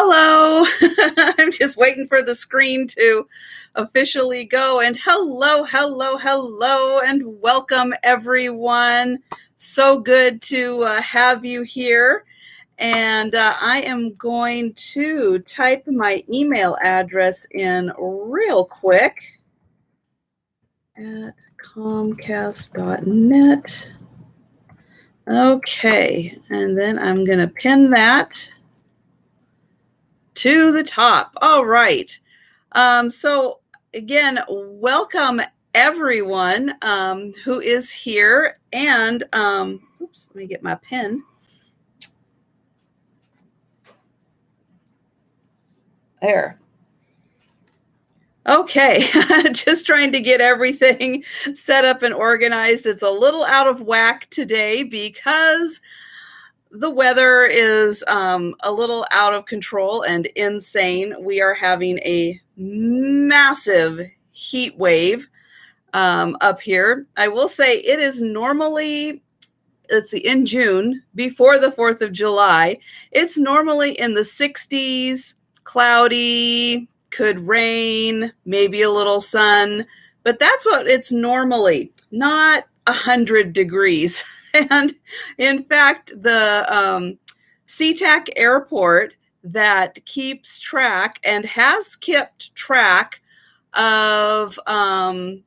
Hello. I'm just waiting for the screen to officially go. And hello, and welcome everyone. So good to have you here. And I am going to type my email address in real quick at comcast.net. Okay, and then I'm going to pin that to the top. All right. So again, welcome everyone who is here. And oops, let me get my pen. There. Okay, just trying to get everything set up and organized. It's a little out of whack today because the weather is a little out of control and insane. We are having a massive heat wave up here. I will say it is normally, let's see, in June, before the 4th of July, it's normally in the 60s, cloudy, could rain, maybe a little sun, but that's what it's normally, not 100 degrees. And in fact, the SeaTac airport that keeps track and has kept track of the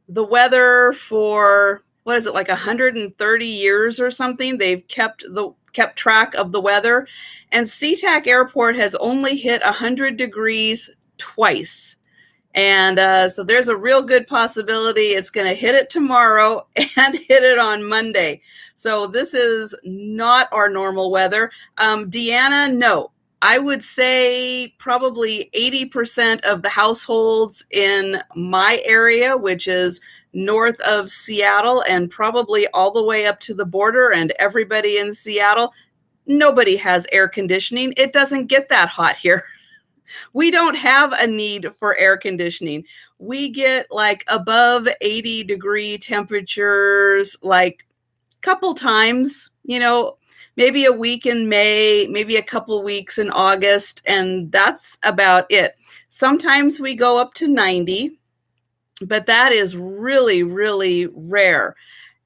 weather for, what is it, like 130 years or something? They've kept track of the weather. And SeaTac airport has only hit 100 degrees twice. And so there's a real good possibility it's going to hit it tomorrow and hit it on Monday. So this is not our normal weather. Deanna, no. I would say probably 80% of the households in my area, which is north of Seattle and probably all the way up to the border, and everybody in Seattle, nobody has air conditioning. It doesn't get that hot here. We don't have a need for air conditioning. We get like above 80 degree temperatures, like a couple times, maybe a week in May, maybe a couple weeks in August, and that's about it. Sometimes we go up to 90, but that is really, really rare.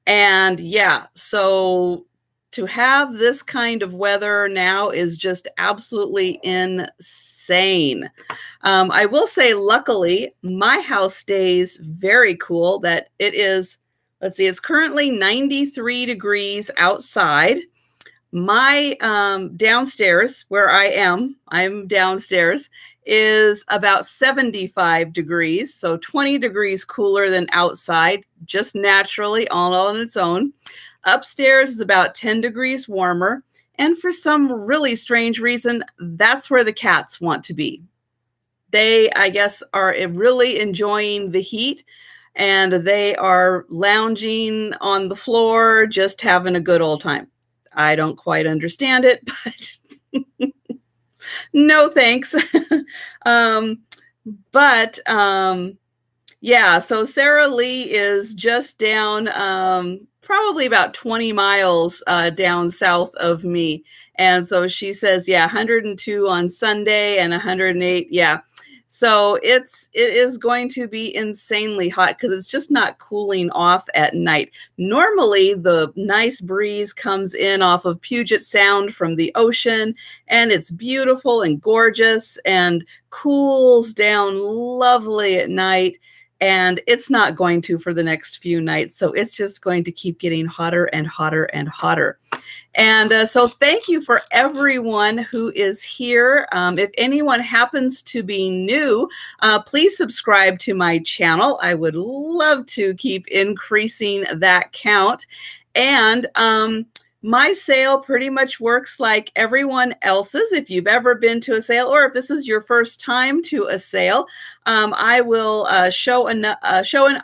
And yeah, so to have this kind of weather now is just absolutely insane. I will say, luckily, my house stays very cool. That it is, let's see, it's currently 93 degrees outside. My downstairs, where I'm downstairs, is about 75 degrees, so 20 degrees cooler than outside, just naturally, all on its own. Upstairs is about 10 degrees warmer, and for some really strange reason, that's where the cats want to be. They, I guess, are really enjoying the heat, and they are lounging on the floor, just having a good old time. I don't quite understand it, but no thanks. Yeah, so Sarah Lee is just down probably about 20 miles down south of me. And so she says, yeah, 102 on Sunday and 108. Yeah. So it is going to be insanely hot because it's just not cooling off at night. Normally, the nice breeze comes in off of Puget Sound from the ocean, and it's beautiful and gorgeous and cools down lovely at night. And it's not going to for the next few nights. So it's just going to keep getting hotter and hotter and hotter. And so thank you for everyone who is here. If anyone happens to be new, please subscribe to my channel. I would love to keep increasing that count. And my sale pretty much works like everyone else's. If you've ever been to a sale, or if this is your first time to a sale, I will show an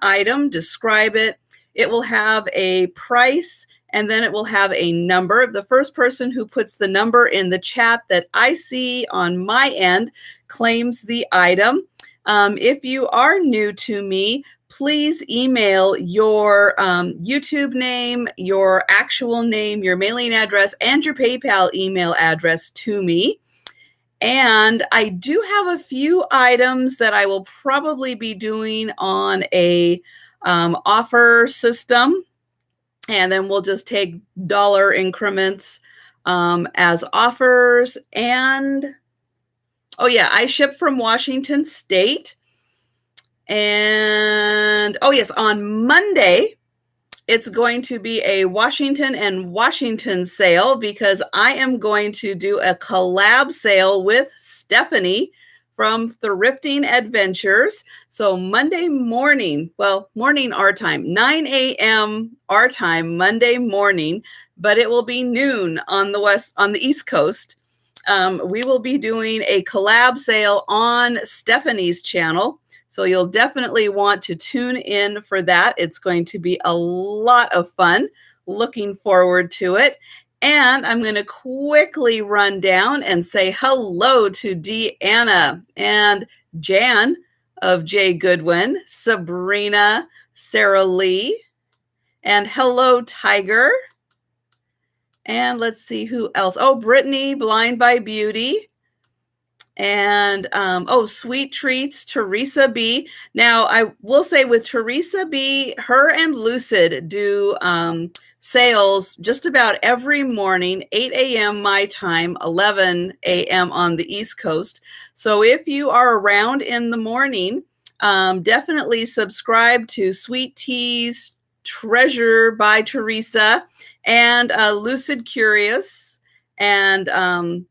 item, describe it. It will have a price, and then it will have a number. The first person who puts the number in the chat that I see on my end claims the item. If you are new to me, please email your YouTube name, your actual name, your mailing address, and your PayPal email address to me. And I do have a few items that I will probably be doing on a offer system. And then we'll just take dollar increments as offers. And oh yeah, I ship from Washington State. And oh yes, on Monday, it's going to be a Washington and Washington sale because I am going to do a collab sale with Stephanie from Thrifting Adventures. So Monday morning, well, morning our time, 9 a.m. our time, Monday morning, but it will be noon on the East Coast. We will be doing a collab sale on Stephanie's channel. So you'll definitely want to tune in for that. It's going to be a lot of fun. Looking forward to it. And I'm going to quickly run down and say hello to Deanna and Jan of J. Goodwin, Sabrina, Sarah Lee, and hello, Tiger. And let's see who else. Oh, Brittany, Blind by Beauty. And Sweet Treats, Teresa B. Now, I will say with Teresa B, her and Lucid do sales just about every morning, 8 a.m. my time, 11 a.m. on the East Coast. So if you are around in the morning, definitely subscribe to Sweet Teas, Treasure by Teresa, and Lucid Curious. And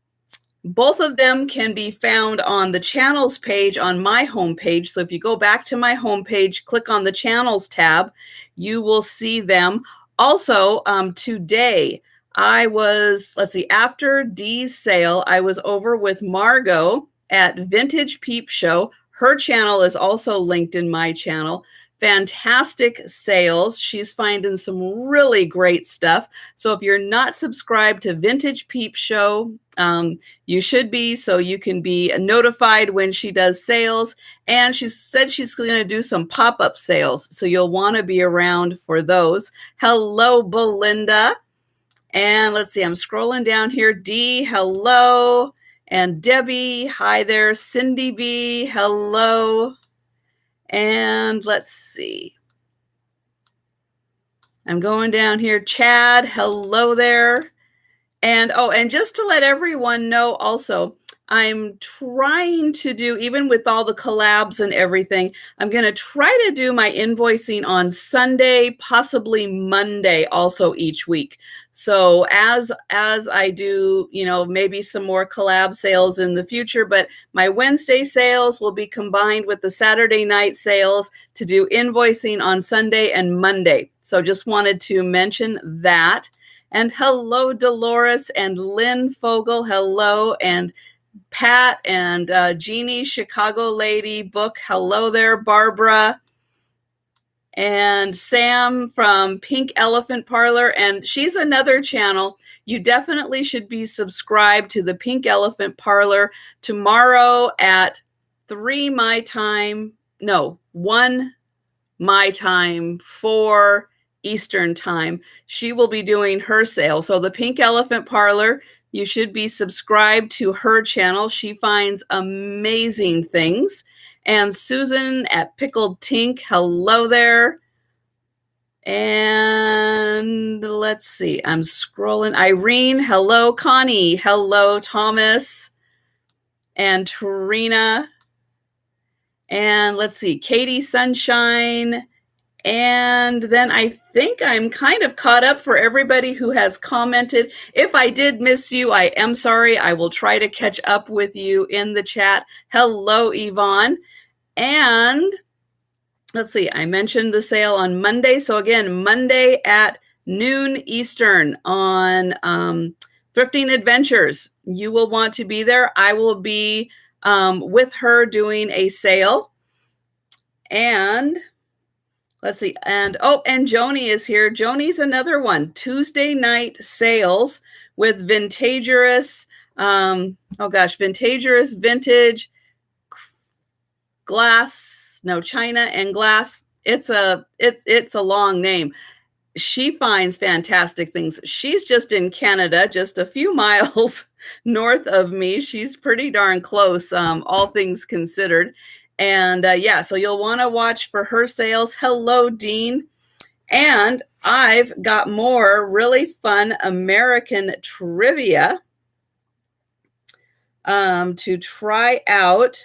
both of them can be found on the channels page on my homepage. So if you go back to my homepage, click on the channels tab, you will see them. Also, today I was, after Dee's sale, I was over with Margot at Vintage Peep Show. Her channel is also linked in my channel. Fantastic sales. She's finding some really great stuff. So if you're not subscribed to Vintage Peep Show, you should be, so you can be notified when she does sales. And she said she's going to do some pop-up sales, so you'll want to be around for those. Hello, Belinda. And let's see, I'm scrolling down here. Dee, hello. And Debbie, hi there. Cindy B, hello. And let's see. I'm going down here. Chad, hello there. And just to let everyone know also, I'm trying to do, even with all the collabs and everything, I'm going to try to do my invoicing on Sunday, possibly Monday also each week. So as I do, maybe some more collab sales in the future, but my Wednesday sales will be combined with the Saturday night sales to do invoicing on Sunday and Monday. So just wanted to mention that. And hello, Dolores and Lynn Fogel. Hello. And Pat and Jeannie, Chicago Lady Book. Hello there, Barbara. And Sam from Pink Elephant Parlor. And she's another channel. You definitely should be subscribed to the Pink Elephant Parlor tomorrow at 1 my time, 4 Eastern time. She will be doing her sale. So the Pink Elephant Parlor, you should be subscribed to her channel. She finds amazing things. And Susan at Pickled Tink, hello there. And let's see, I'm scrolling. Irene, hello. Connie, hello. Thomas and Tarina. And let's see, Katie Sunshine. And then I think I'm kind of caught up for everybody who has commented. If I did miss you, I am sorry. I will try to catch up with you in the chat. Hello, Yvonne. And let's see, I mentioned the sale on Monday. So again, Monday at noon Eastern on Thrifting Adventures. You will want to be there. I will be with her doing a sale. And let's see. And Joni is here. Joni's another one. Tuesday night sales with Vintagerous. Vintagerous Vintage Glass. No, China and Glass. It's a long name. she finds fantastic things. She's just in Canada, just a few miles north of me. She's pretty darn close, all things considered. And yeah, so you'll want to watch for her sales. Hello, Dean. And I've got more really fun American trivia to try out.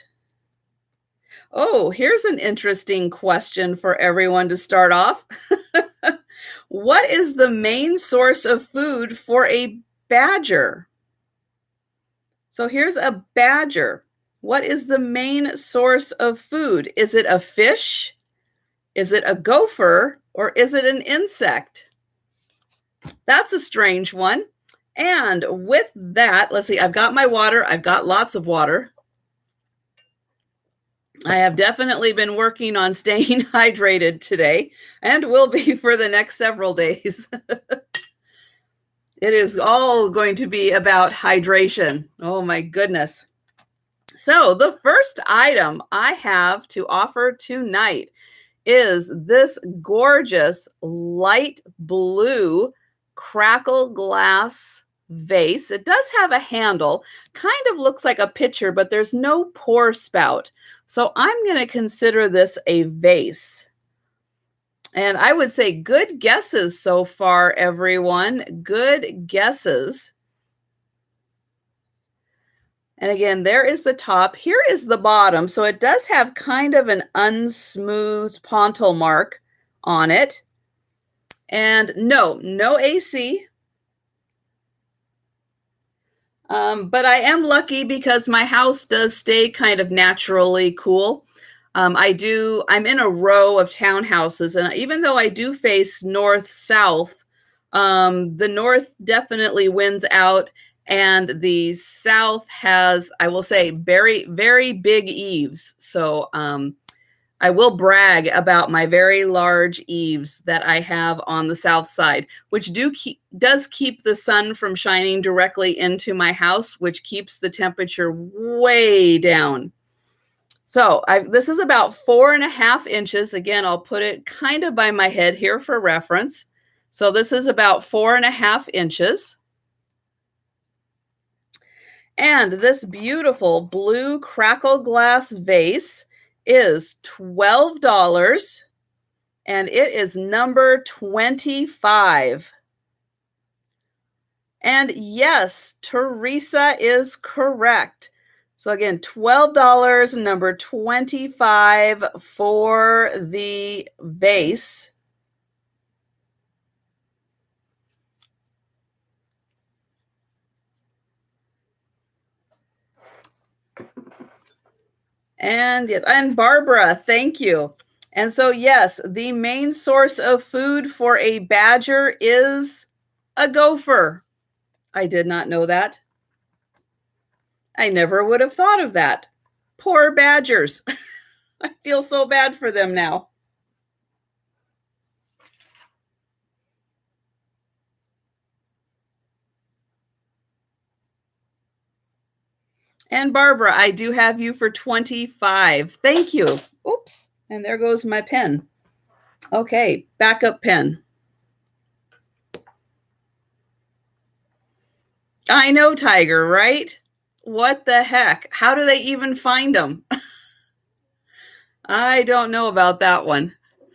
Oh, here's an interesting question for everyone to start off. What is the main source of food for a badger? So here's a badger. What is the main source of food? Is it a fish? Is it a gopher? Or is it an insect? That's a strange one. And with that, let's see, I've got my water. I've got lots of water. I have definitely been working on staying hydrated today and will be for the next several days. It is all going to be about hydration. Oh my goodness. So the first item I have to offer tonight is this gorgeous light blue crackle glass vase. It does have a handle, kind of looks like a pitcher, but there's no pour spout. So I'm going to consider this a vase. And I would say good guesses so far, everyone. Good guesses. And again, there is the top. Here is the bottom. So it does have kind of an unsmoothed pontil mark on it. And no AC. But I am lucky because my house does stay kind of naturally cool. I'm in a row of townhouses, and even though I do face north-south, the north definitely wins out, and the south has, I will say, very, very big eaves. So I will brag about my very large eaves that I have on the south side, which does keep the sun from shining directly into my house, which keeps the temperature way down. So this is about 4.5 inches. Again, I'll put it kind of by my head here for reference. So this is about 4.5 inches. And this beautiful blue crackle glass vase is $12, and it is number 25. And yes, Teresa is correct. So again, $12, number 25 for the vase. And Barbara, thank you. And so yes, the main source of food for a badger is a gopher. I did not know that. I never would have thought of that. Poor badgers. I feel so bad for them now. And Barbara, I do have you for 25. Thank you. Oops. And there goes my pen. Okay, backup pen. I know, Tiger, right? What the heck? How do they even find them? I don't know about that one.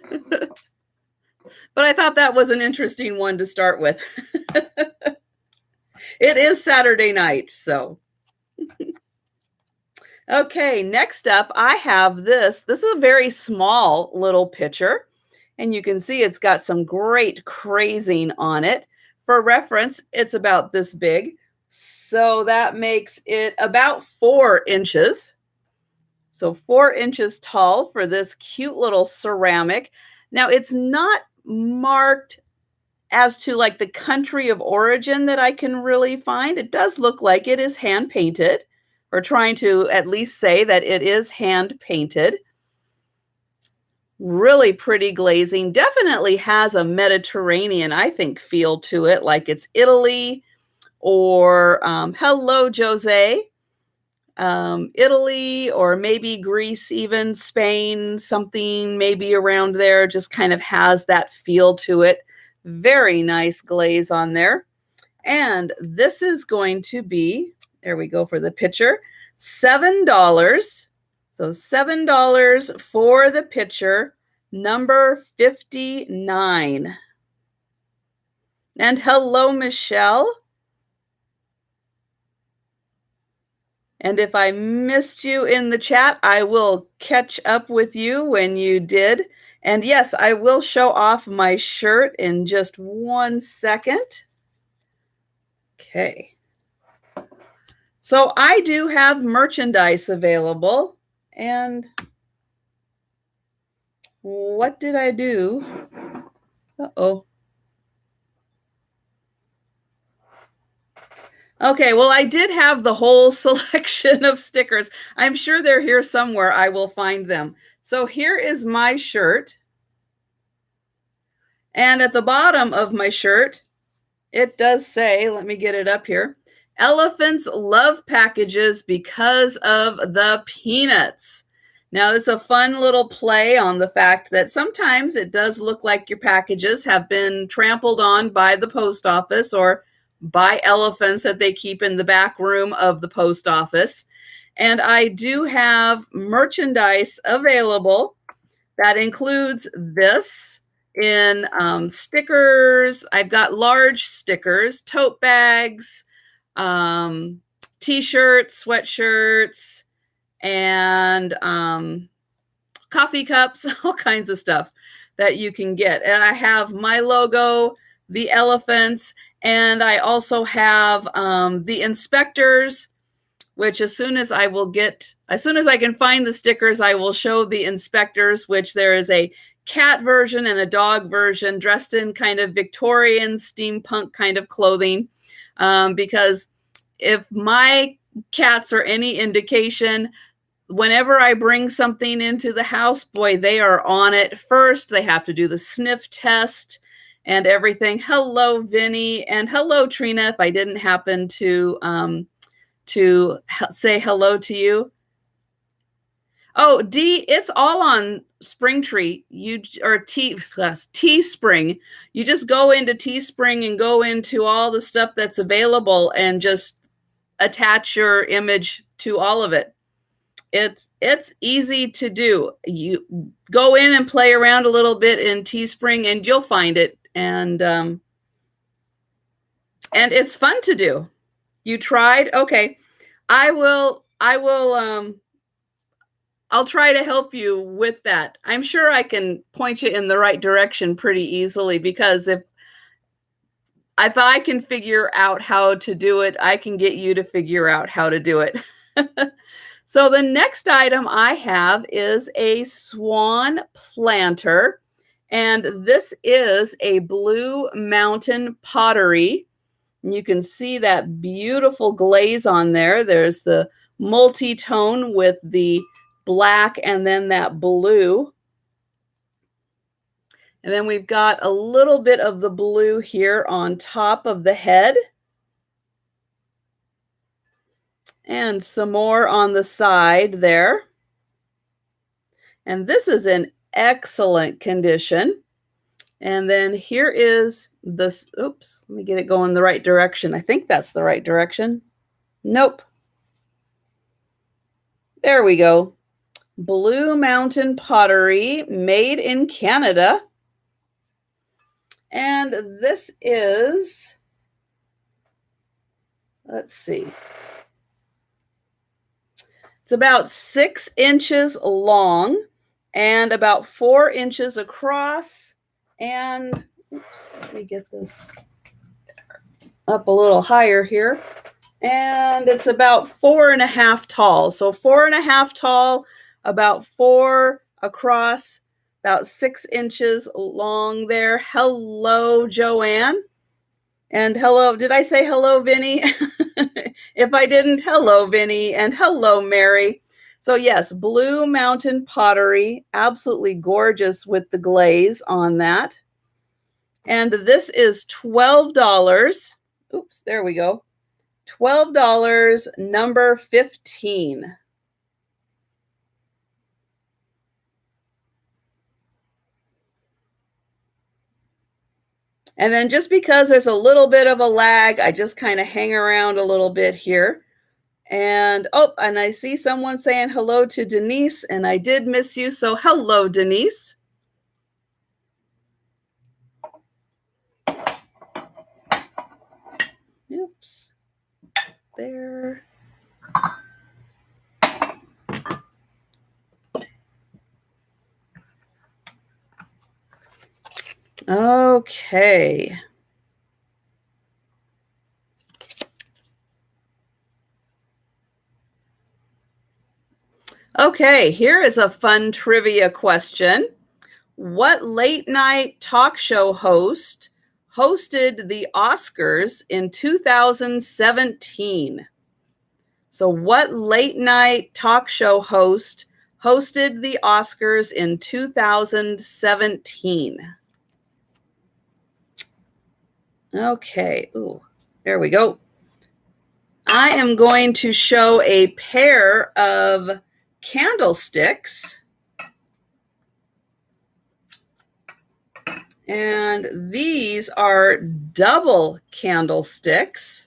But I thought that was an interesting one to start with. It is Saturday night, so. Okay, next up, I have this. This is a very small little picture, and you can see it's got some great crazing on it. For reference, it's about this big, so that makes it about 4 inches. So 4 inches tall for this cute little ceramic. Now, it's not marked as to like the country of origin that I can really find. It does look like it is hand painted, or trying to at least say that it is hand painted. Really pretty glazing. Definitely has a Mediterranean, I think, feel to it, like it's Italy or hello, Jose. Italy or maybe Greece, even Spain, something maybe around there, just kind of has that feel to it. Very nice glaze on there. And this is going to be, there we go for the picture, $7. So $7 for the picture, number 59. And hello, Michelle. And if I missed you in the chat, I will catch up with you when you did. And yes, I will show off my shirt in just 1 second. Okay. So I do have merchandise available. And what did I do? Uh-oh. Okay, well, I did have the whole selection of stickers. I'm sure they're here somewhere. I will find them. So here is my shirt. And at the bottom of my shirt, it does say, let me get it up here, elephants love packages because of the peanuts. Now, it's a fun little play on the fact that sometimes it does look like your packages have been trampled on by the post office or by elephants that they keep in the back room of the post office. And I do have merchandise available that includes this in stickers. I've got large stickers, tote bags, t-shirts, sweatshirts, and coffee cups, all kinds of stuff that you can get. And I have my logo, the elephants, and I also have the inspectors, which as soon as I can find the stickers, I will show the inspectors, which there is a cat version and a dog version dressed in kind of Victorian steampunk kind of clothing. Because if my cats are any indication, whenever I bring something into the house, boy, they are on it first. They have to do the sniff test and everything. Hello, Vinny, and hello, Trina, if I didn't happen to say hello to you. Oh, D, it's all on Springtree. Teespring. You just go into Teespring and go into all the stuff that's available and just attach your image to all of it. It's easy to do. You go in and play around a little bit in Teespring and you'll find it. And it's fun to do. You tried? Okay. I'll try to help you with that. I'm sure I can point you in the right direction pretty easily, because if I can figure out how to do it, I can get you to figure out how to do it. So the next item I have is a swan planter, and this is a Blue Mountain pottery. And you can see that beautiful glaze on there. There's the multi-tone with the black and then that blue. And then we've got a little bit of the blue here on top of the head. And some more on the side there. And this is in excellent condition. And then here is this, oops, let me get it going the right direction. I think that's the right direction. Nope. There we go. Blue Mountain pottery, made in Canada. And this is, let's see, it's about 6 inches long and about 4 inches across. And oops, let me get this up a little higher here. And it's about 4.5 tall. So 4.5 tall, about 4 across, about 6 inches long there. Hello, Joanne. And hello, did I say hello, Vinny? If I didn't, hello, Vinny. And hello, Mary. So yes, Blue Mountain pottery, absolutely gorgeous with the glaze on that. And this is $12. Oops, there we go. $12, number 15. And then just because there's a little bit of a lag, I just kind of hang around a little bit here. And and I see someone saying hello to Denise, and I did miss you. So hello, Denise. Oops. There. Okay. Okay, here is a fun trivia question. What late night talk show host hosted the Oscars in 2017? So, what late night talk show host hosted the Oscars in 2017? Okay, ooh, there we go. I am going to show a pair of candlesticks. And these are double candlesticks.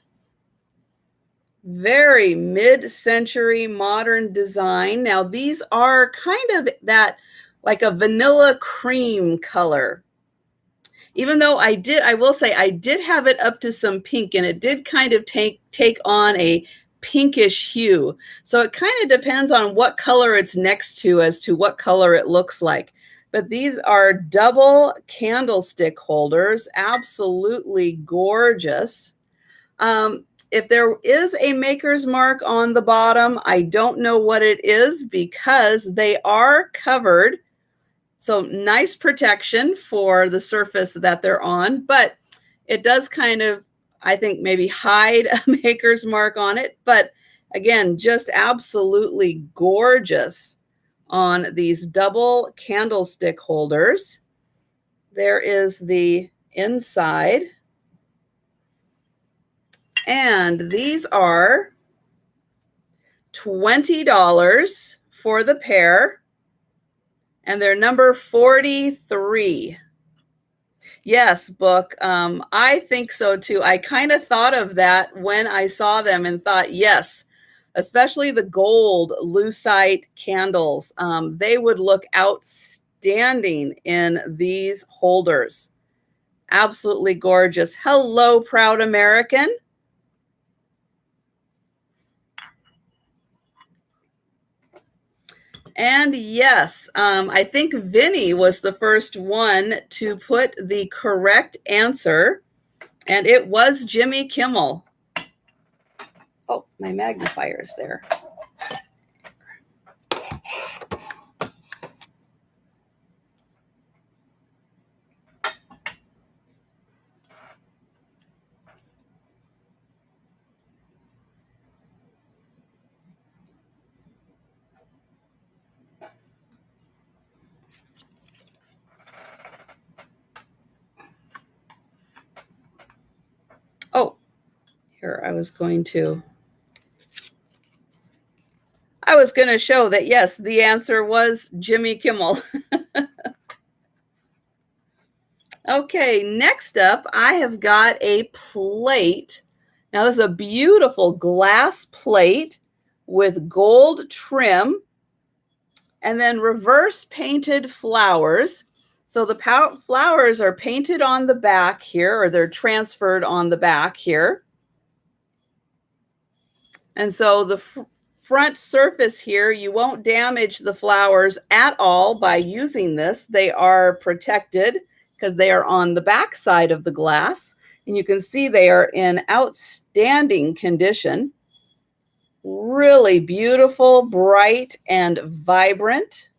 Very mid-century modern design. Now, these are kind of that like a vanilla cream color. Even though I will say I did have it up to some pink, and it did kind of take on a pinkish hue. So it kind of depends on what color it's next to as to what color it looks like. But these are double candlestick holders, absolutely gorgeous. If there is a maker's mark on the bottom, I don't know what it is because they are covered. So nice protection for the surface that they're on, but it does kind of, I think, maybe hide a maker's mark on it. But again, just absolutely gorgeous on these double candlestick holders. There is the inside. And these are $20 for the pair. And they're number 43. Yes, book. I think so too. I kind of thought of that when I saw them and thought, yes, especially the gold lucite candles. They would look outstanding in these holders. Absolutely gorgeous. Hello, proud American. And yes, I think Vinny was the first one to put the correct answer, and it was Jimmy Kimmel. Oh, my magnifier is there. Oh, here, I was going to show that, yes, the answer was Jimmy Kimmel. Okay, next up, I have got a plate. Now, this is a beautiful glass plate with gold trim and then reverse painted flowers. So the flowers are painted on the back here, or they're transferred on the back here. And so the front surface here, you won't damage the flowers at all by using this. They are protected because they are on the back side of the glass. And you can see they are in outstanding condition. Really beautiful, bright, and vibrant.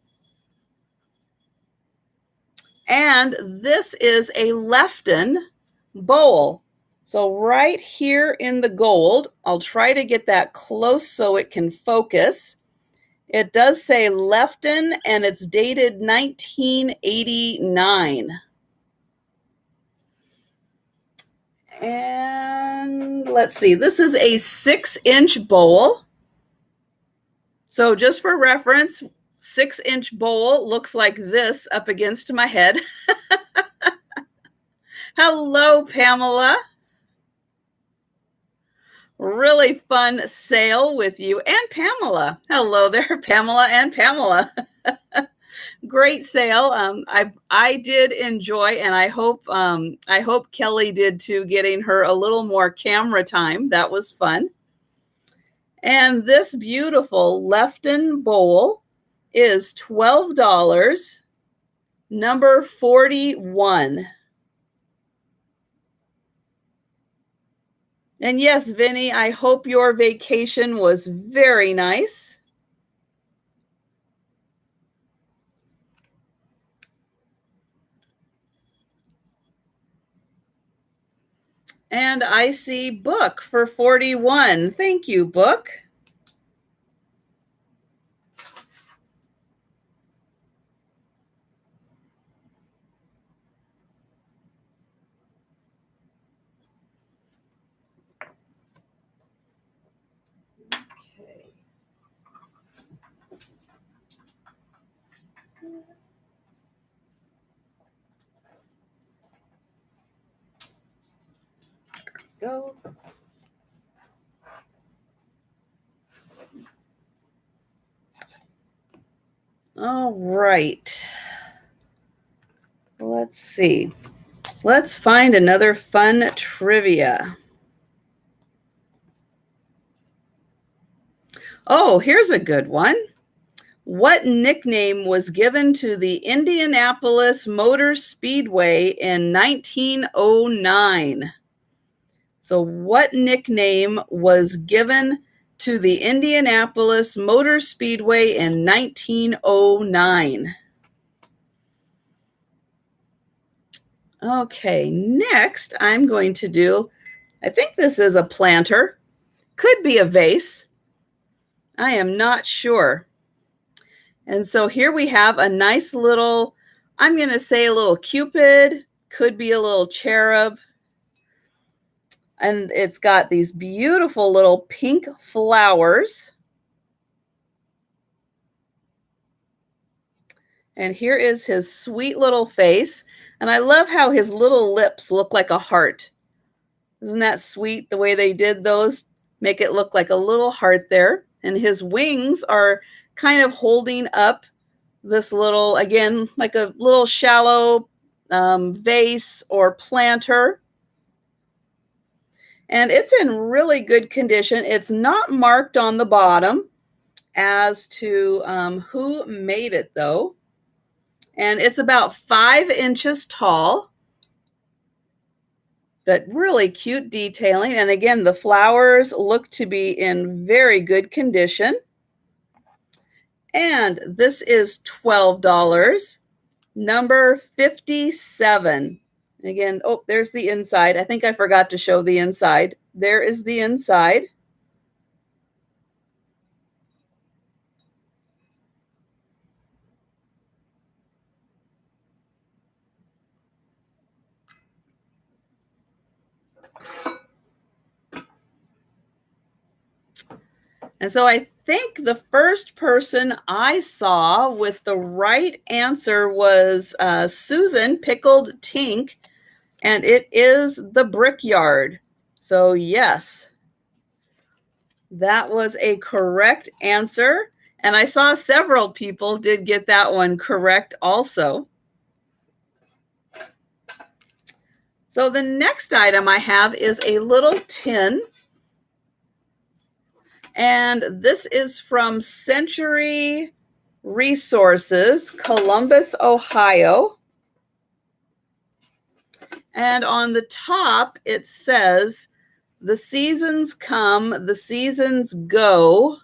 And this is a Lefton bowl. So right here in the gold, I'll try to get that close so it can focus. It does say Lefton, and it's dated 1989. And let's see, this is a 6-inch bowl. So just for reference, 6-inch bowl looks like this up against my head. Hello, Pamela. Really fun sale with you and Pamela. Hello there, Pamela and Pamela. Great sale. I did enjoy, and I hope Kelly did too, getting her a little more camera time. That was fun. And this beautiful Lefton bowl is $12, number 41. And yes, Vinny, I hope your vacation was very nice. And I see Book for 41. Thank you, Book. Go. All right. Let's see. Let's find another fun trivia. Oh, here's a good one. What nickname was given to the Indianapolis Motor Speedway in 1909? So, what nickname was given to the Indianapolis Motor Speedway in 1909? Okay, next I'm going to do, I think this is a planter, could be a vase. I am not sure. And so here we have a nice little, I'm going to say a little Cupid, could be a little cherub. And it's got these beautiful little pink flowers. And here is his sweet little face. And I love how his little lips look like a heart. Isn't that sweet the way they did those? Make it look like a little heart there. And his wings are kind of holding up this little, again, like a little shallow vase or planter. And it's in really good condition. It's not marked on the bottom as to who made it, though. And it's about 5 inches tall, but really cute detailing. And again, the flowers look to be in very good condition. And this is $12, number 57. Again, oh, there's the inside. I think I forgot to show the inside. There is the inside. And so I think the first person I saw with the right answer was Susan Pickled Tink, and it is the Brickyard. So yes, that was a correct answer. And I saw several people did get that one correct also. So the next item I have is a little tin. And this is from Century Resources, Columbus, Ohio. And on the top, it says, "The seasons come, the seasons go.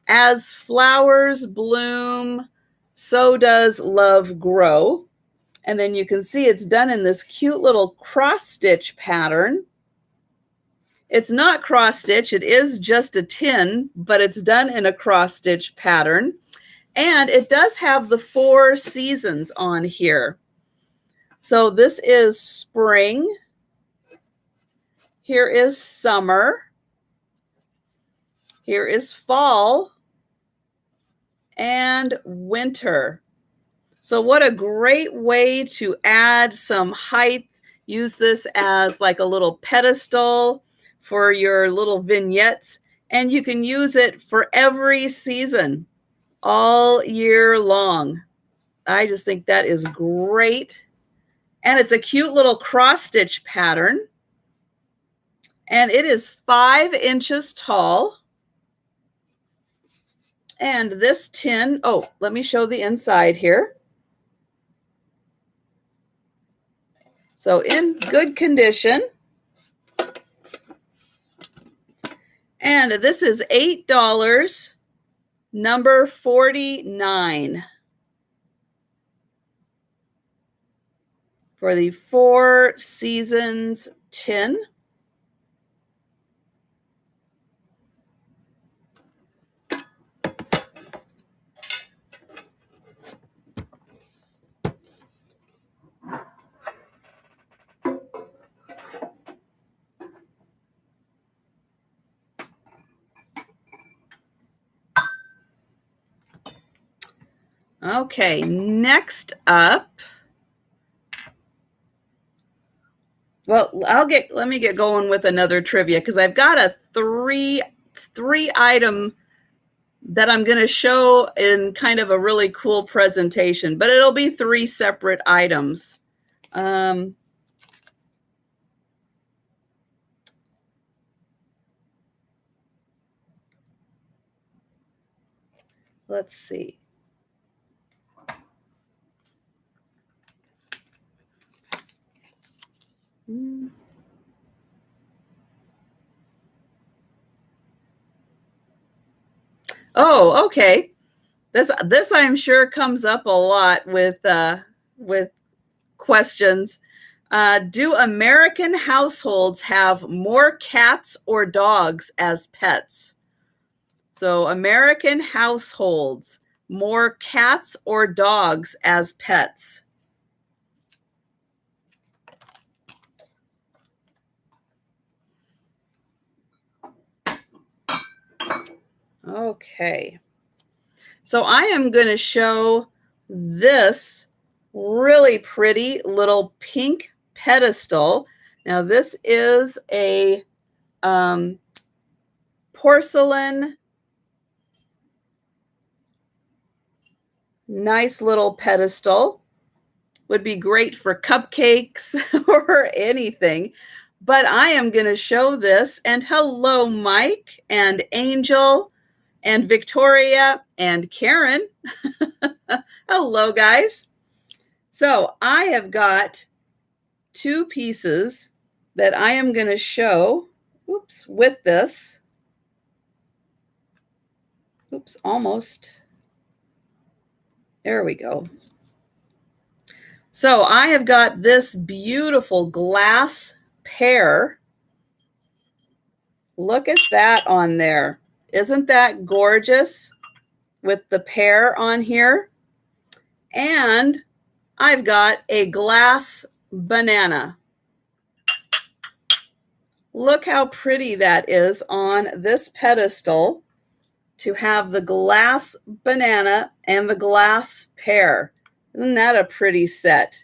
As flowers bloom, so does love grow." And then you can see it's done in this cute little cross-stitch pattern. It's not cross-stitch, it is just a tin, but it's done in a cross-stitch pattern. And it does have the 4 seasons on here. So this is spring. Here is summer. Here is fall and winter. So what a great way to add some height use this as like a little pedestal for your little vignettes, and you can use it for every season, all year long. I just think that is great. And it's a cute little cross stitch pattern. And it is 5 inches tall. And this tin, oh, let me show the inside here. So in good condition. And this is $8, number 49. For the 4 Seasons tin. Okay, next up. Well, let me get going with another trivia because I've got a three item that I'm going to show in kind of a really cool presentation, but it'll be 3 separate items. Let's see. Oh, okay. This I'm sure comes up a lot with questions. Do American households have more cats or dogs as pets? So American households, more cats or dogs as pets? Okay. So I am going to show this really pretty little pink pedestal. Now this is a porcelain, nice little pedestal. Would be great for cupcakes or anything. But I am going to show this. And hello, Mike and Angel and Victoria and Karen. Hello, guys. So I have got 2 pieces that I am going to show, with this. Almost. There we go. So I have got this beautiful glass pear. Look at that on there. Isn't that gorgeous with the pear on here? And I've got a glass banana. Look how pretty that is on this pedestal to have the glass banana and the glass pear. Isn't that a pretty set?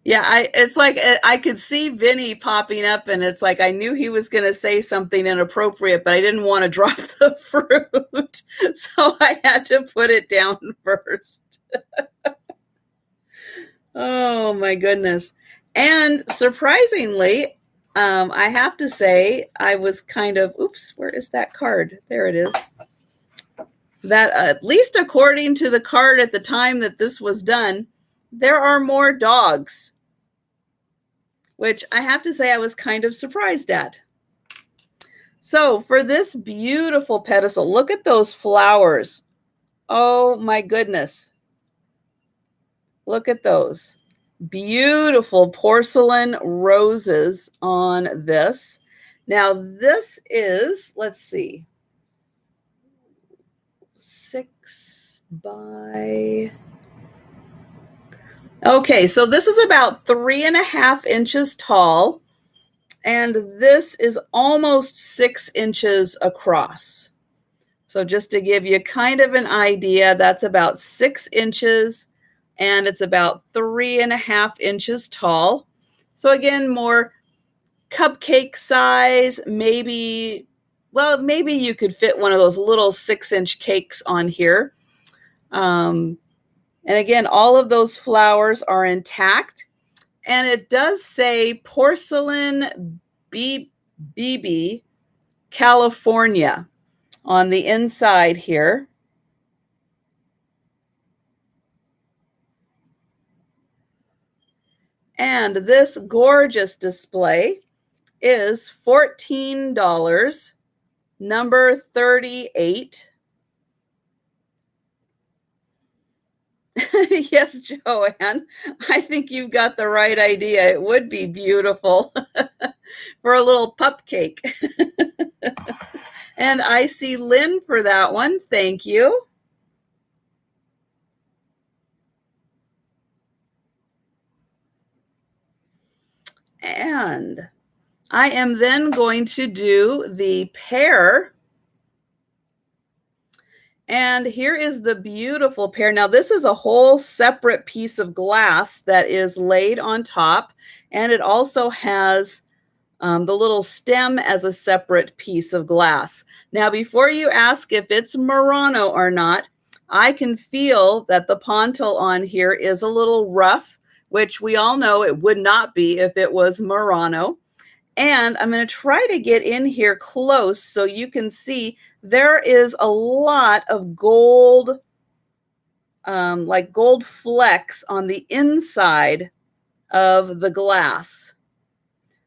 Yeah, it's like I could see Vinny popping up, and it's like I knew he was going to say something inappropriate, but I didn't want to drop the fruit, so I had to put it down first. Oh my goodness. And surprisingly, I have to say I was kind of, where is that card? There it is. That at least according to the card at the time that this was done, there are more dogs, which I have to say I was kind of surprised at. So for this beautiful pedestal, look at those flowers. Oh my goodness. Look at those. Beautiful porcelain roses on this. Now this is, let's see, 6 by Okay, so this is about 3.5 inches tall, and this is almost 6 inches across. So just to give you kind of an idea, that's about 6 inches, and it's about 3.5 inches tall. So again, more cupcake size, maybe, well, maybe you could fit one of those little 6-inch cakes on here. And again, all of those flowers are intact. And it does say Porcelain BB, California on the inside here. And this gorgeous display is $14, number 38. Yes, Joanne, I think you've got the right idea. It would be beautiful for a little pup cake. And I see Lynn for that one. Thank you. And I am then going to do the pear. And here is the beautiful pear. Now, this is a whole separate piece of glass that is laid on top, and it also has the little stem as a separate piece of glass. Now, before you ask if it's Murano or not, I can feel that the pontil on here is a little rough, which we all know it would not be if it was Murano. And I'm going to try to get in here close so you can see there is a lot of gold, like gold flecks on the inside of the glass.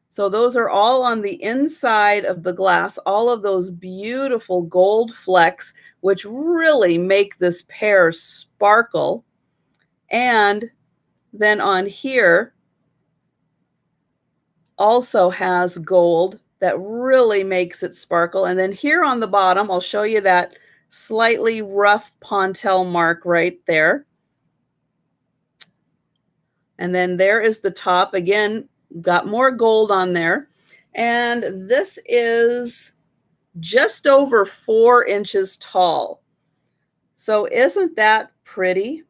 So those are all on the inside of the glass, all of those beautiful gold flecks, which really make this pear sparkle. And then on here also has gold that really makes it sparkle. And then here on the bottom, I'll show you that slightly rough pontil mark right there. And then there is the top. Again, got more gold on there. And this is just over 4 inches tall. So isn't that pretty?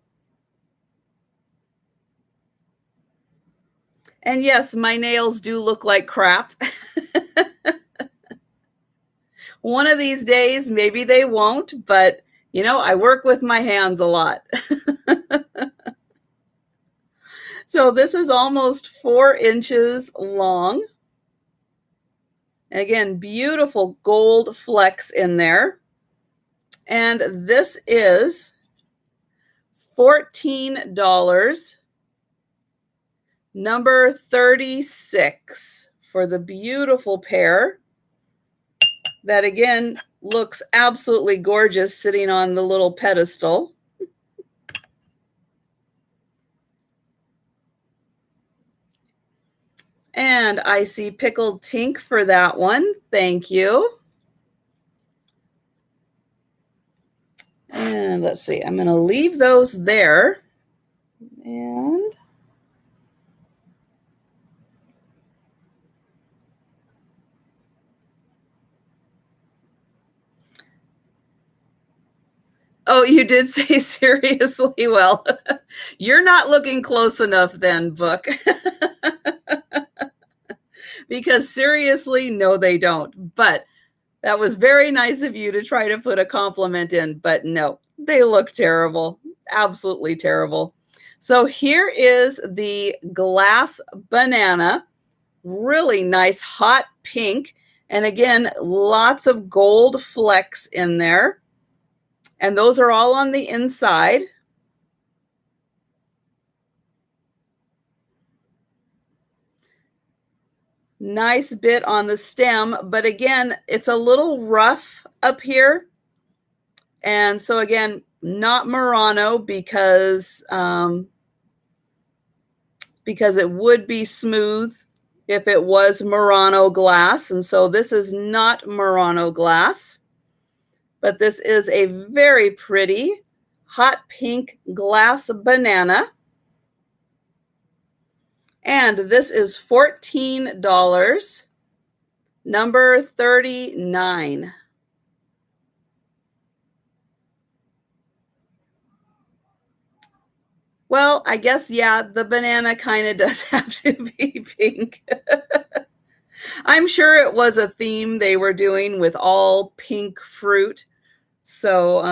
And yes, my nails do look like crap. One of these days, maybe they won't, but you know, I work with my hands a lot. So this is almost 4 inches long. Again, beautiful gold flecks in there. And this is $14, number 36, for the beautiful pear that again looks absolutely gorgeous sitting on the little pedestal. And I see pickled tink for that one. Thank you. And let's see, I'm going to leave those there. And oh, you did say seriously? Well, you're not looking close enough then, book. Because seriously, no, they don't. But that was very nice of you to try to put a compliment in. But no, they look terrible. Absolutely terrible. So here is the glass banana. Really nice hot pink. And again, lots of gold flecks in there. And those are all on the inside. Nice bit on the stem, but again, it's a little rough up here. And so again, not Murano because it would be smooth if it was Murano glass. And so this is not Murano glass, but this is a very pretty hot pink glass banana. And this is $14, number 39. Well, I guess, yeah, the banana kind of does have to be pink. I'm sure it was a theme they were doing with all pink fruit. So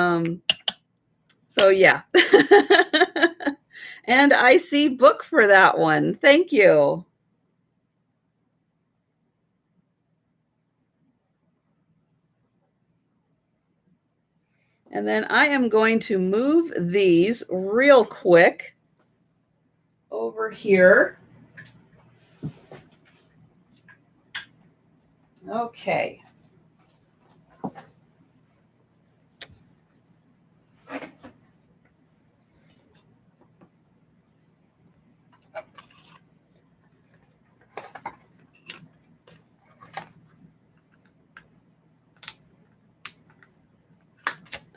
yeah. And I see book for that one. Thank you. And then I am going to move these real quick over here. Okay.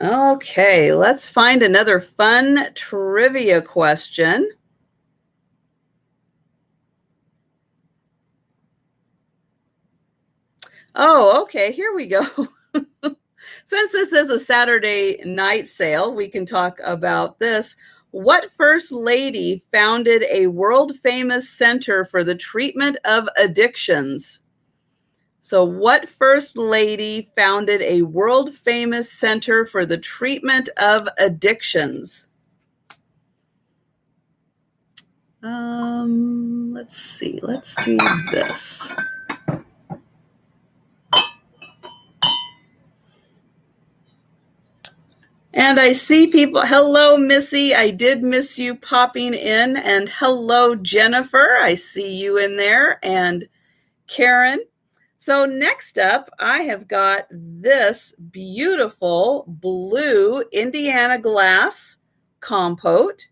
Okay, let's find another fun trivia question. Oh, okay, here we go. Since this is a Saturday night sale, we can talk about this. What first lady founded a world-famous center for the treatment of addictions? So what first lady founded a world-famous center for the treatment of addictions? Let's see. Let's do this. And I see people. Hello, Missy. I did miss you popping in. And hello, Jennifer. I see you in there. And Karen. So next up, I have got this beautiful blue Indiana glass compote.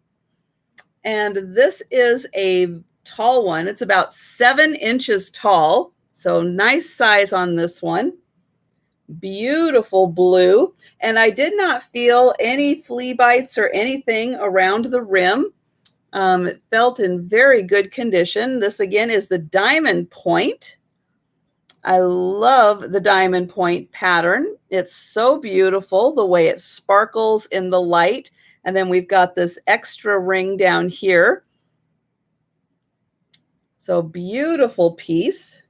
And this is a tall one. It's about 7 inches tall. So nice size on this one. Beautiful blue. And I did not feel any flea bites or anything around the rim. It felt in very good condition. This again is the diamond point. I love the diamond point pattern. It's so beautiful the way it sparkles in the light. And then we've got this extra ring down here. So beautiful piece.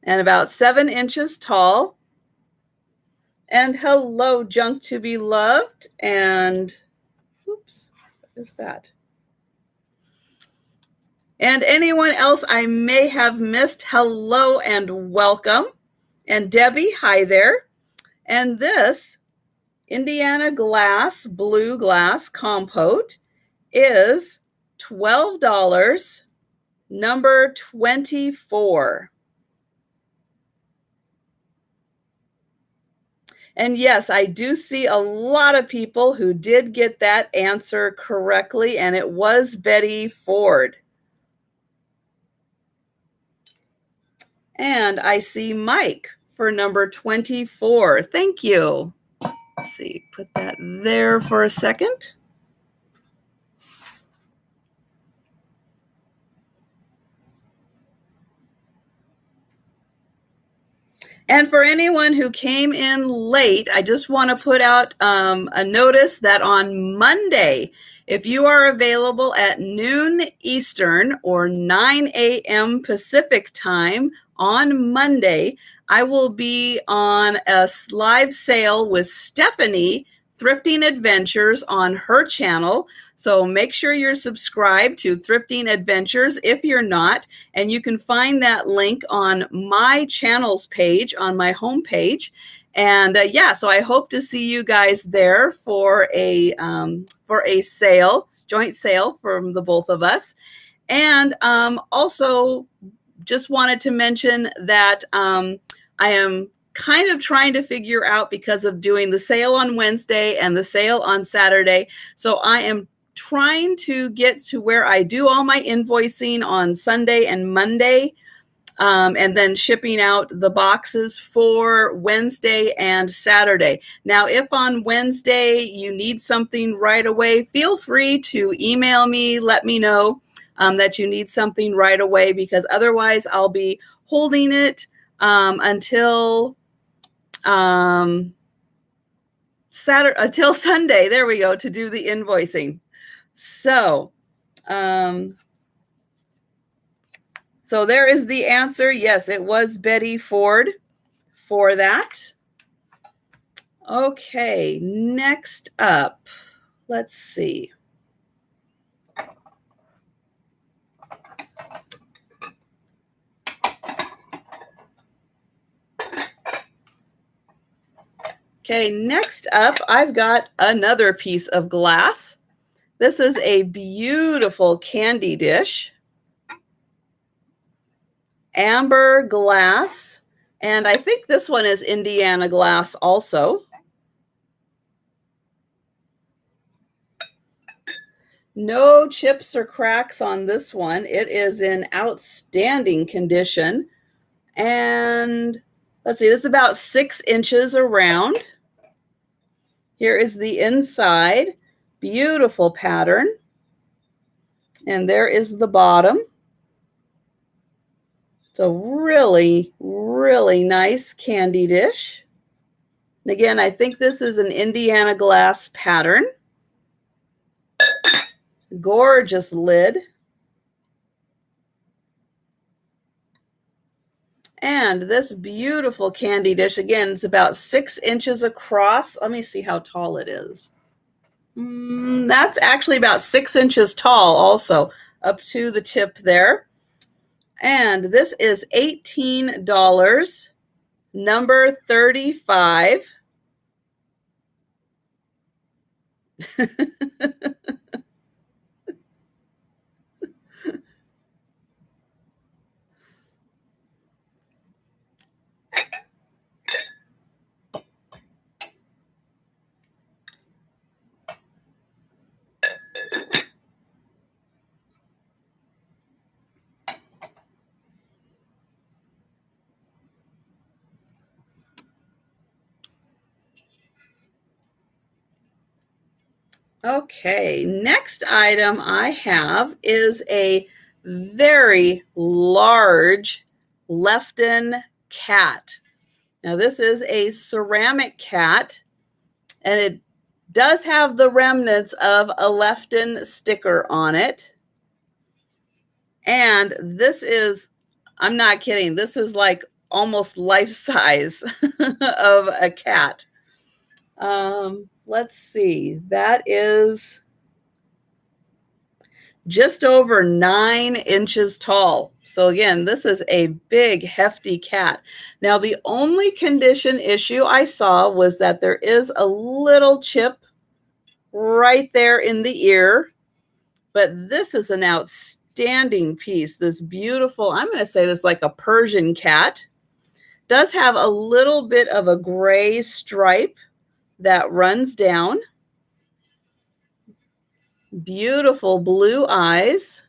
And about 7 inches tall. And hello, Junk to be Loved. And oops, what is that? And anyone else I may have missed, hello and welcome. And Debbie, hi there. And this Indiana glass, blue glass compote is $12, number 24. And yes, I do see a lot of people who did get that answer correctly, and it was Betty Ford. And I see Mike for number 24. Thank you. Let's see, put that there for a second. And for anyone who came in late, I just want to put out a notice that on Monday, if you are available at noon Eastern or 9 a.m. Pacific time on Monday, I will be on a live sale with Stephanie Thrifting Adventures on her channel. So make sure you're subscribed to Thrifting Adventures if you're not, and you can find that link on my channel's page on my homepage. And yeah, so I hope to see you guys there for a sale, joint sale from the both of us. And also just wanted to mention that I am kind of trying to figure out, because of doing the sale on Wednesday and the sale on Saturday. So I am trying to get to where I do all my invoicing on Sunday and Monday, and then shipping out the boxes for Wednesday and Saturday. Now, if on Wednesday you need something right away, feel free to email me, let me know. that you need something right away, because otherwise I'll be holding it until until Sunday. There we go, to do the invoicing. So so there is the answer. Yes, it was Betty Ford for that. Okay, next up, let's see. Okay, next up, I've got another piece of glass. This is a beautiful candy dish. Amber glass, and I think this one is Indiana glass also. No chips or cracks on this one. It is in outstanding condition. And let's see, this is about 6 inches around. Here is the inside. Beautiful pattern. And there is the bottom. It's a really, really nice candy dish. Again, I think this is an Indiana glass pattern. Gorgeous lid. And this beautiful candy dish, again, it's about 6 inches across. Let me see how tall it is. That's actually about 6 inches tall also, up to the tip there. And this is $18, number 35. Okay, next item I have is a very large Lefton cat. Now this is a ceramic cat, and it does have the remnants of a Lefton sticker on it. And this is, I'm not kidding, this is like almost life size of a cat. Let's see, that is just over 9 inches tall. So again, this is a big, hefty cat. Now, the only condition issue I saw was that there is a little chip right there in the ear, but this is an outstanding piece. This beautiful, I'm going to say this like a Persian cat. Does have a little bit of a gray stripe that runs down. Beautiful blue eyes.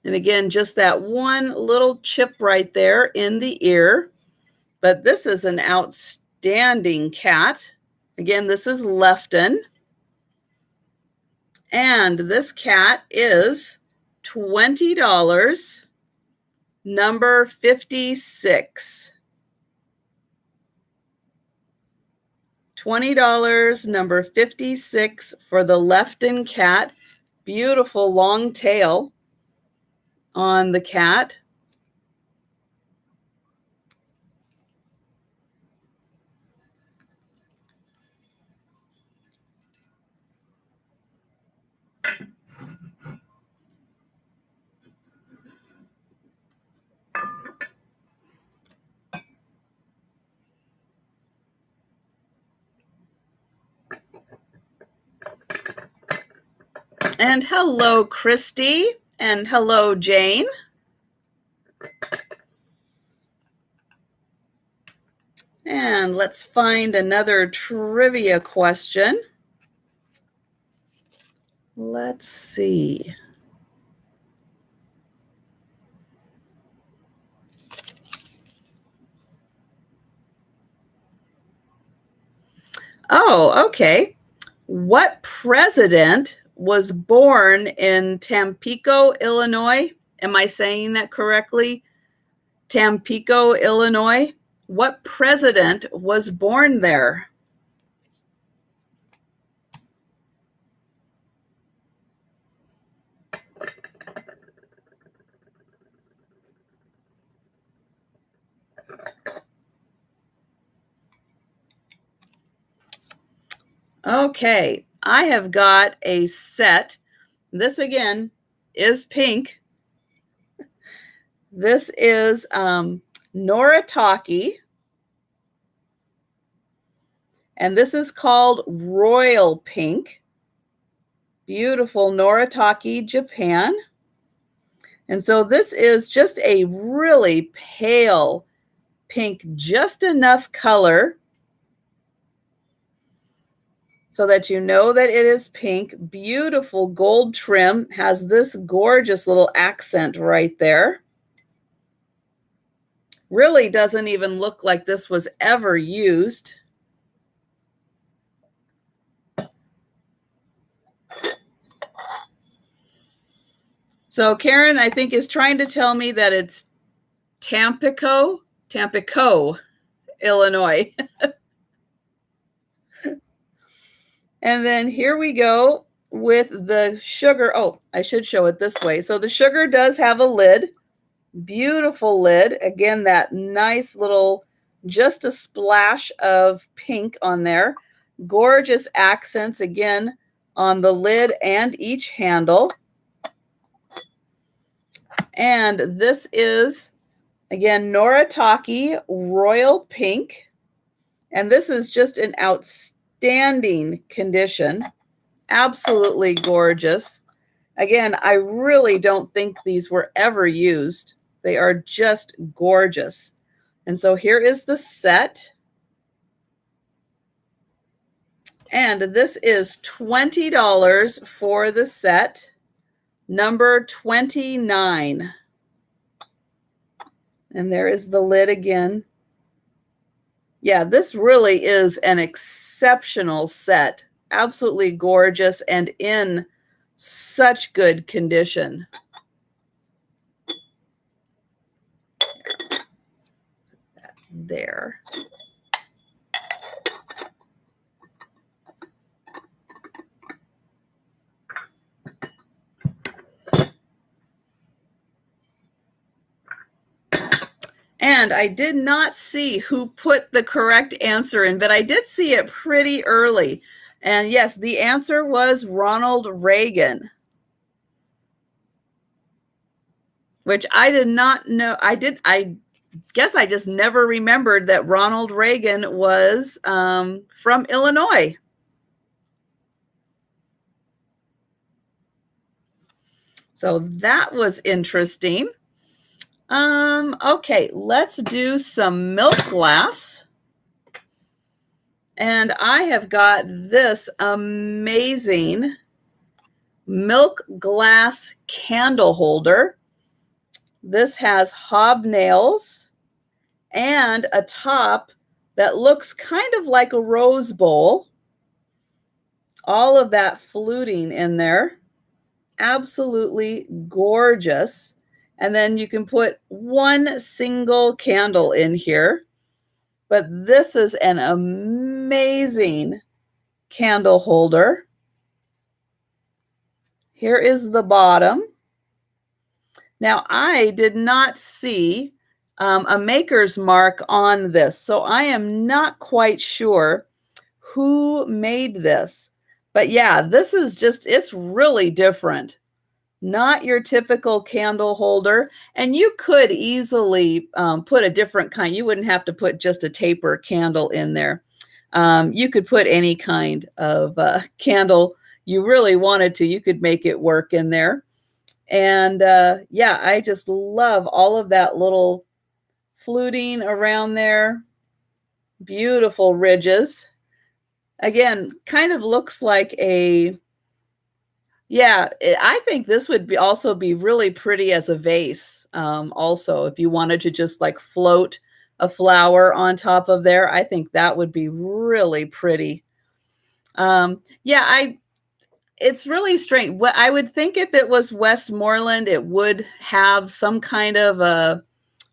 And again, just that one little chip right there in the ear. But this is an outstanding cat. Again, this is Lefton. And this cat is $20, number 56. $20, number 56 for the Lefton cat. Beautiful long tail on the cat. And hello, Christy, and hello, Jane. And let's find another trivia question. Let's see. Oh, okay. What president was born in Tampico, Illinois. Am I saying that correctly? Tampico, Illinois. What president was born there? Okay, I have got a set. This again is pink. This is Noritake, and this is called Royal Pink. Beautiful Noritake, Japan. And so this is just a really pale pink, just enough color so that you know that it is pink. Beautiful gold trim, has this gorgeous little accent right there. Really doesn't even look like this was ever used. So Karen, I think, is trying to tell me that it's Tampico, Illinois. And then here we go with the sugar. Oh, I should show it this way. So the sugar does have a lid, beautiful lid. Again, that nice little, just a splash of pink on there. Gorgeous accents again on the lid and each handle. And this is, again, Noritake Royal Pink. And this is just an outstanding condition. Absolutely gorgeous. Again, I really don't think these were ever used. They are just gorgeous. And so here is the set. And this is $20 for the set, number 29. And there is the lid again. Yeah, this really is an exceptional set. Absolutely gorgeous and in such good condition. There. And I did not see who put the correct answer in, but I did see it pretty early. And yes, the answer was Ronald Reagan, which I did not know. I guess I just never remembered that Ronald Reagan was from Illinois. So that was interesting. Okay, let's do some milk glass. And I have got this amazing milk glass candle holder. This has hobnails and a top that looks kind of like a rose bowl. All of that fluting in there. Absolutely gorgeous. And then you can put one single candle in here. But this is an amazing candle holder. Here is the bottom. Now, I did not see a maker's mark on this, so I am not quite sure who made this. But yeah, this is just, it's really different. Not your typical candle holder. And you could easily put a different kind. You wouldn't have to put just a taper candle in there. You could put any kind of candle you really wanted to. You could make it work in there. And yeah, I just love all of that little fluting around there. Beautiful ridges. Again, kind of looks like a, yeah, I think this would be also be really pretty as a vase. Also, if you wanted to just like float a flower on top of there, I think that would be really pretty. Yeah, It's really strange. What I would think if it was Westmoreland, it would have some kind of a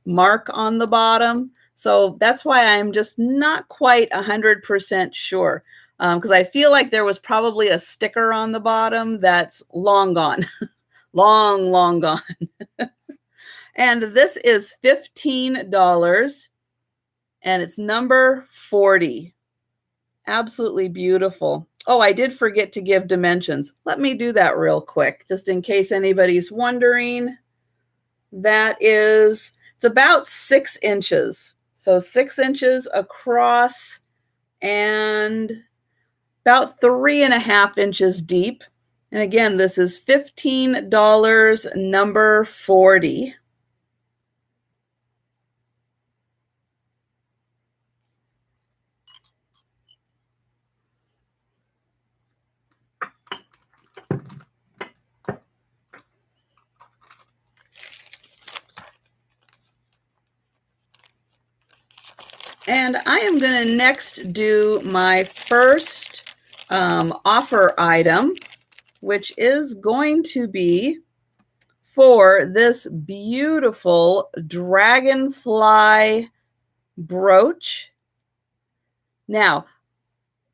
mark on the bottom. So that's why I'm just not quite 100% sure. Because I feel like there was probably a sticker on the bottom that's long gone, long, long gone. And this is $15 and it's number 40. Absolutely beautiful. Oh, I did forget to give dimensions. Let me do that real quick, just in case anybody's wondering. It's about 6 inches. So 6 inches across and about 3.5 inches deep. And again, this is $15, number 40. And I am going to next do my first offer item, which is going to be for this beautiful dragonfly brooch. Now,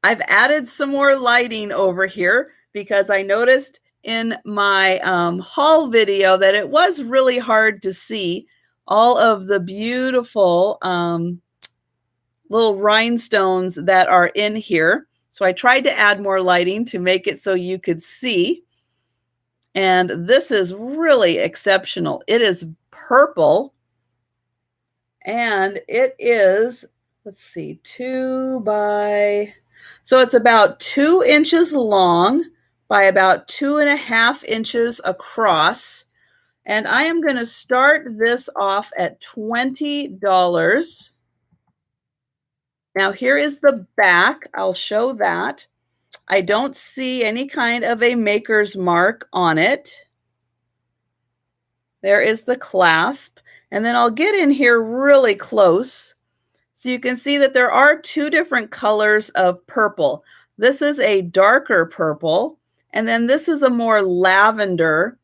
I've added some more lighting over here because I noticed in my haul video that it was really hard to see all of the beautiful little rhinestones that are in here. So I tried to add more lighting to make it so you could see. And this is really exceptional. It is purple and it is, let's see, so it's about 2 inches long by about 2.5 inches across. And I am going to start this off at $20. Now here is the back. I'll show that. I don't see any kind of a maker's mark on it. There is the clasp. And then I'll get in here really close. So you can see that there are 2 different colors of purple. This is a darker purple, and then this is a more lavender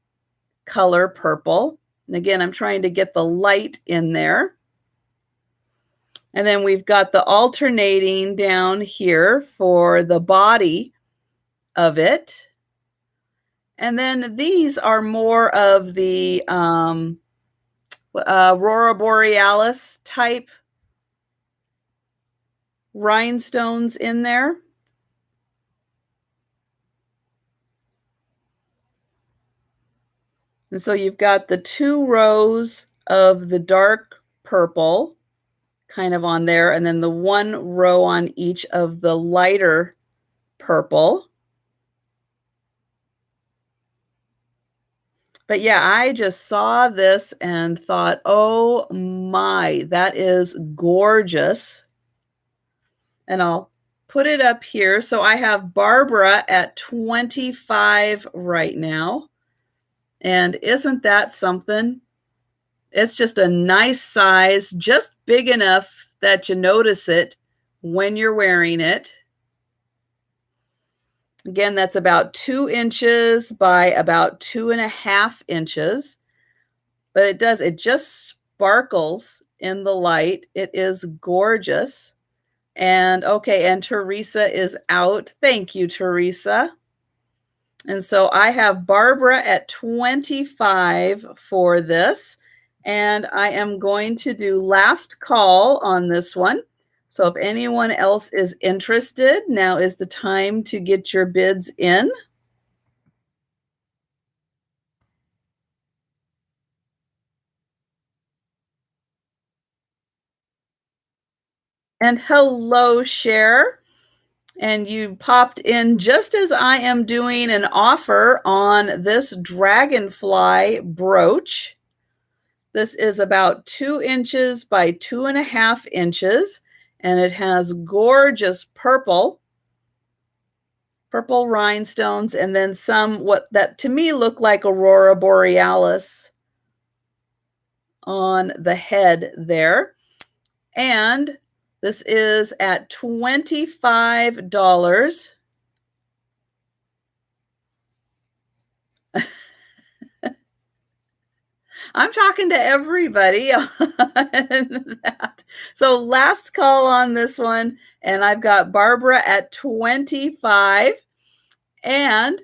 color purple. And again, I'm trying to get the light in there. And then we've got the alternating down here for the body of it. And then these are more of the Aurora Borealis type rhinestones in there. And so you've got the 2 rows of the dark purple kind of on there, and then the 1 row on each of the lighter purple. But yeah, I just saw this and thought, oh my, that is gorgeous. And I'll put it up here. So I have Barbara at 25 right now. And isn't that something? It's just a nice size, just big enough that you notice it when you're wearing it. Again, that's about 2 inches by about 2.5 inches. But it just sparkles in the light. It is gorgeous. And okay, and Teresa is out. Thank you, Teresa. And so I have Barbara at 25 for this. And I am going to do last call on this one. So if anyone else is interested, now is the time to get your bids in. And hello, Cher. And you popped in just as I am doing an offer on this dragonfly brooch. This is about 2 inches by 2.5 inches, and it has gorgeous purple rhinestones, and then some what that to me look like Aurora Borealis on the head there. And this is at $25. I'm talking to everybody on that. So last call on this one, and I've got Barbara at 25, and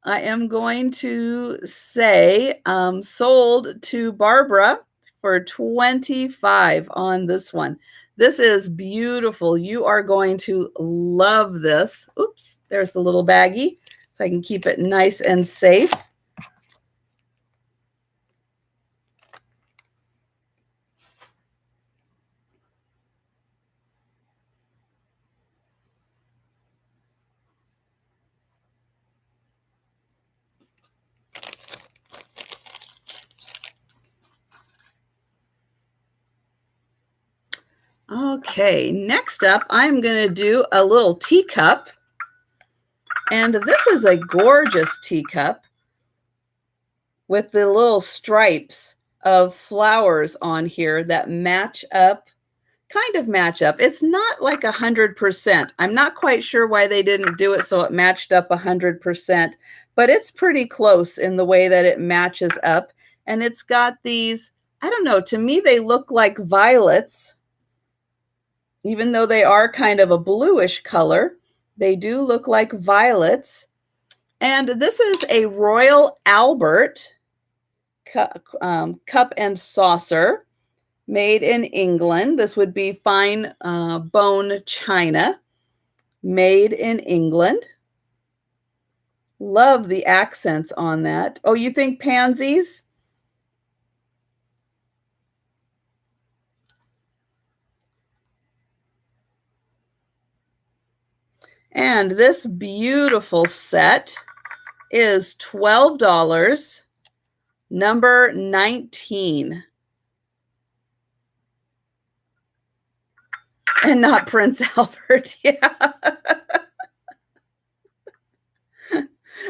I am going to say sold to Barbara for 25 on this one. This is beautiful. You are going to love this. Oops, there's the little baggie so I can keep it nice and safe. Okay, next up, I'm going to do a little teacup. And this is a gorgeous teacup with the little stripes of flowers on here that match up, kind of match up. It's not like 100%. I'm not quite sure why they didn't do it so it matched up 100%, but it's pretty close in the way that it matches up. And it's got these, I don't know, to me they look like violets. Even though they are kind of a bluish color, they do look like violets. And this is a Royal Albert cup and saucer made in England. This would be fine bone china made in England. Love the accents on that. Oh, you think pansies? And this beautiful set is $12, number 19. And not Prince Albert, yeah.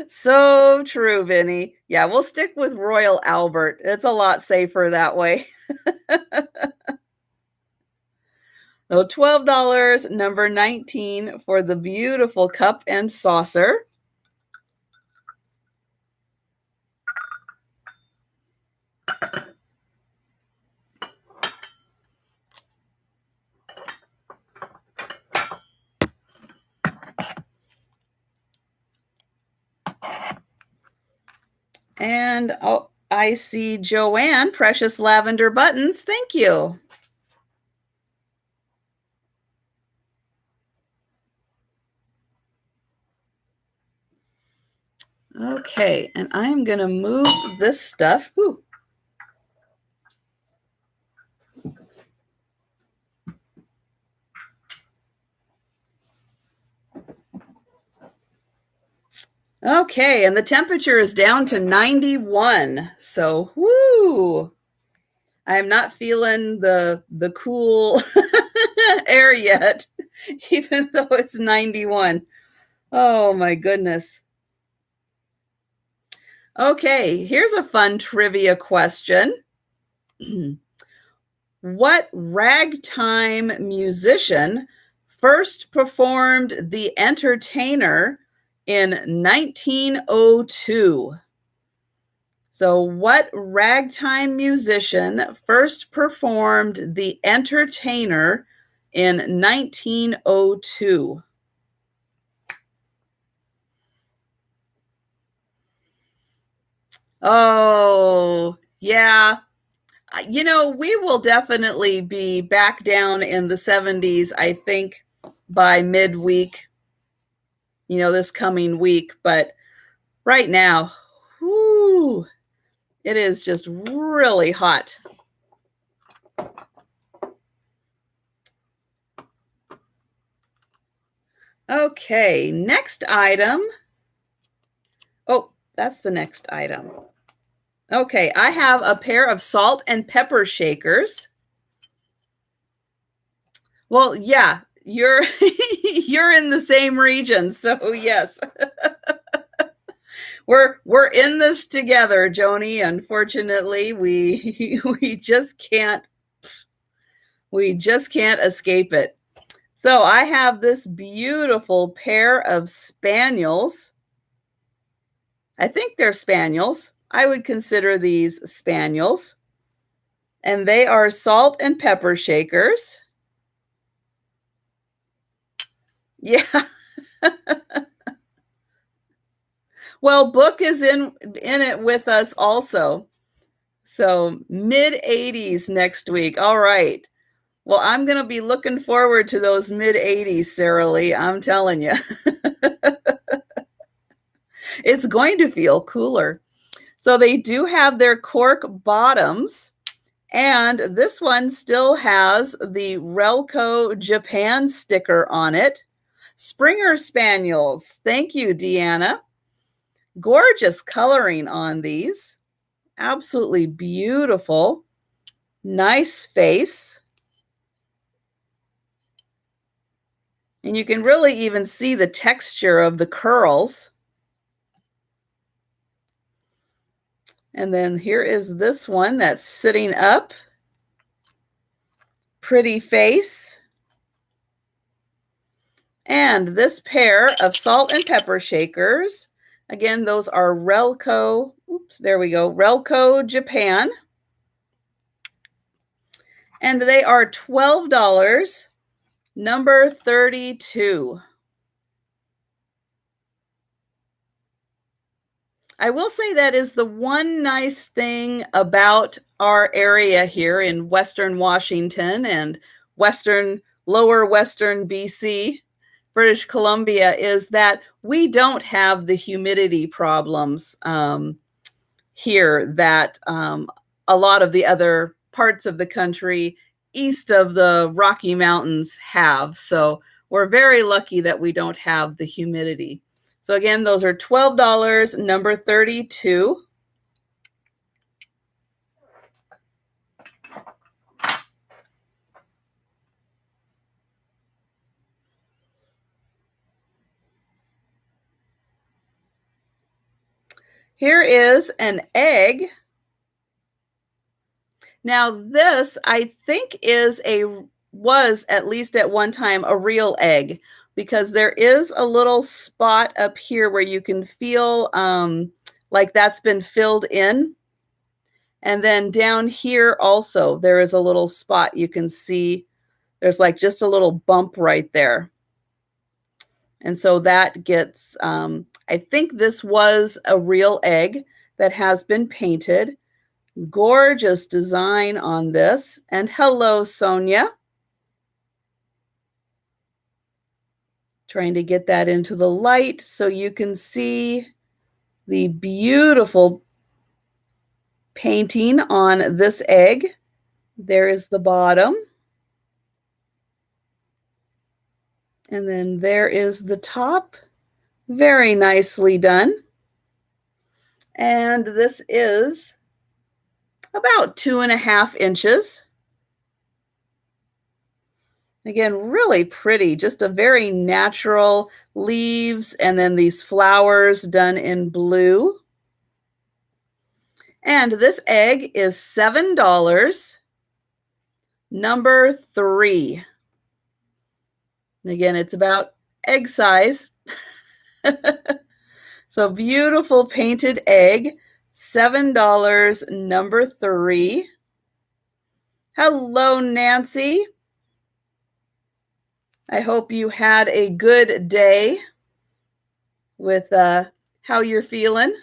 So true, Vinny. Yeah, we'll stick with Royal Albert. It's a lot safer that way. So $12, number 19 for the beautiful cup and saucer. And oh, I see Joanne, Precious Lavender Buttons. Thank you. Okay, and I'm going to move this stuff. Ooh. Okay, and the temperature is down to 91. So, whoo! I am not feeling the cool air yet, even though it's 91. Oh my goodness. Okay, here's a fun trivia question. What ragtime musician first performed The Entertainer in 1902? So what ragtime musician first performed The Entertainer in 1902? Oh, yeah. You know, we will definitely be back down in the 70s, I think, by midweek, you know, this coming week. But right now, whoo, it is just really hot. Okay, next item. Oh, that's the next item. Okay, I have a pair of salt and pepper shakers. Well, yeah, you're you're in the same region, so yes. We're in this together, Joni. Unfortunately, we just can't escape it. So I have this beautiful pair of spaniels. I think they're spaniels. I would consider these spaniels. And they are salt and pepper shakers. Yeah. Well, Book is in it with us also. So mid-80s next week. All right. Well, I'm going to be looking forward to those mid-80s, Sarah Lee. I'm telling you. It's going to feel cooler. So they do have their cork bottoms. And this one still has the Relco Japan sticker on it. Springer Spaniels. Thank you, Deanna. Gorgeous coloring on these. Absolutely beautiful. Nice face. And you can really even see the texture of the curls. And then here is this one that's sitting up. Pretty face. And this pair of salt and pepper shakers. Again, those are Relco. Oops, there we go. Relco Japan. And they are $12. Number 32. I will say that is the one nice thing about our area here in Western Washington and lower Western BC, British Columbia, is that we don't have the humidity problems here that a lot of the other parts of the country east of the Rocky Mountains have. So we're very lucky that we don't have the humidity. So again, those are $12, number 32. Here is an egg. Now this, I think, was at least at one time a real egg, because there is a little spot up here where you can feel like that's been filled in. And then down here also, there is a little spot you can see. There's like just a little bump right there. And so that gets, I think this was a real egg that has been painted. Gorgeous design on this. And hello, Sonia. Trying to get that into the light so you can see the beautiful painting on this egg. There is the bottom. And then there is the top. Very nicely done. And this is about 2.5 inches. Again, really pretty, just a very natural leaves and then these flowers done in blue. And this egg is $7, number 3. And again, it's about egg size. So beautiful painted egg, $7, number 3. Hello, Nancy. I hope you had a good day with how you're feeling.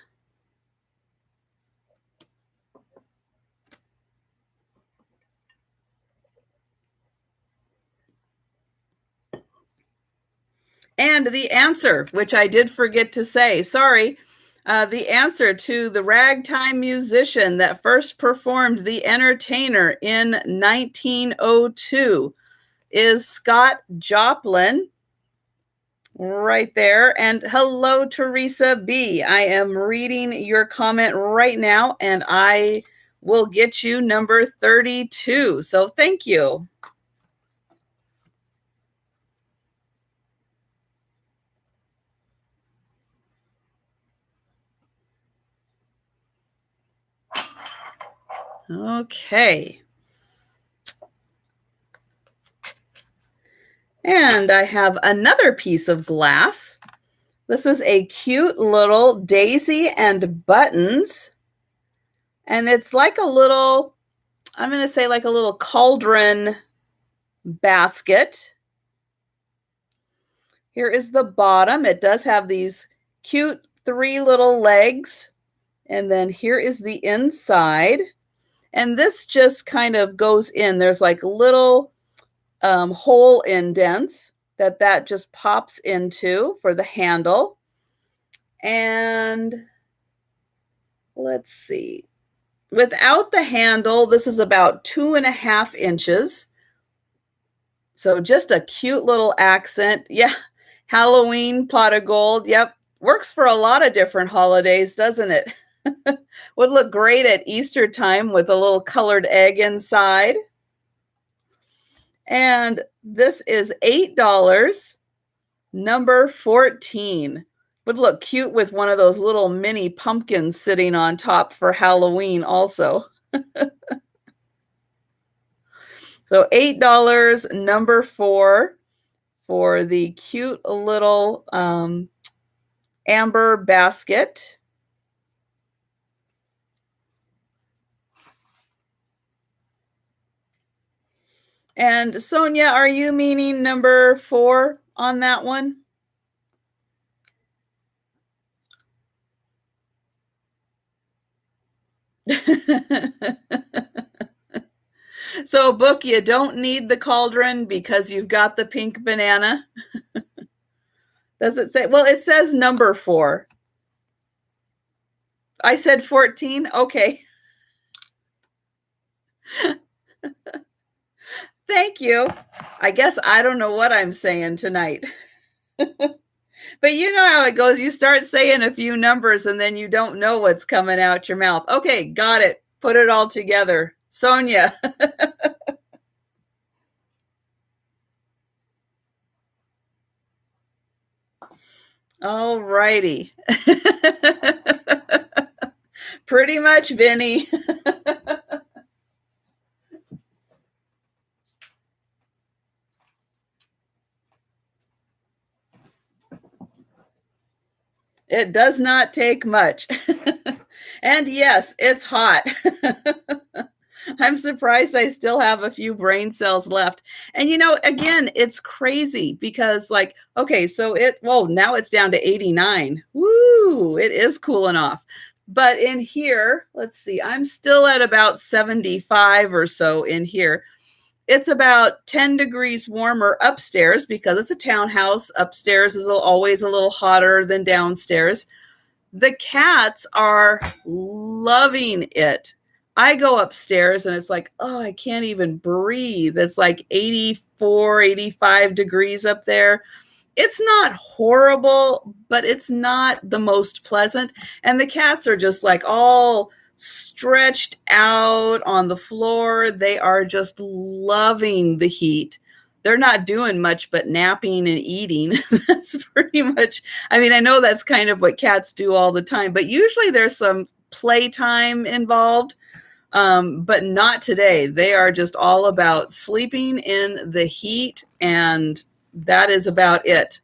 And the answer, which I did forget to say, sorry, the answer to the ragtime musician that first performed The Entertainer in 1902 is Scott Joplin. Right there. And hello, Teresa B. I am reading your comment right now, and I will get you number 32. So thank you. Okay. And I have another piece of glass. This is a cute little daisy and buttons. And it's like a little, I'm going to say like a little cauldron basket. Here is the bottom. It does have these cute 3 little legs. And then here is the inside. And this just kind of goes in. There's like little hole indents that just pops into for the handle. And let's see. Without the handle, this is about 2.5 inches. So just a cute little accent. Yeah, Halloween pot of gold. Yep, works for a lot of different holidays, doesn't it? Would look great at Easter time with a little colored egg inside. And this is $8, number 14. Would look cute with one of those little mini pumpkins sitting on top for Halloween also. So $8, number 4, for the cute little amber basket. And Sonia, are you meaning number 4 on that one? So, Book, you don't need the cauldron because you've got the pink banana. Does it say? Well, it says number 4. I said 14. Okay. Thank you. I guess I don't know what I'm saying tonight. But you know how it goes. You start saying a few numbers and then you don't know what's coming out your mouth. Okay, got it. Put it all together. Sonia. All righty. Pretty much, Vinny. It does not take much. And yes, it's hot. I'm surprised I still have a few brain cells left. And again, it's crazy because okay, so now it's down to 89. Woo, it is cooling off. But in here, let's see, I'm still at about 75 or so in here. It's about 10 degrees warmer upstairs because it's a townhouse. Upstairs is always a little hotter than downstairs. The cats are loving it. I go upstairs and it's like, oh, I can't even breathe. It's like 84, 85 degrees up there. It's not horrible, but it's not the most pleasant. And the cats are just like all stretched out on the floor. They are just loving the heat. They're not doing much but napping and eating. That's pretty much, I know that's kind of what cats do all the time, but usually there's some playtime involved, but not today. They are just all about sleeping in the heat, and that is about it.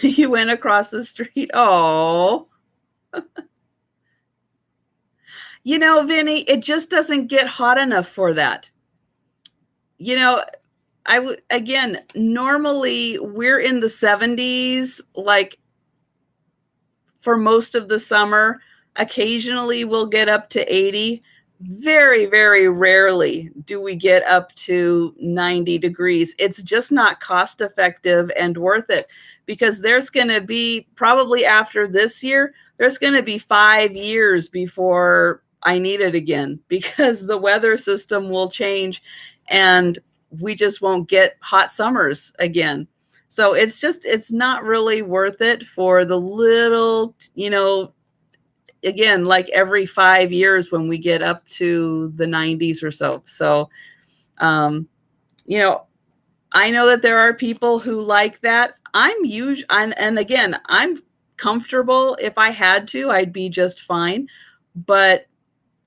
You went across the street. Oh, Vinny, it just doesn't get hot enough for that. Again, normally we're in the 70s, like for most of the summer. Occasionally we'll get up to 80. Very, very rarely do we get up to 90 degrees. It's just not cost effective and worth it because there's going to be, probably after this year, there's going to be 5 years before I need it again because the weather system will change and we just won't get hot summers again. So it's not really worth it for the little, again, like every 5 years when we get up to the 90s or so. So, I know that there are people who like that. And again, I'm comfortable. If I had to, I'd be just fine. But,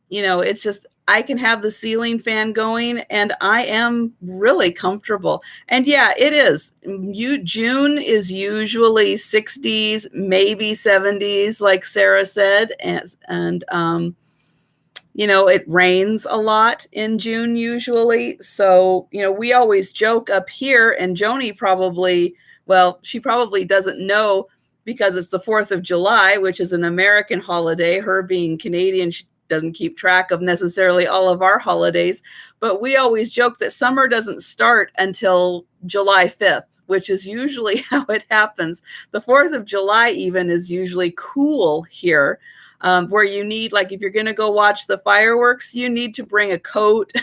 it's just, I can have the ceiling fan going and I am really comfortable. And yeah, it is. June is usually 60s, maybe 70s, like Sarah said. And you know, it rains a lot in June usually. So, you know, we always joke up here, and Joni probably, well, she probably doesn't know because it's the 4th of July, which is an American holiday. Her being Canadian, she doesn't keep track of necessarily all of our holidays. But we always joke that summer doesn't start until July 5th, which is usually how it happens. The 4th of July even is usually cool here. Where you need, like, if you're going to go watch the fireworks, you need to bring a coat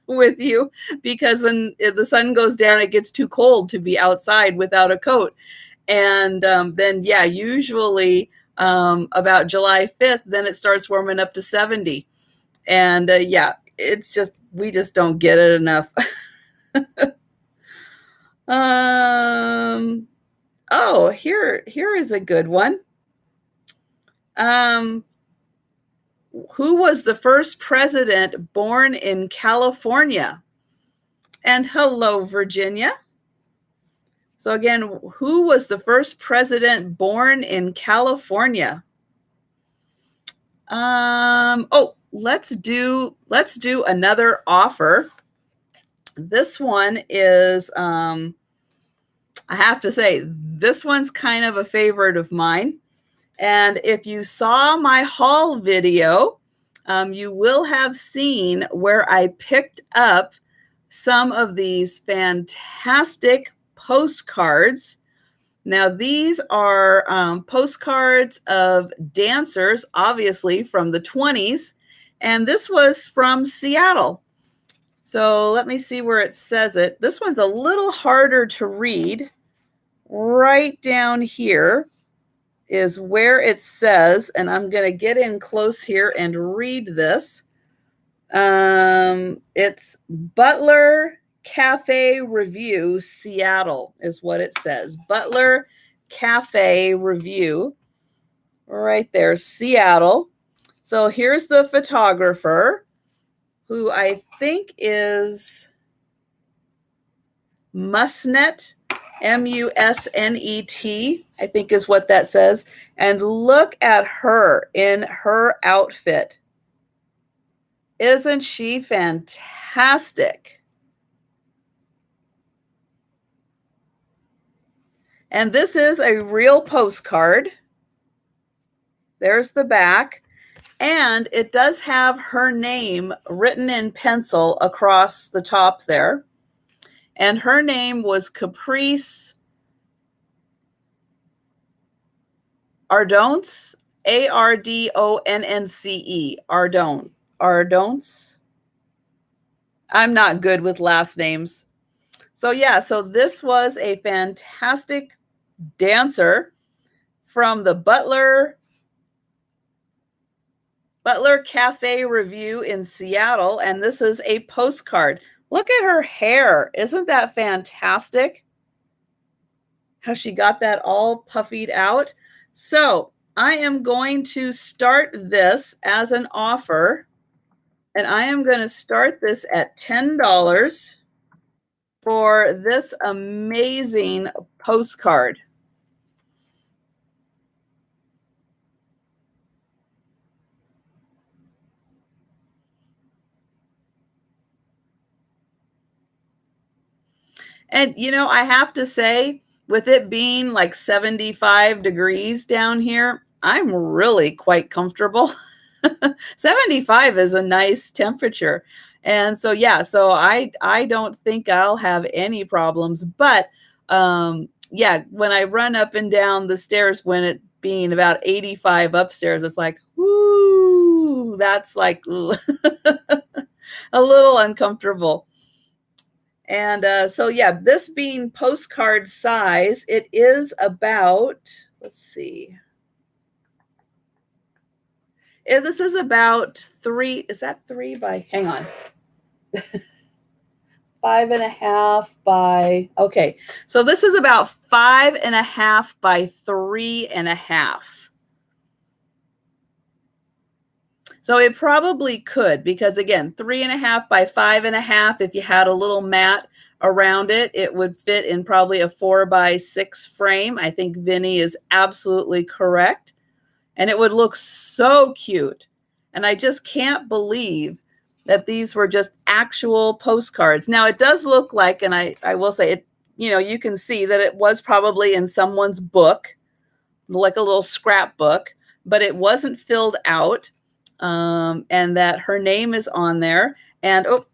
with you, because when the sun goes down, it gets too cold to be outside without a coat. And then, yeah, usually about July 5th, then it starts warming up to 70. And yeah, it's just, we just don't get it enough. Oh, here is a good one. Who was the first president born in California? And hello, Virginia. So again, who was the first president born in California? Oh, let's do another offer. This one is, I have to say, this one's kind of a favorite of mine. And if you saw my haul video, you will have seen where I picked up some of these fantastic postcards. Now, these are postcards of dancers, obviously from the 20s, and this was from Seattle. So let me see where it says it. This one's a little harder to read. Right down here is where it says, and I'm going to get in close here and read this. It's Butler Cafe Review, Seattle is what it says. Butler Cafe Review, right there, Seattle. So here's the photographer, who I think is Musnet, Musnet, I think is what that says. And look at her in her outfit. Isn't she fantastic? And this is a real postcard. There's the back. And it does have her name written in pencil across the top there. And her name was Caprice Ardonce, Ardonce, Ardonce. I'm not good with last names. So yeah, so this was a fantastic dancer from the Butler Cafe Review in Seattle, and this is a postcard. Look at her hair. Isn't that fantastic? How she got that all puffied out. So I am going to start this as an offer, and I am going to start this at $10 for this amazing postcard. And, you know, I have to say, with it being like 75 degrees down here, I'm really quite comfortable. 75 is a nice temperature. And so, yeah, so I don't think I'll have any problems. But yeah, when I run up and down the stairs, when it being about 85 upstairs, it's like, whoo, that's like a little uncomfortable. And so, yeah, this being postcard size, it is about, let's see. This is about 3, is that 3 by, hang on. 5.5 by, okay. So this is about 5.5 by 3.5. So it probably could, because again, 3.5 by 5.5, if you had a little mat around it, it would fit in probably a 4 by 6 frame. I think Vinny is absolutely correct. And it would look so cute. And I just can't believe that these were just actual postcards. Now it does look like, and I will say it, you can see that it was probably in someone's book, like a little scrapbook, but it wasn't filled out. And that her name is on there. And oh,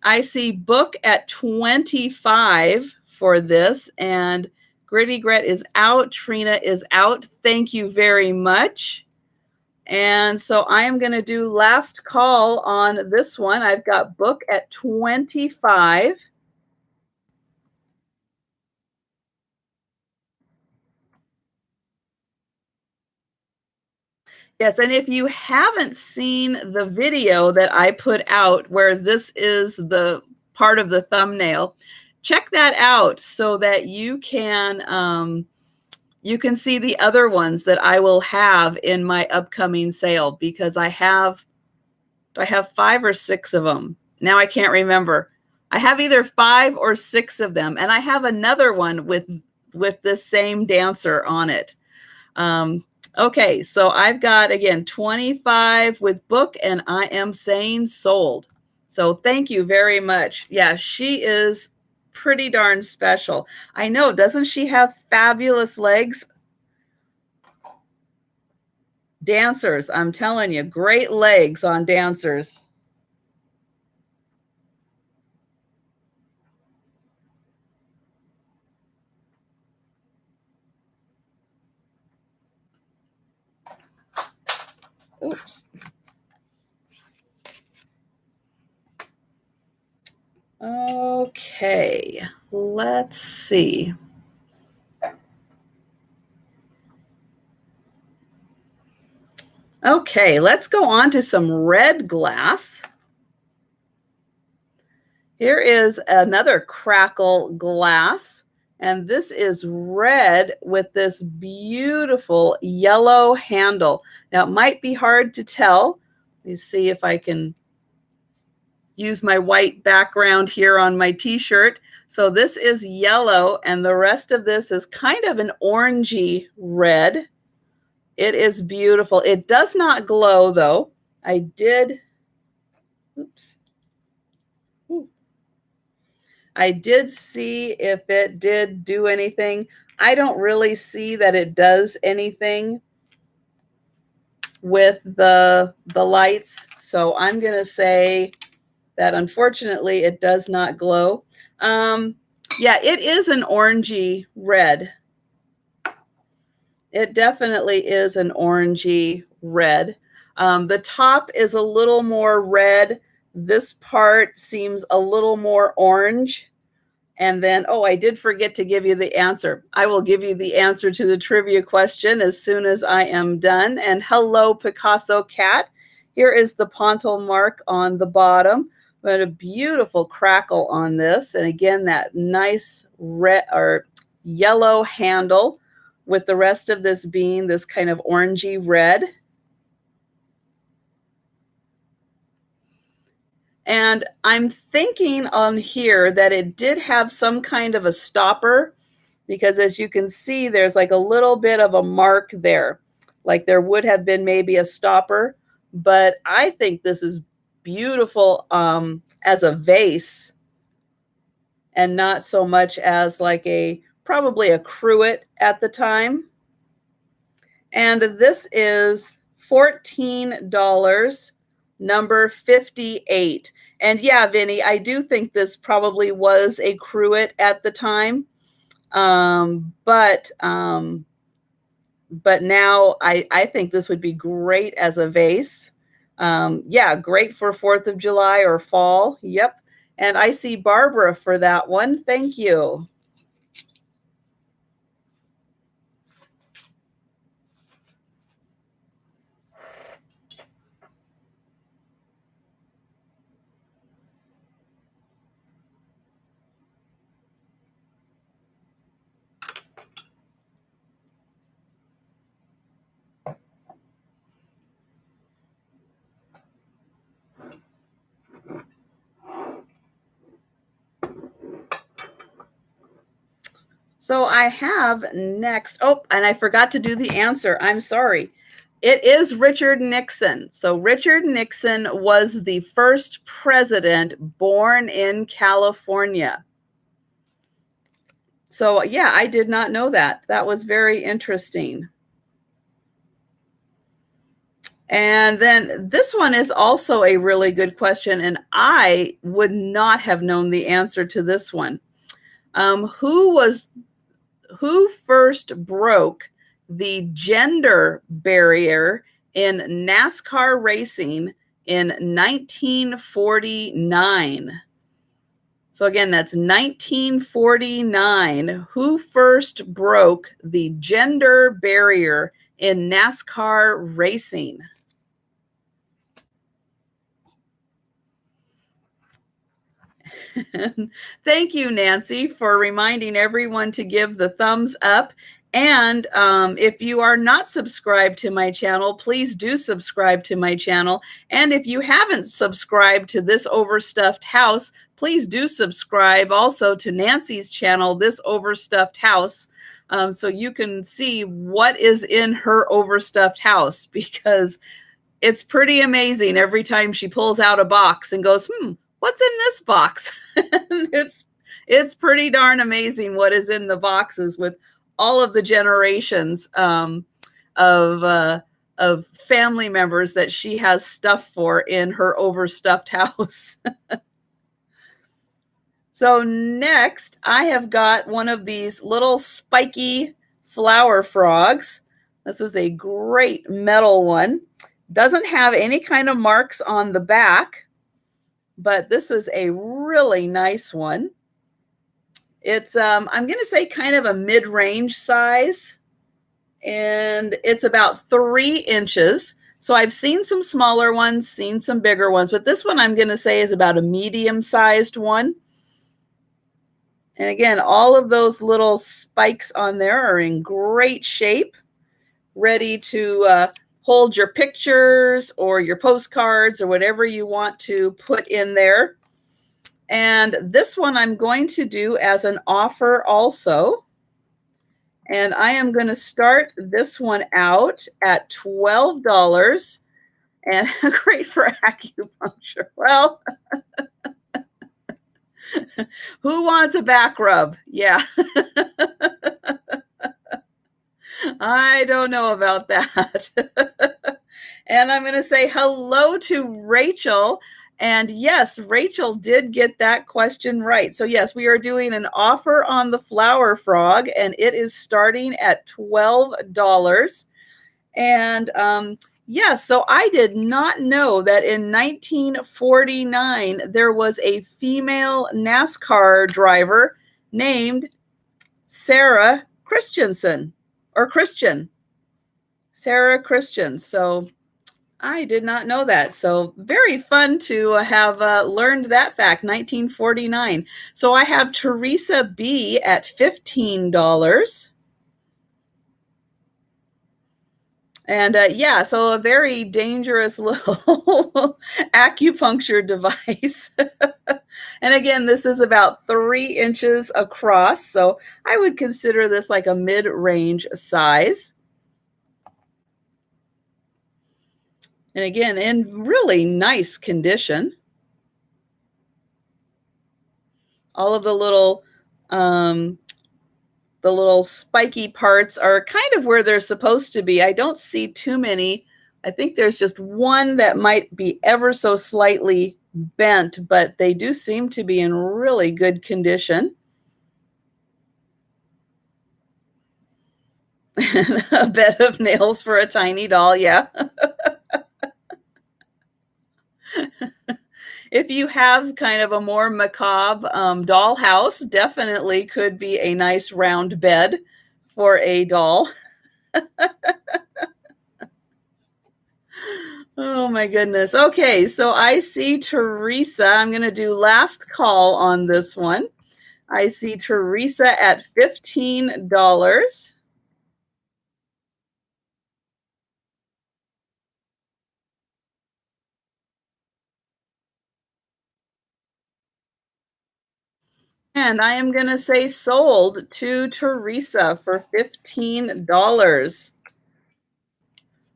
I see book at 25 for this. And Gritty Gret is out. Trina is out. Thank you very much. And so I am going to do last call on this one. I've got book at 25. Yes, and if you haven't seen the video that I put out where this is the part of the thumbnail, check that out so that you can see the other ones that I will have in my upcoming sale, because I have 5 or 6 of them. Now I can't remember. I have either 5 or 6 of them, and I have another one with this same dancer on it. Okay, so I've got, again, 25 with book, and I am saying sold. So thank you very much. Yeah, she is pretty darn special. I know, doesn't she have fabulous legs? Dancers, I'm telling you, great legs on dancers. Oops. Okay, let's see. Okay, let's go on to some red glass. Here is another crackle glass, and this is red with this beautiful yellow handle. Now, it might be hard to tell. Let me see if I can use my white background here on my t-shirt. So this is yellow, and the rest of this is kind of an orangey red. It is beautiful. It does not glow, though. I did, oops. I did see if it did do anything. I don't really see that it does anything with the lights. So I'm going to say that unfortunately it does not glow. Yeah, it is an orangey red. It definitely is an orangey red. The top is a little more red. This part seems a little more orange. And then, oh, I did forget to give you the answer. I will give you the answer to the trivia question as soon as I am done. And hello, Picasso Cat. Here is the Pontil mark on the bottom, but a beautiful crackle on this. And again, that nice red or yellow handle with the rest of this being this kind of orangey red. And I'm thinking on here that it did have some kind of a stopper, because as you can see, there's like a little bit of a mark there. Like there would have been maybe a stopper, but I think this is beautiful as a vase, and not so much as like probably a cruet at the time. And this is $14, number 58. And yeah, Vinny, I do think this probably was a cruet at the time. But now I think this would be great as a vase. Yeah, great for 4th of July or fall. Yep. And I see Barbara for that one. Thank you. So I have next, oh, and I forgot to do the answer. I'm sorry. It is Richard Nixon. So Richard Nixon was the first president born in California. So yeah, I did not know that. That was very interesting. And then this one is also a really good question, and I would not have known the answer to this one. Who first broke the gender barrier in NASCAR racing in 1949? So again, that's 1949. Who first broke the gender barrier in NASCAR racing? Thank you, Nancy, for reminding everyone to give the thumbs up. And if you are not subscribed to my channel, please do subscribe to my channel. And if you haven't subscribed to This Overstuffed House, please do subscribe also to Nancy's channel, This Overstuffed House, so you can see what is in her overstuffed house, because it's pretty amazing every time she pulls out a box and goes, what's in this box? It's pretty darn amazing what is in the boxes with all of the generations of family members that she has stuff for in her overstuffed house. So next, I have got one of these little spiky flower frogs. This is a great metal one. Doesn't have any kind of marks on the back, but this is a really nice one. It's, I'm going to say kind of a mid-range size, and it's about 3 inches. So I've seen some smaller ones, seen some bigger ones, but this one I'm going to say is about a medium-sized one. And again, all of those little spikes on there are in great shape, ready to hold your pictures or your postcards or whatever you want to put in there. And this one I'm going to do as an offer also. And I am going to start this one out at $12, and great for acupuncture. Well, who wants a back rub? Yeah. I don't know about that. And I'm going to say hello to Rachel. And yes, Rachel did get that question right. So yes, we are doing an offer on the flower frog, and it is starting at $12. And yes, so I did not know that in 1949 there was a female NASCAR driver named Sarah Christensen, or Christian, Sarah Christian. So I did not know that. So very fun to have learned that fact, 1949. So I have Teresa B at $15. And yeah, so a very dangerous little acupuncture device. And again, this is about 3 inches across. So I would consider this like a mid-range size. And again, in really nice condition. All of the little spiky parts are kind of where they're supposed to be. I don't see too many. I think there's just one that might be ever so slightly bent, but they do seem to be in really good condition. A bed of nails for a tiny doll, yeah. If you have kind of a more macabre dollhouse, definitely could be a nice round bed for a doll. Oh my goodness. Okay, so I see Teresa. I'm going to do last call on this one. I see Teresa at $15. And I am going to say sold to Teresa for $15.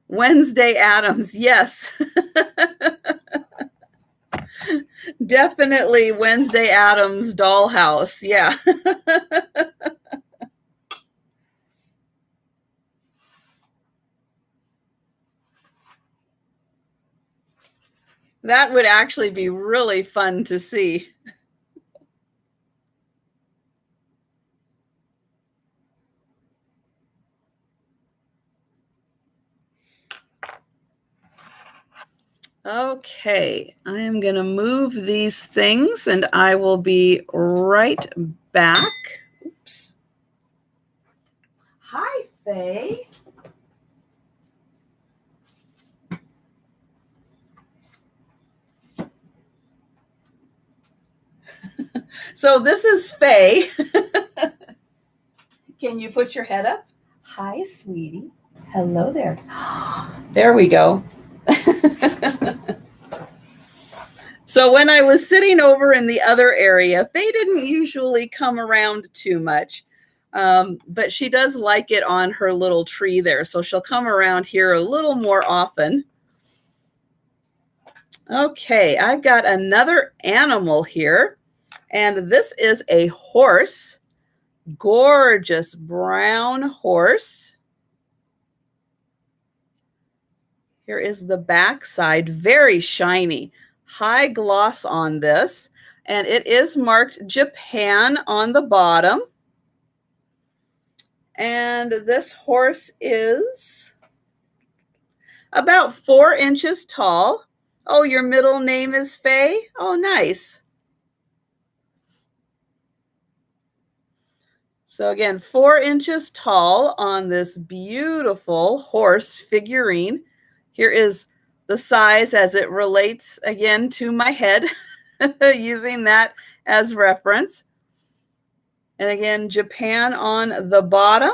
Wednesday Addams, yes. Definitely Wednesday Addams dollhouse, yeah. That would actually be really fun to see. Okay, I am going to move these things and I will be right back. Oops. Hi, Faye. So this is Faye. Can you put your head up? Hi, sweetie. Hello there. There we go. So when I was sitting over in the other area, Faye didn't usually come around too much, but she does like it on her little tree there. So she'll come around here a little more often. Okay, I've got another animal here, and this is a horse. Gorgeous brown horse. Here is the back side, very shiny, high gloss on this, and it is marked Japan on the bottom. And this horse is about 4 inches tall. Oh, your middle name is Faye? Oh, nice. So again, 4 inches tall on this beautiful horse figurine. Here is the size as it relates again to my head, using that as reference. And again, Japan on the bottom.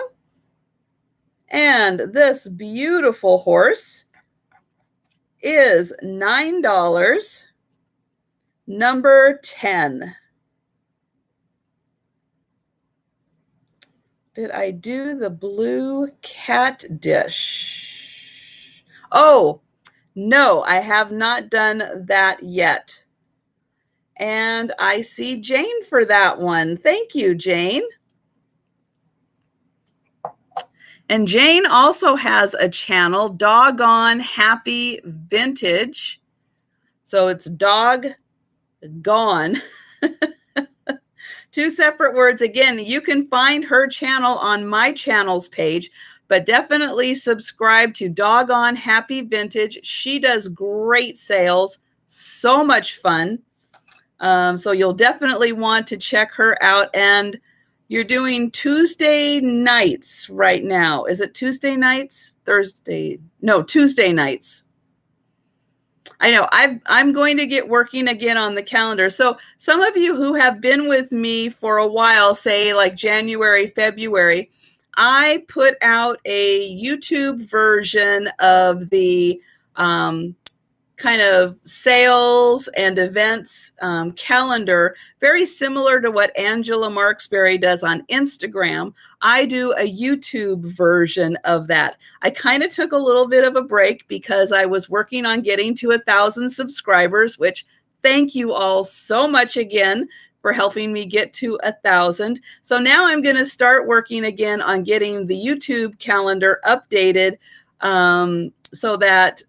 And this beautiful horse is $9, number 10. Did I do the blue cat dish? Oh, no, I have not done that yet. And I see Jane for that one. Thank you, Jane. And Jane also has a channel, Doggone Happy Vintage. So it's dog gone. Two separate words. Again, you can find her channel on my channels page, but definitely subscribe to Doggone Happy Vintage. She does great sales, so much fun. So you'll definitely want to check her out. And you're doing Tuesday nights right now. Is it Tuesday nights? Thursday? No, Tuesday nights. I know I'm going to get working again on the calendar. So some of you who have been with me for a while, say like January, February, I put out a YouTube version of the kind of sales and events calendar, very similar to what Angela Marksberry does on Instagram. I do a YouTube version of that. I kind of took a little bit of a break because I was working on getting to 1,000 subscribers, which thank you all so much again for helping me get to 1,000. So now I'm going to start working again on getting the YouTube calendar updated so that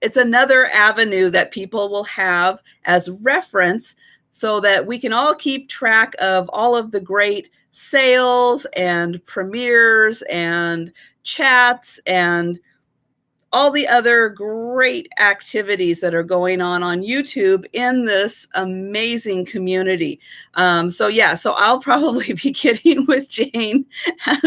it's another avenue that people will have as reference so that we can all keep track of all of the great sales and premieres and chats and all the other great activities that are going on YouTube in this amazing community. So I'll probably be getting with Jane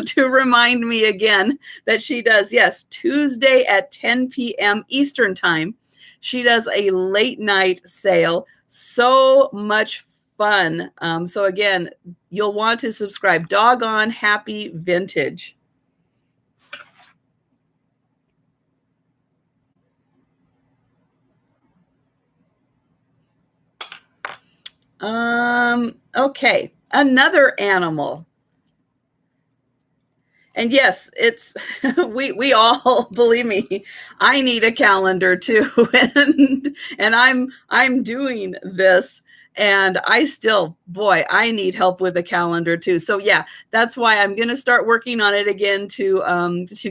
to remind me again that she does, yes, Tuesday at 10 p.m. Eastern time. She does a late night sale. So much fun. So again, you'll want to subscribe. Doggone Happy Vintage. Okay, another animal. And yes, it's we all believe me, I need a calendar too. And I'm doing this, and I still, boy, I need help with a calendar too. So yeah, that's why I'm going to start working on it again to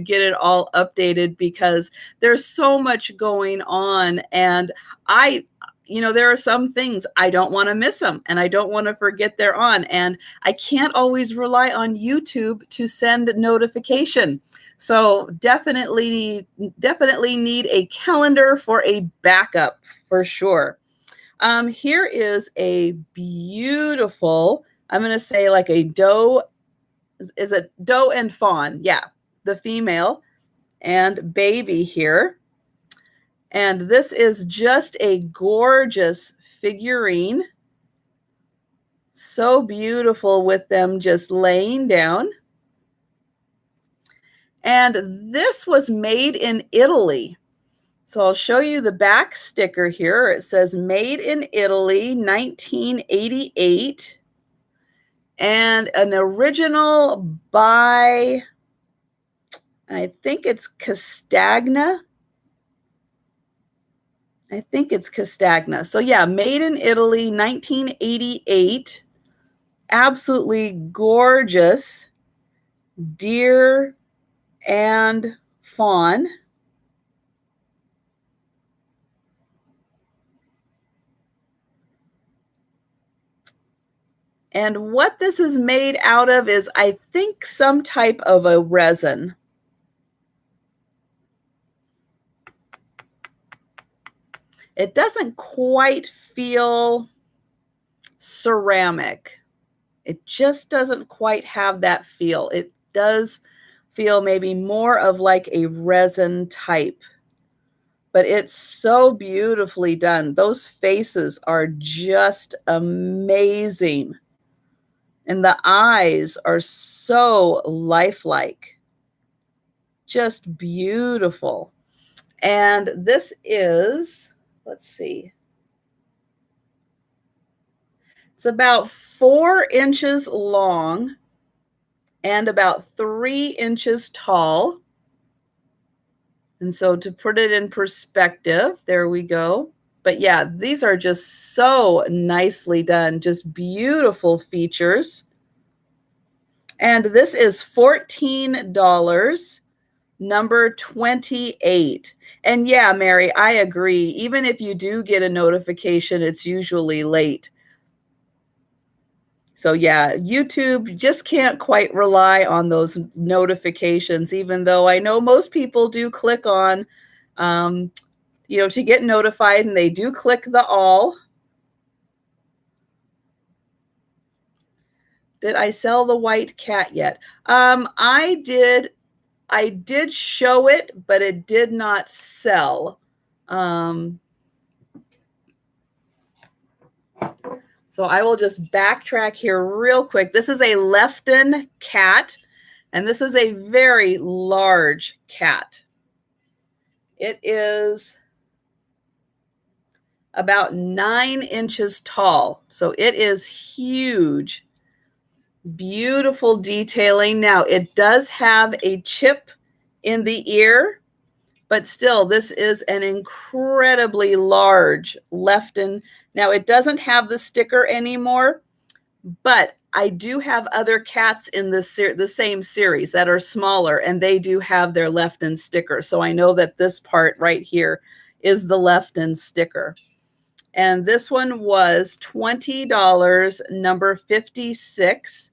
get it all updated, because there's so much going on. And I there are some things I don't want to miss them, and I don't want to forget they're on, and I can't always rely on YouTube to send notification. So definitely need a calendar for a backup for sure. Here is a beautiful, I'm going to say like a doe, is it doe and fawn? Yeah, the female and baby here. And this is just a gorgeous figurine. So beautiful with them just laying down. And this was made in Italy. So I'll show you the back sticker here. It says made in Italy, 1988. And an original by, I think it's Castagna. So yeah, made in Italy, 1988. Absolutely gorgeous deer and fawn. And what this is made out of is, I think, some type of a resin. It doesn't quite feel ceramic. It just doesn't quite have that feel. It does feel maybe more of like a resin type, but it's so beautifully done. Those faces are just amazing. And the eyes are so lifelike. Just beautiful. And this is, let's see, it's about 4 inches long and about 3 inches tall. And so to put it in perspective, there we go. But yeah, these are just so nicely done, just beautiful features. And this is $14, number 28. And yeah, Mary, I agree. Even if you do get a notification, it's usually late. So yeah, YouTube just can't quite rely on those notifications, even though I know most people do click on, to get notified, and they do click the all. Did I sell the white cat yet? I did show it, but it did not sell. So I will just backtrack here real quick. This is a Lefton cat, and this is a very large cat. It is about 9 inches tall, so it is huge. Beautiful detailing. Now, it does have a chip in the ear, but still, this is an incredibly large Lefton. Now, it doesn't have the sticker anymore, but I do have other cats in the same series that are smaller, and they do have their Lefton sticker. So I know that this part right here is the Lefton sticker. And this one was $20, number 56.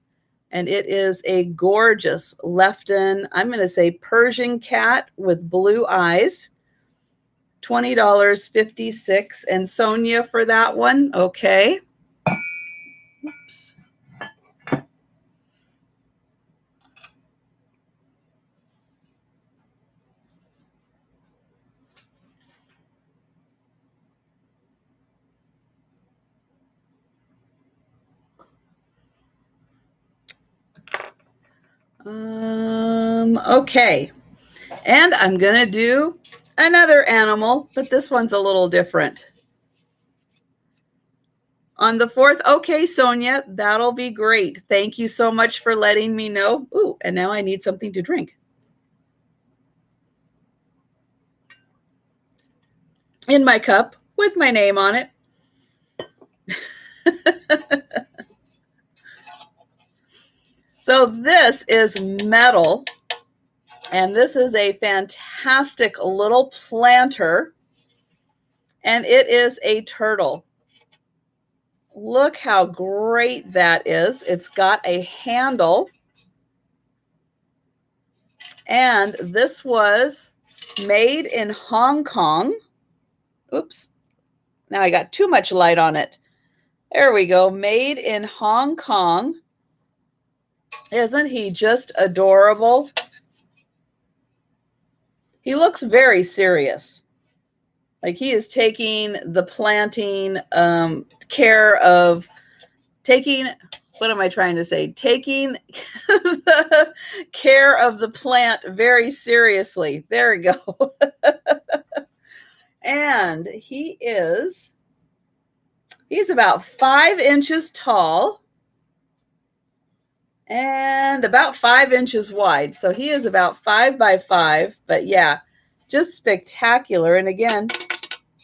And it is a gorgeous Lefton, I'm going to say Persian cat with blue eyes. $20.56. And Sonia for that one. Okay. Oops. Okay. And I'm going to do another animal, but this one's a little different. On the 4th? Okay, Sonia, that'll be great. Thank you so much for letting me know. Ooh, and now I need something to drink. In my cup with my name on it. So this is metal, and this is a fantastic little planter, and it is a turtle. Look how great that is. It's got a handle, and this was made in Hong Kong. Oops, now I got too much light on it. There we go, made in Hong Kong. Isn't he just adorable? He looks very serious. Like he is taking the planting care of taking, what am I trying to say? Taking the care of the plant very seriously. There we go. And he's about 5 inches tall and about 5 inches wide. So he is about 5 by 5, but yeah, just spectacular. And again,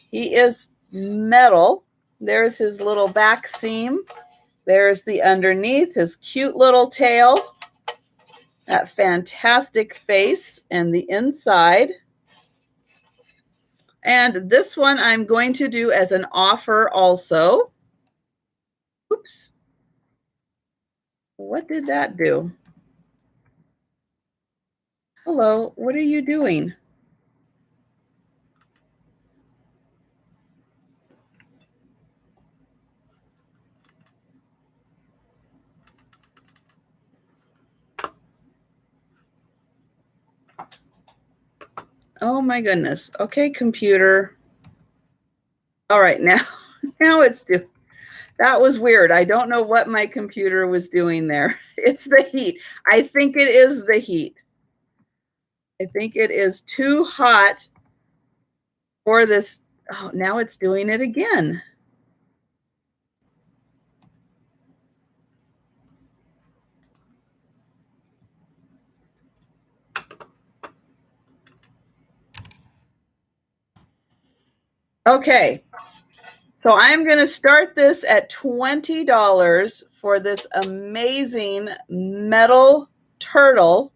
he is metal. There's his little back seam. There's the underneath, his cute little tail, that fantastic face, and the inside. And this one I'm going to do as an offer also. Oops. What did that do? Hello, what are you doing? Oh my goodness. Okay, computer. All right, now it's due. That was weird. I don't know what my computer was doing there. It's the heat. I think it is the heat. I think it is too hot for this. Oh, now it's doing it again. Okay, so I'm going to start this at $20 for this amazing metal turtle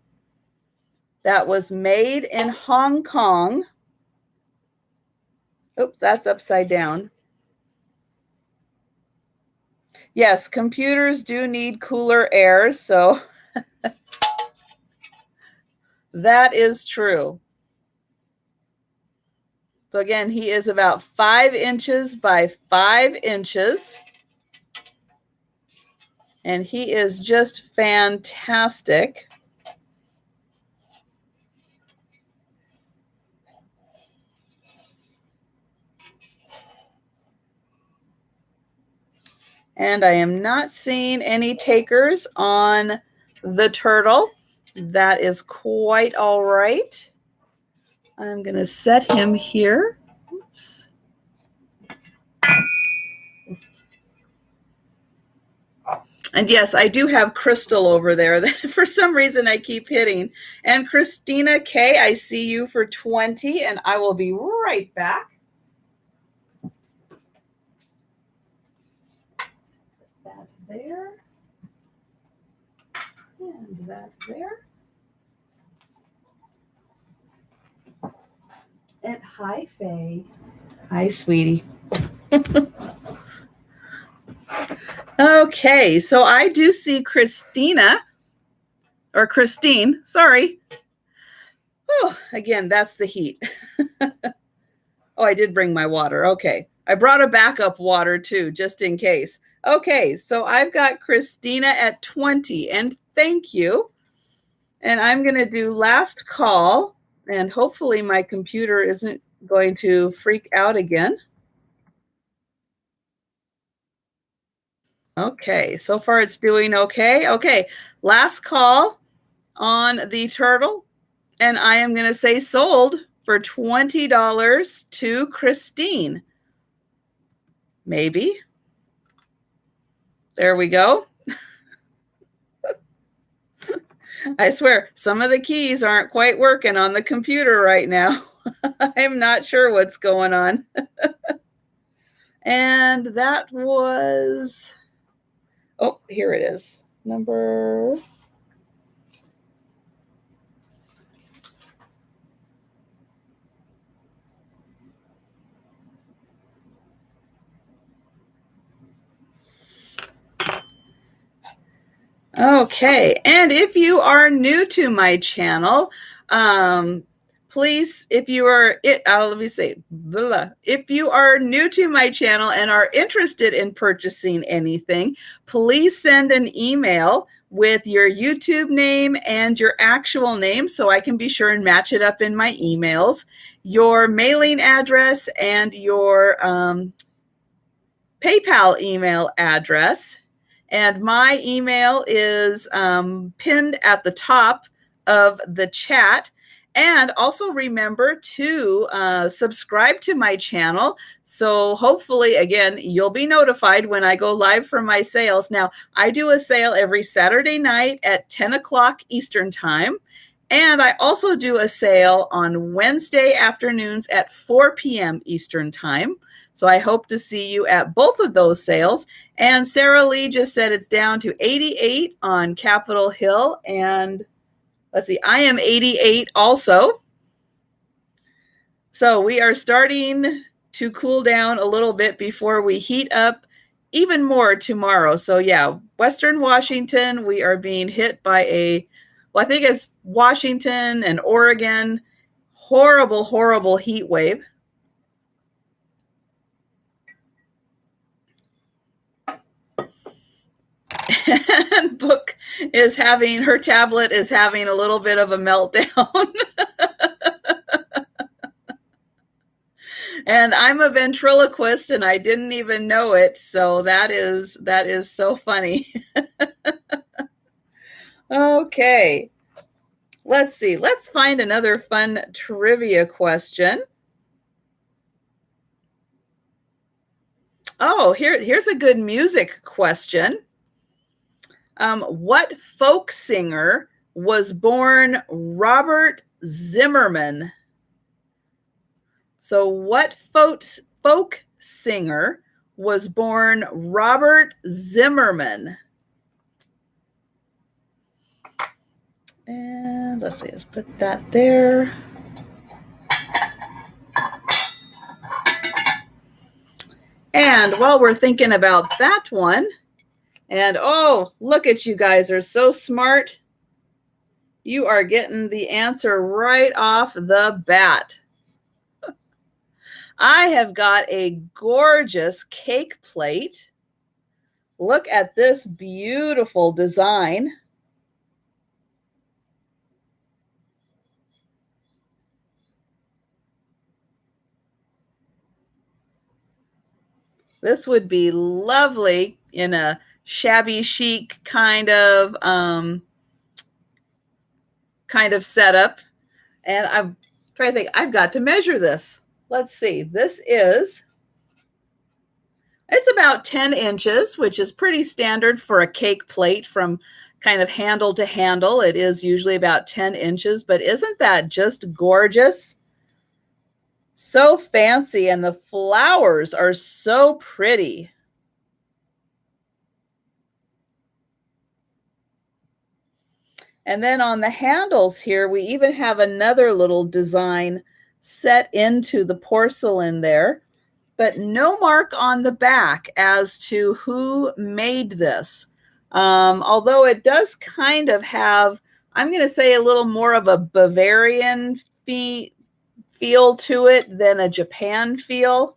that was made in Hong Kong. Oops, that's upside down. Yes, computers do need cooler air, so that is true. So again, he is about 5 inches by 5 inches. And he is just fantastic. And I am not seeing any takers on the turtle. That is quite all right. I'm going to set him here. Oops. And yes, I do have Crystal over there that for some reason I keep hitting. And Christina K, I see you for 20, and I will be right back. That there. And that there. And hi, Faye. Hi, sweetie. Okay, so I do see Christina, or Christine, sorry. Oh, again, that's the heat. Oh, I did bring my water. Okay. I brought a backup water too, just in case. Okay, so I've got Christina at 20, and thank you. And I'm going to do last call, and hopefully my computer isn't going to freak out again. Okay, so far it's doing okay. Okay, last call on the turtle, and I am going to say sold for $20 to Christine. Maybe. There we go. I swear, some of the keys aren't quite working on the computer right now. I'm not sure what's going on. And that was, oh, here it is. Number, okay. And if you are new to my channel, please, if you are, let me say, blah. If you are new to my channel and are interested in purchasing anything, please send an email with your YouTube name and your actual name so I can be sure and match it up in my emails, your mailing address, and your PayPal email address. And my email is pinned at the top of the chat. And also remember to subscribe to my channel. So hopefully, again, you'll be notified when I go live for my sales. Now, I do a sale every Saturday night at 10 o'clock Eastern Time. And I also do a sale on Wednesday afternoons at 4 p.m. Eastern Time. So I hope to see you at both of those sales. And Sarah Lee just said it's down to 88 on Capitol Hill. And let's see, I am 88 also. So we are starting to cool down a little bit before we heat up even more tomorrow. So yeah, Western Washington, we are being hit by I think it's Washington and Oregon, horrible, horrible heat wave. And Book is having, her tablet is having a little bit of a meltdown. And I'm a ventriloquist and I didn't even know it. So that is so funny. Okay. Let's see. Let's find another fun trivia question. Oh, here's a good music question. What folk singer was born Robert Zimmerman? So what folk singer was born Robert Zimmerman? And let's see, let's put that there. And while we're thinking about that one, and oh, look at you guys are so smart. You are getting the answer right off the bat. I have got a gorgeous cake plate. Look at this beautiful design. This would be lovely in a shabby chic kind of setup. And I'm trying to think, I've got to measure this. Let's see. It's about 10 inches, which is pretty standard for a cake plate from kind of handle to handle. It is usually about 10 inches, but isn't that just gorgeous? So fancy, and the flowers are so pretty. And then on the handles here, we even have another little design set into the porcelain there, but no mark on the back as to who made this. Although it does kind of have, I'm going to say, a little more of a Bavarian feel to it than a Japan feel.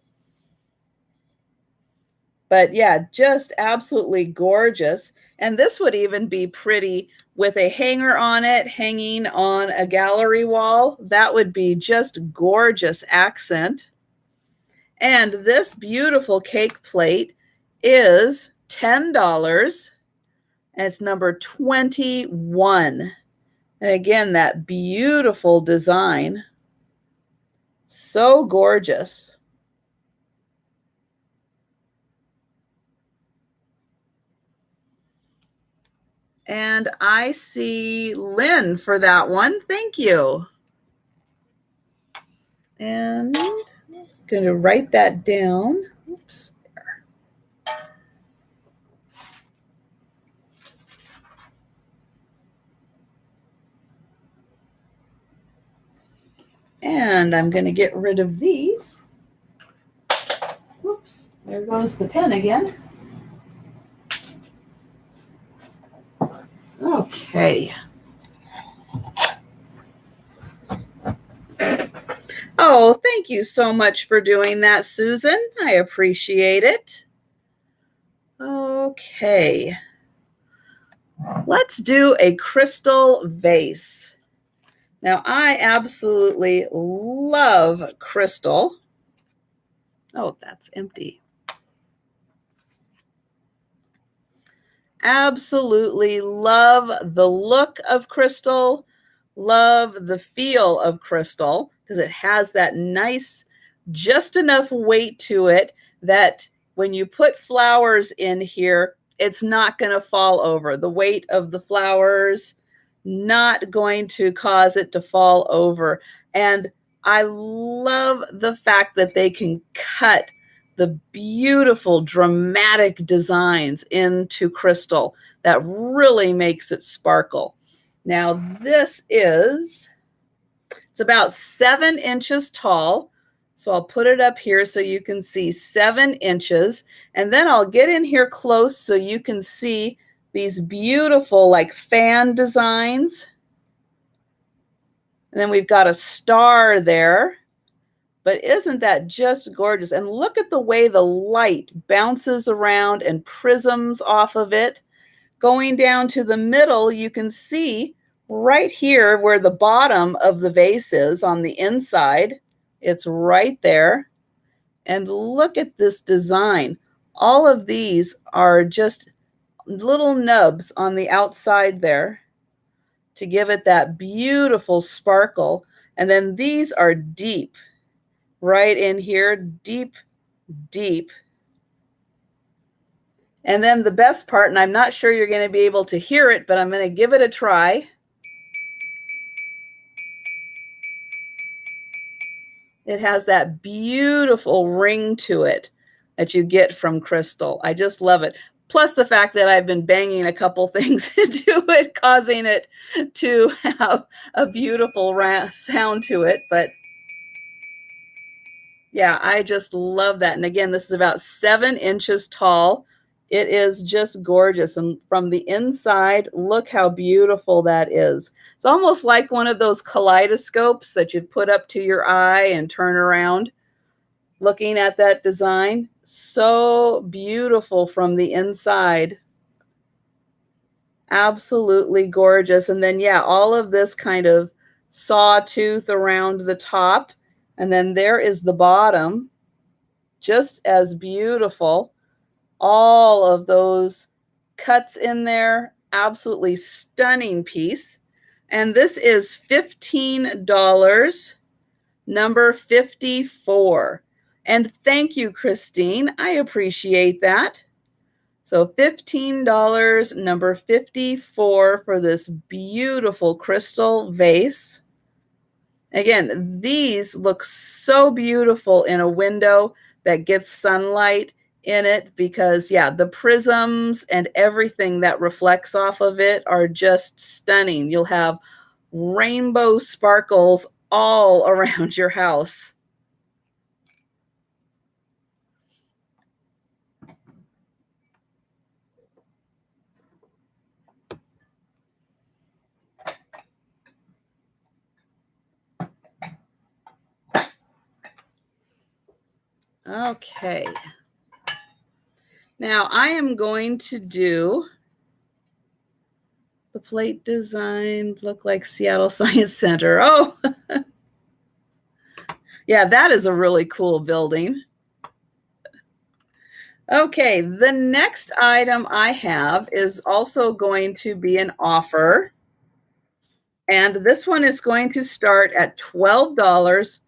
But yeah, just absolutely gorgeous. And this would even be pretty with a hanger on it, hanging on a gallery wall. That would be just gorgeous accent. And this beautiful cake plate is $10. And it's number 21. And again, that beautiful design. So gorgeous. And I see Lynn for that one. Thank you. And I'm going to write that down. Oops, there. And I'm going to get rid of these. Whoops, there goes the pen again. Okay. Oh, thank you so much for doing that, Susan. I appreciate it. Okay. Let's do a crystal vase. Now, I absolutely love crystal. Oh, that's empty. Absolutely love the look of crystal, love the feel of crystal, because it has that nice, just enough weight to it that when you put flowers in here, it's not going to fall over. The weight of the flowers not going to cause it to fall over. And I love the fact that they can cut the beautiful dramatic designs into crystal that really makes it sparkle. Now this is, it's about 7 inches tall. So I'll put it up here so you can see 7 inches. And then I'll get in here close so you can see these beautiful like fan designs. And then we've got a star there. But isn't that just gorgeous? And look at the way the light bounces around and prisms off of it. Going down to the middle, you can see right here where the bottom of the vase is on the inside. It's right there. And look at this design. All of these are just little nubs on the outside there to give it that beautiful sparkle. And then these are deep. Right in here, deep, deep. And then the best part, and I'm not sure you're going to be able to hear it, but I'm going to give it a try. It has that beautiful ring to it that you get from crystal. I just love it. Plus the fact that I've been banging a couple things into it, causing it to have a beautiful sound to it. But yeah, I just love that. And again, this is about 7 inches tall. It is just gorgeous. And from the inside, look how beautiful that is. It's almost like one of those kaleidoscopes that you'd put up to your eye and turn around. Looking at that design, so beautiful from the inside. Absolutely gorgeous. And then, yeah, all of this kind of sawtooth around the top. And then there is the bottom, just as beautiful. All of those cuts in there, absolutely stunning piece. And this is $15, number 54. And thank you, Christine. I appreciate that. So $15, number 54 for this beautiful crystal vase. Again, these look so beautiful in a window that gets sunlight in it because, yeah, the prisms and everything that reflects off of it are just stunning. You'll have rainbow sparkles all around your house. Okay. Now I am going to do the plate design look like Seattle Science Center. Oh, yeah, that is a really cool building. Okay, the next item I have is also going to be an offer. And this one is going to start at $12.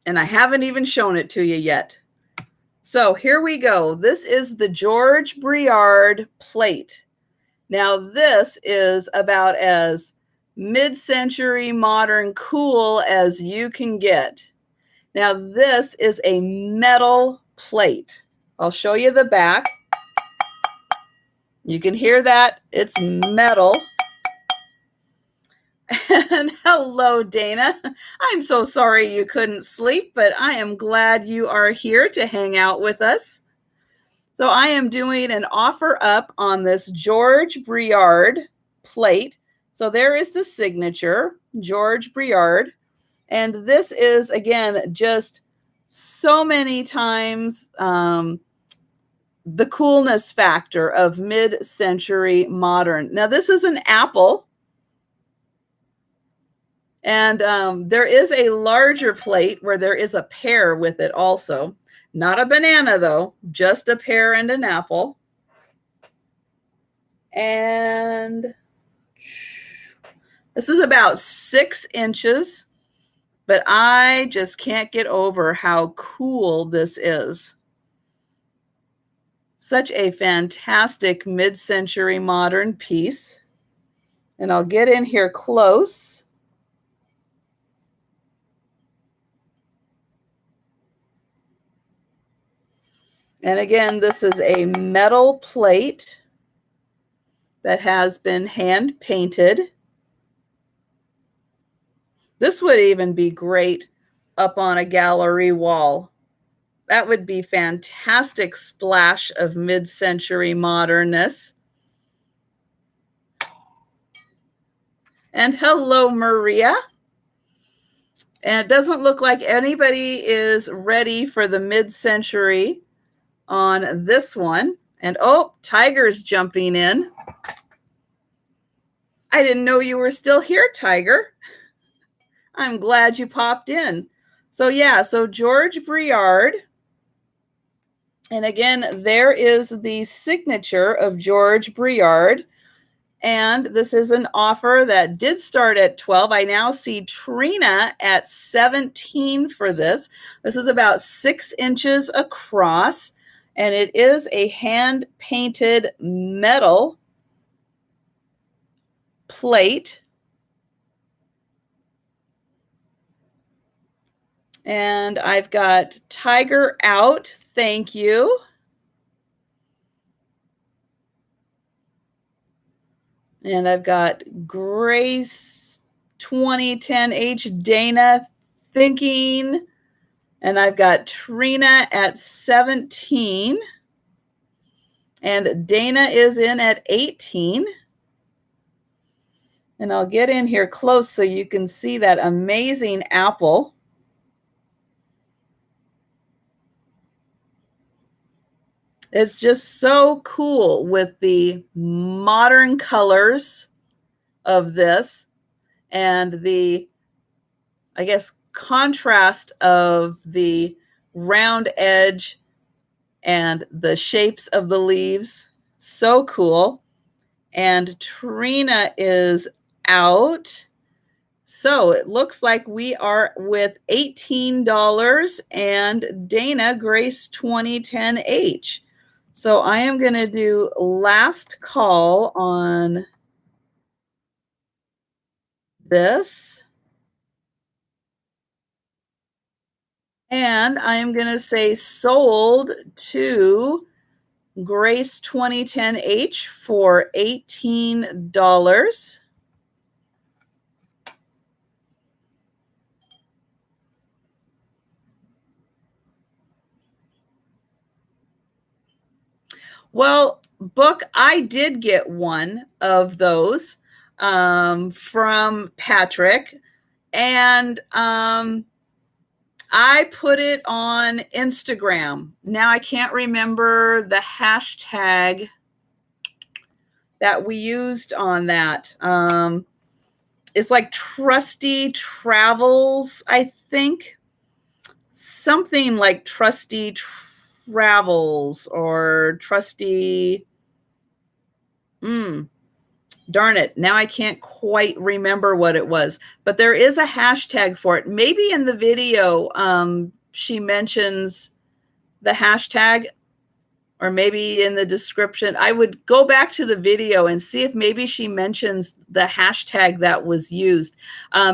And I haven't even shown it to you yet. So here we go. This is the George Briard plate. Now this is about as mid-century modern cool as you can get. Now this is a metal plate. I'll show you the back. You can hear that, it's metal. And hello, Dana. I'm so sorry you couldn't sleep, but I am glad you are here to hang out with us. So I am doing an offer up on this George Briard plate. So there is the signature, George Briard. And this is, again, just so many times the coolness factor of mid-century modern. Now, this is an apple. And there is a larger plate where there is a pear with it also. Not a banana, though, just a pear and an apple. And this is about 6 inches, but I just can't get over how cool this is. Such a fantastic mid-century modern piece. And I'll get in here close. And again, this is a metal plate that has been hand painted. This would even be great up on a gallery wall. That would be fantastic splash of mid-century modernness. And hello, Maria. And it doesn't look like anybody is ready for the mid-century on this one. And oh, Tiger's jumping in. I didn't know you were still here, Tiger. I'm glad you popped in. So yeah, so George Briard. And again, there is the signature of George Briard. And this is an offer that did start at 12. I now see Trina at 17 for this. This is about 6 inches across. And it is a hand-painted metal plate. And I've got Tiger out. Thank you. And I've got Grace 2010H, Dana thinking. And I've got Trina at 17. And Dana is in at 18. And I'll get in here close so you can see that amazing apple. It's just so cool with the modern colors of this and the, I guess, contrast of the round edge and the shapes of the leaves. So cool. And Trina is out. So it looks like we are with $18 and Dana Grace 2010H. So I am going to do last call on this. And I am going to say sold to Grace 2010H for $18. Well, Book, I did get one of those from Patrick, and I put it on Instagram. Now I can't remember the hashtag that we used on that. It's like Trusty Travels, I think. Something like Trusty Travels or Trusty. Darn it. Now I can't quite remember what it was, but there is a hashtag for it. Maybe in the video, she mentions the hashtag, or maybe in the description. I would go back to the video and see if maybe she mentions the hashtag that was used,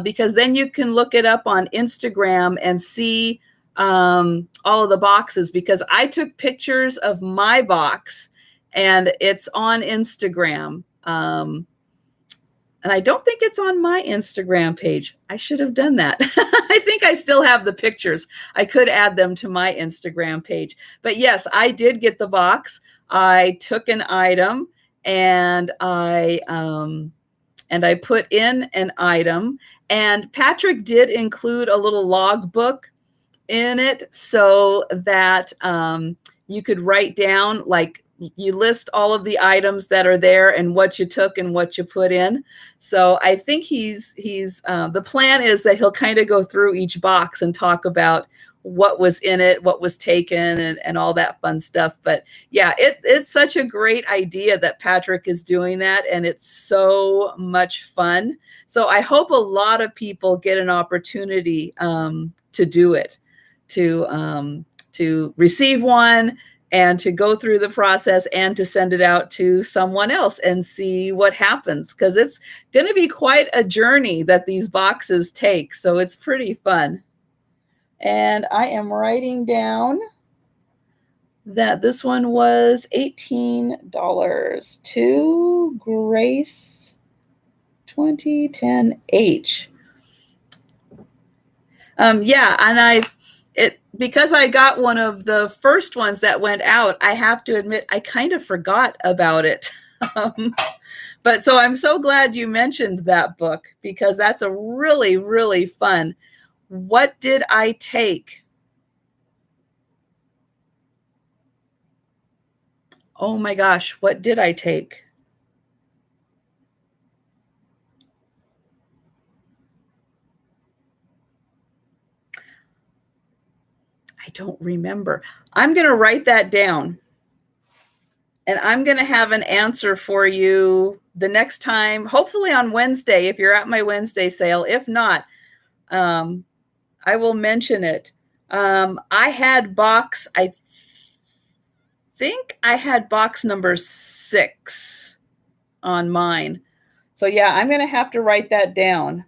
because then you can look it up on Instagram and see all of the boxes, because I took pictures of my box and it's on Instagram. And I don't think it's on my Instagram page. I should have done that. I think I still have the pictures. I could add them to my Instagram page. But yes, I did get the box. I took an item and I put in an item. And Patrick did include a little log book in it so that you could write down, like, you list all of the items that are there and what you took and what you put in. So I think he's the plan is that he'll kind of go through each box and talk about what was in it, what was taken, and all that fun stuff. But yeah, it's such a great idea that Patrick is doing that, and it's so much fun. So I hope a lot of people get an opportunity to do it, to receive one, and to go through the process and to send it out to someone else and see what happens, because it's going to be quite a journey that these boxes take. So it's pretty fun. And I am writing down that this one was $18 to Grace 2010H. Yeah, and because I got one of the first ones that went out, I have to admit, I kind of forgot about it. But so I'm so glad you mentioned that book, because that's a really, really fun. What did I take? Oh my gosh, what did I take? I don't remember. I'm going to write that down. And I'm going to have an answer for you the next time, hopefully on Wednesday, if you're at my Wednesday sale. If not, I will mention it. I think I had box number 6 on mine. So yeah, I'm going to have to write that down.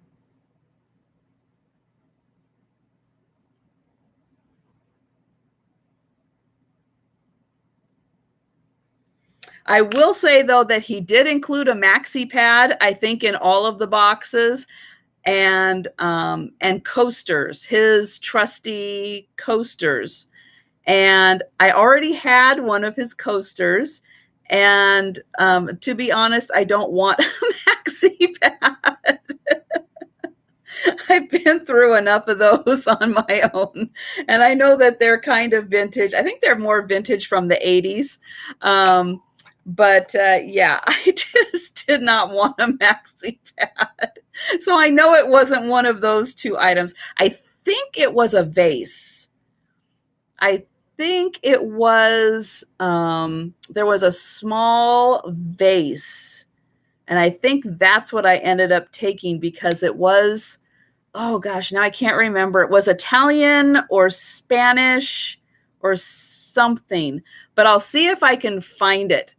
I will say, though, that he did include a maxi pad, I think, in all of the boxes, and coasters, his trusty coasters. And I already had one of his coasters. And to be honest, I don't want a maxi pad. I've been through enough of those on my own. And I know that they're kind of vintage. I think they're more vintage from the 80s. But yeah, I just did not want a maxi pad. So I know it wasn't one of those 2 items. I think it was a vase. I think it was, there was a small vase. And I think that's what I ended up taking, because it was, oh gosh, now I can't remember. It was Italian or Spanish or something. But I'll see if I can find it.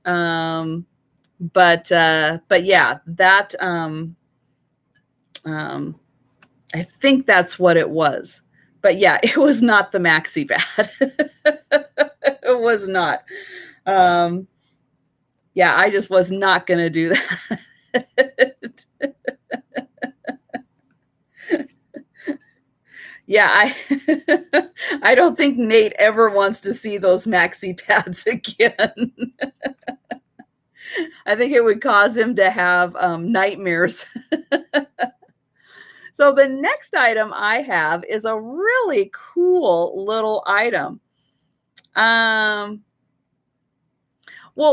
But yeah, that, I think that's what it was. But yeah, it was not the maxi pad. It was not. Yeah, I just was not going to do that. Yeah, I don't think Nate ever wants to see those maxi pads again. I think it would cause him to have nightmares. So the next item I have is a really cool little item. Well,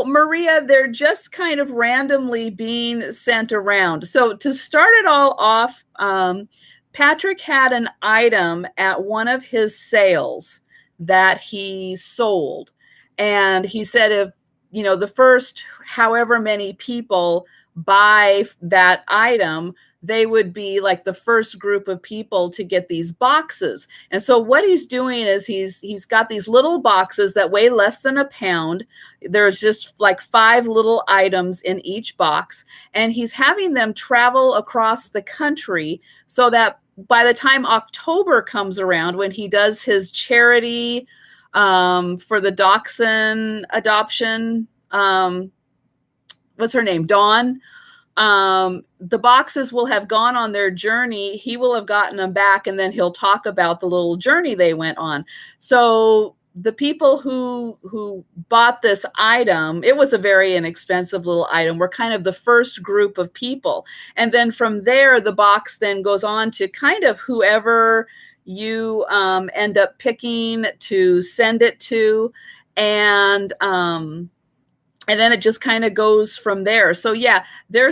Maria, they're just kind of randomly being sent around. So to start it all off, Patrick had an item at one of his sales that he sold. And he said, if, the first however many people buy that item, they would be like the first group of people to get these boxes. And so what he's doing is he's got these little boxes that weigh less than a pound. There's just like 5 little items in each box, and he's having them travel across the country so that by the time October comes around, when he does his charity for the dachshund adoption, what's her name, Dawn, the boxes will have gone on their journey. He will have gotten them back, and then he'll talk about the little journey they went on. So the people who bought this item, it was a very inexpensive little item, were kind of the first group of people. And then from there, the box then goes on to kind of whoever you end up picking to send it to. And then it just kind of goes from there. So yeah, they're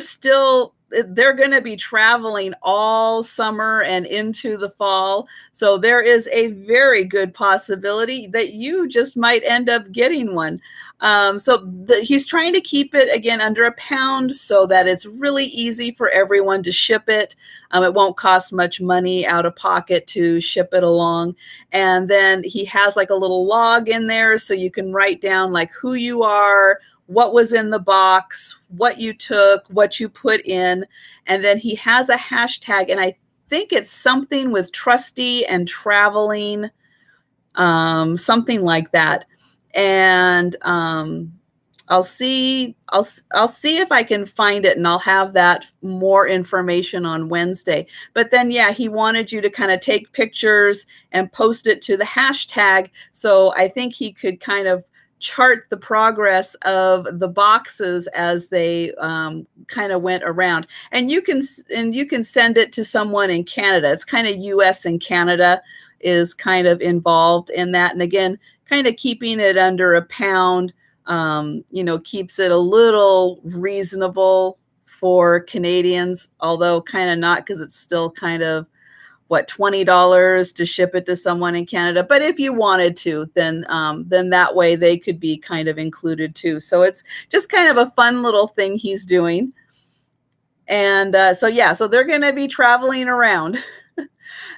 going to be traveling all summer and into the fall. So there is a very good possibility that you just might end up getting one. He's trying to keep it, again, under a pound so that it's really easy for everyone to ship it. It won't cost much money out of pocket to ship it along. And then he has like a little log in there so you can write down like who you are, what was in the box, what you took, what you put in. And then he has a hashtag, and I think it's something with trusty and traveling, something like that. And I'll see if I can find it, and I'll have that more information on Wednesday. But then, yeah, he wanted you to kind of take pictures and post it to the hashtag. So I think he could kind of chart the progress of the boxes as they kind of went around. And you can send it to someone in Canada. It's kind of US and Canada is kind of involved in that. And again, kind of keeping it under a pound, keeps it a little reasonable for Canadians, although kind of not, because it's still kind of $20 to ship it to someone in Canada. But if you wanted to, then that way they could be kind of included too. So it's just kind of a fun little thing he's doing. And so they're going to be traveling around.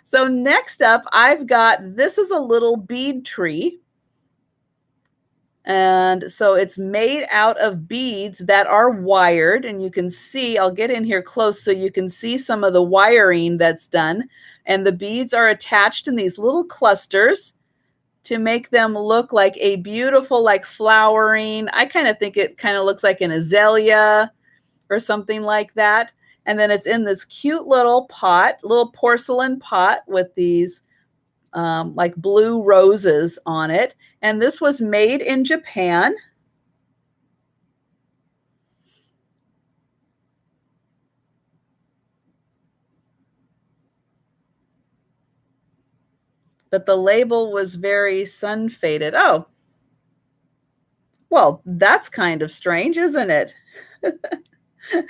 So next up, I've got, this is a little bead tree. And so it's made out of beads that are wired, and you can see, I'll get in here close so you can see some of the wiring that's done. And the beads are attached in these little clusters to make them look like a beautiful, like flowering. I kind of think it kind of looks like an azalea or something like that. And then it's in this cute little pot, little porcelain pot with these like blue roses on it. And this was made in Japan. But the label was very sun faded. Oh, well, that's kind of strange, isn't it?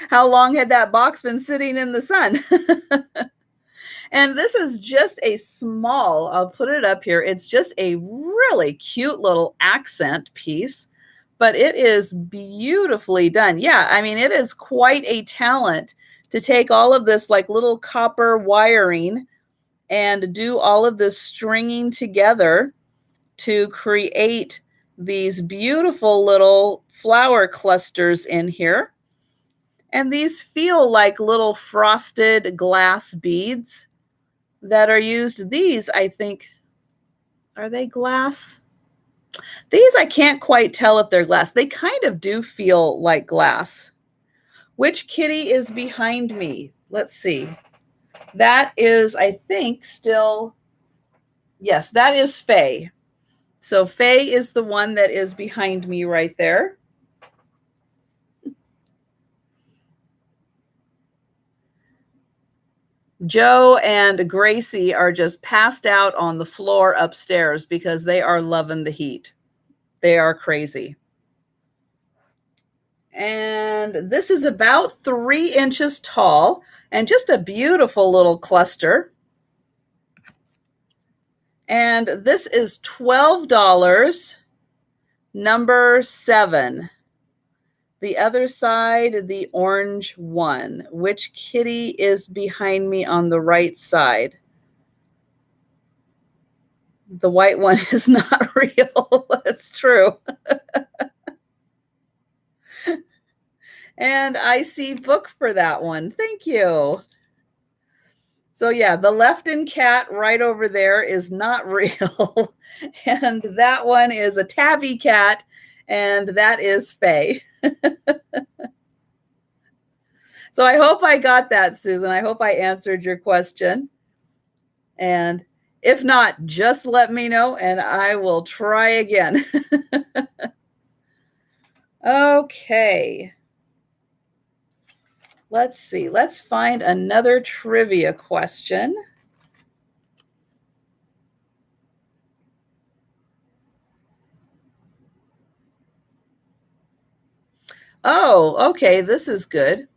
How long had that box been sitting in the sun? And this is just a small, I'll put it up here. It's just a really cute little accent piece, but it is beautifully done. Yeah, I mean, it is quite a talent to take all of this like little copper wiring and do all of this stringing together to create these beautiful little flower clusters in here. And these feel like little frosted glass beads that are used. These, I think, are they glass? These, I can't quite tell if they're glass. They kind of do feel like glass. Which kitty is behind me? Let's see. That is, I think, still, yes, that is Faye. So Faye is the one that is behind me right there. Joe and Gracie are just passed out on the floor upstairs because they are loving the heat. They are crazy. And this is about 3 inches tall and just a beautiful little cluster. And this is $12, number 7. The other side, the orange one. Which kitty is behind me on the right side? The white one is not real. That's true. And I see book for that one. Thank you. So yeah, the Lefton cat right over there is not real. And that one is a tabby cat, and that is Faye. So I hope I got that, Susan. I hope I answered your question. And if not, just let me know and I will try again. Okay. Let's see. Let's find another trivia question. Oh, okay. This is good.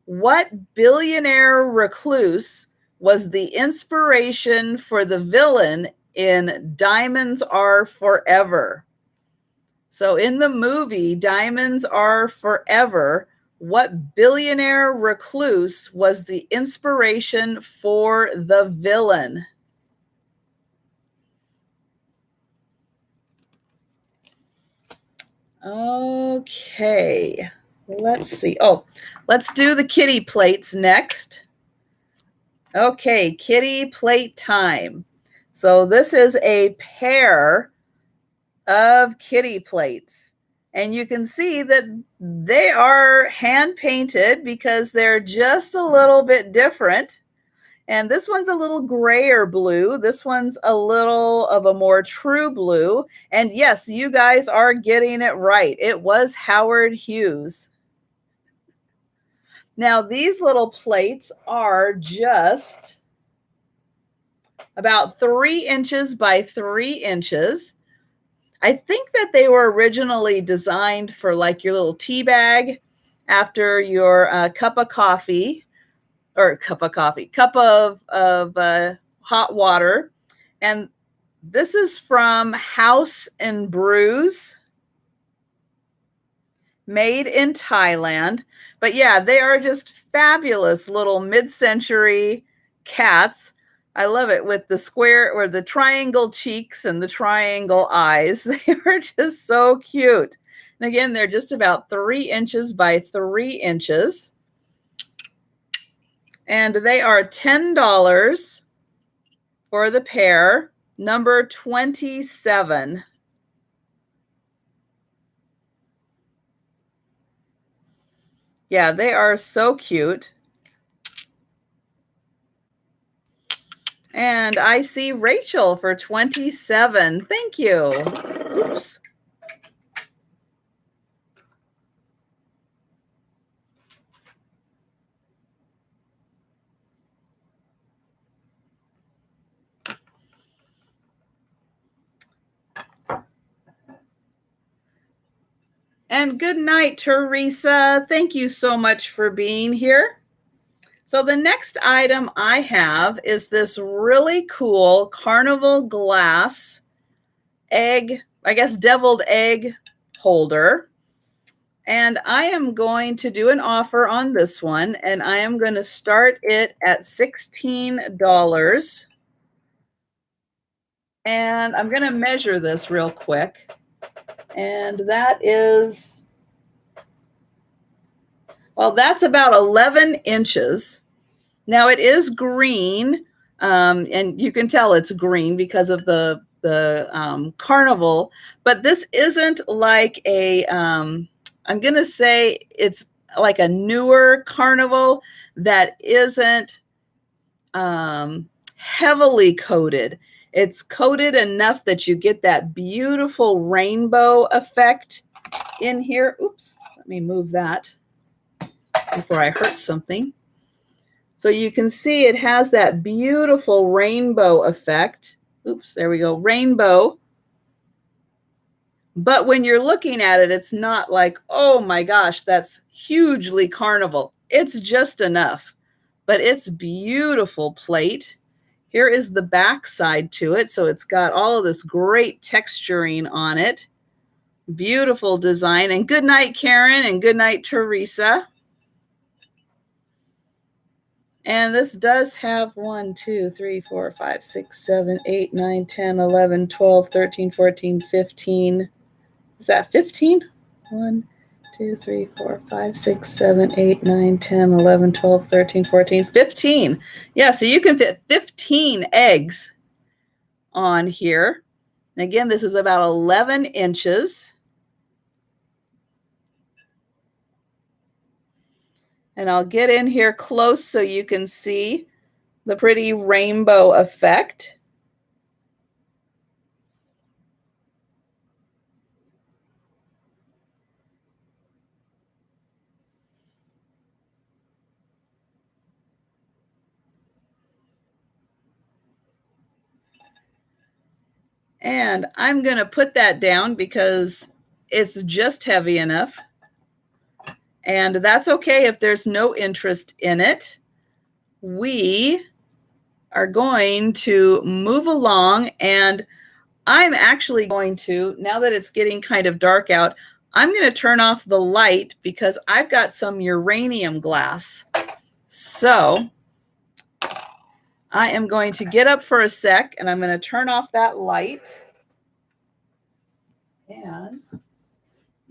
What billionaire recluse was the inspiration for the villain in Diamonds Are Forever? So in the movie Diamonds Are Forever, what billionaire recluse was the inspiration for the villain? Okay, let's see. Oh, let's do the kitty plates next. Okay, kitty plate time. So this is a pair of kitty plates. And you can see that they are hand painted because they're just a little bit different. And this one's a little grayer blue. This one's a little of a more true blue. And yes, you guys are getting it right. It was Howard Hughes. Now, these little plates are just about 3 inches by 3 inches. I think that they were originally designed for like your little tea bag after your cup of coffee, or cup of hot water. And this is from House and Brews, made in Thailand. But yeah, they are just fabulous little mid-century cats. I love it with the square or the triangle cheeks and the triangle eyes. They are just so cute. And again, they're just about 3 inches by 3 inches. And they are $10 for the pair, number 27. Yeah, they are so cute. And I see Rachel for 27. Thank you. Oops. And good night, Teresa. Thank you so much for being here. So the next item I have is this really cool carnival glass egg, I guess deviled egg holder. And I am going to do an offer on this one, and I am going to start it at $16. And I'm going to measure this real quick. And that is, well, that's about 11 inches. Now it is green, and you can tell it's green because of the carnival, but this isn't like a, I'm going to say it's like a newer carnival that isn't heavily coated. It's coated enough that you get that beautiful rainbow effect in here. Oops, let me move that before I hurt something. So you can see it has that beautiful rainbow effect. Oops, there we go, rainbow. But when you're looking at it, it's not like, oh my gosh, that's hugely carnival. It's just enough, but it's beautiful plate. Here is the back side to it. So it's got all of this great texturing on it. Beautiful design. And good night, Karen, and good night, Teresa. And this does have 1, 2, 3, 4, 5, 6, 7, 8, 9, 10, 11, 12, 13, 14, 15. Is that 15? 1, 2, 3, 4, 5, 6, 7, 8, 9, 10, 11, 12, 13, 14, 15. Yeah, so you can fit 15 eggs on here. And again, this is about 11 inches. And I'll get in here close so you can see the pretty rainbow effect. And I'm going to put that down because it's just heavy enough. And that's okay if there's no interest in it. We are going to move along, and I'm actually going to, now that it's getting kind of dark out, I'm going to turn off the light because I've got some uranium glass. So I am going to get up for a sec, and I'm going to turn off that light. And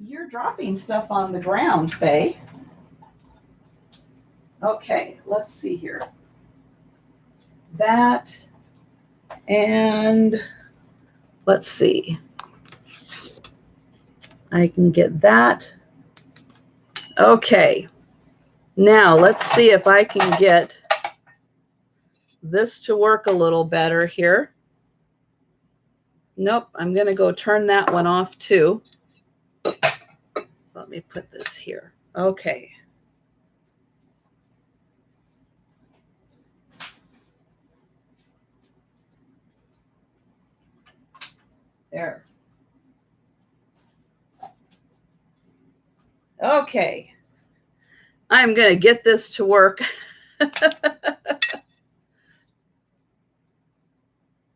you're dropping stuff on the ground, Faye. Okay, let's see here. That, and let's see. I can get that. Okay, now let's see if I can get this to work a little better here. Nope, I'm going to go turn that one off too. Let me put this here. Okay. There. Okay. I'm going to get this to work.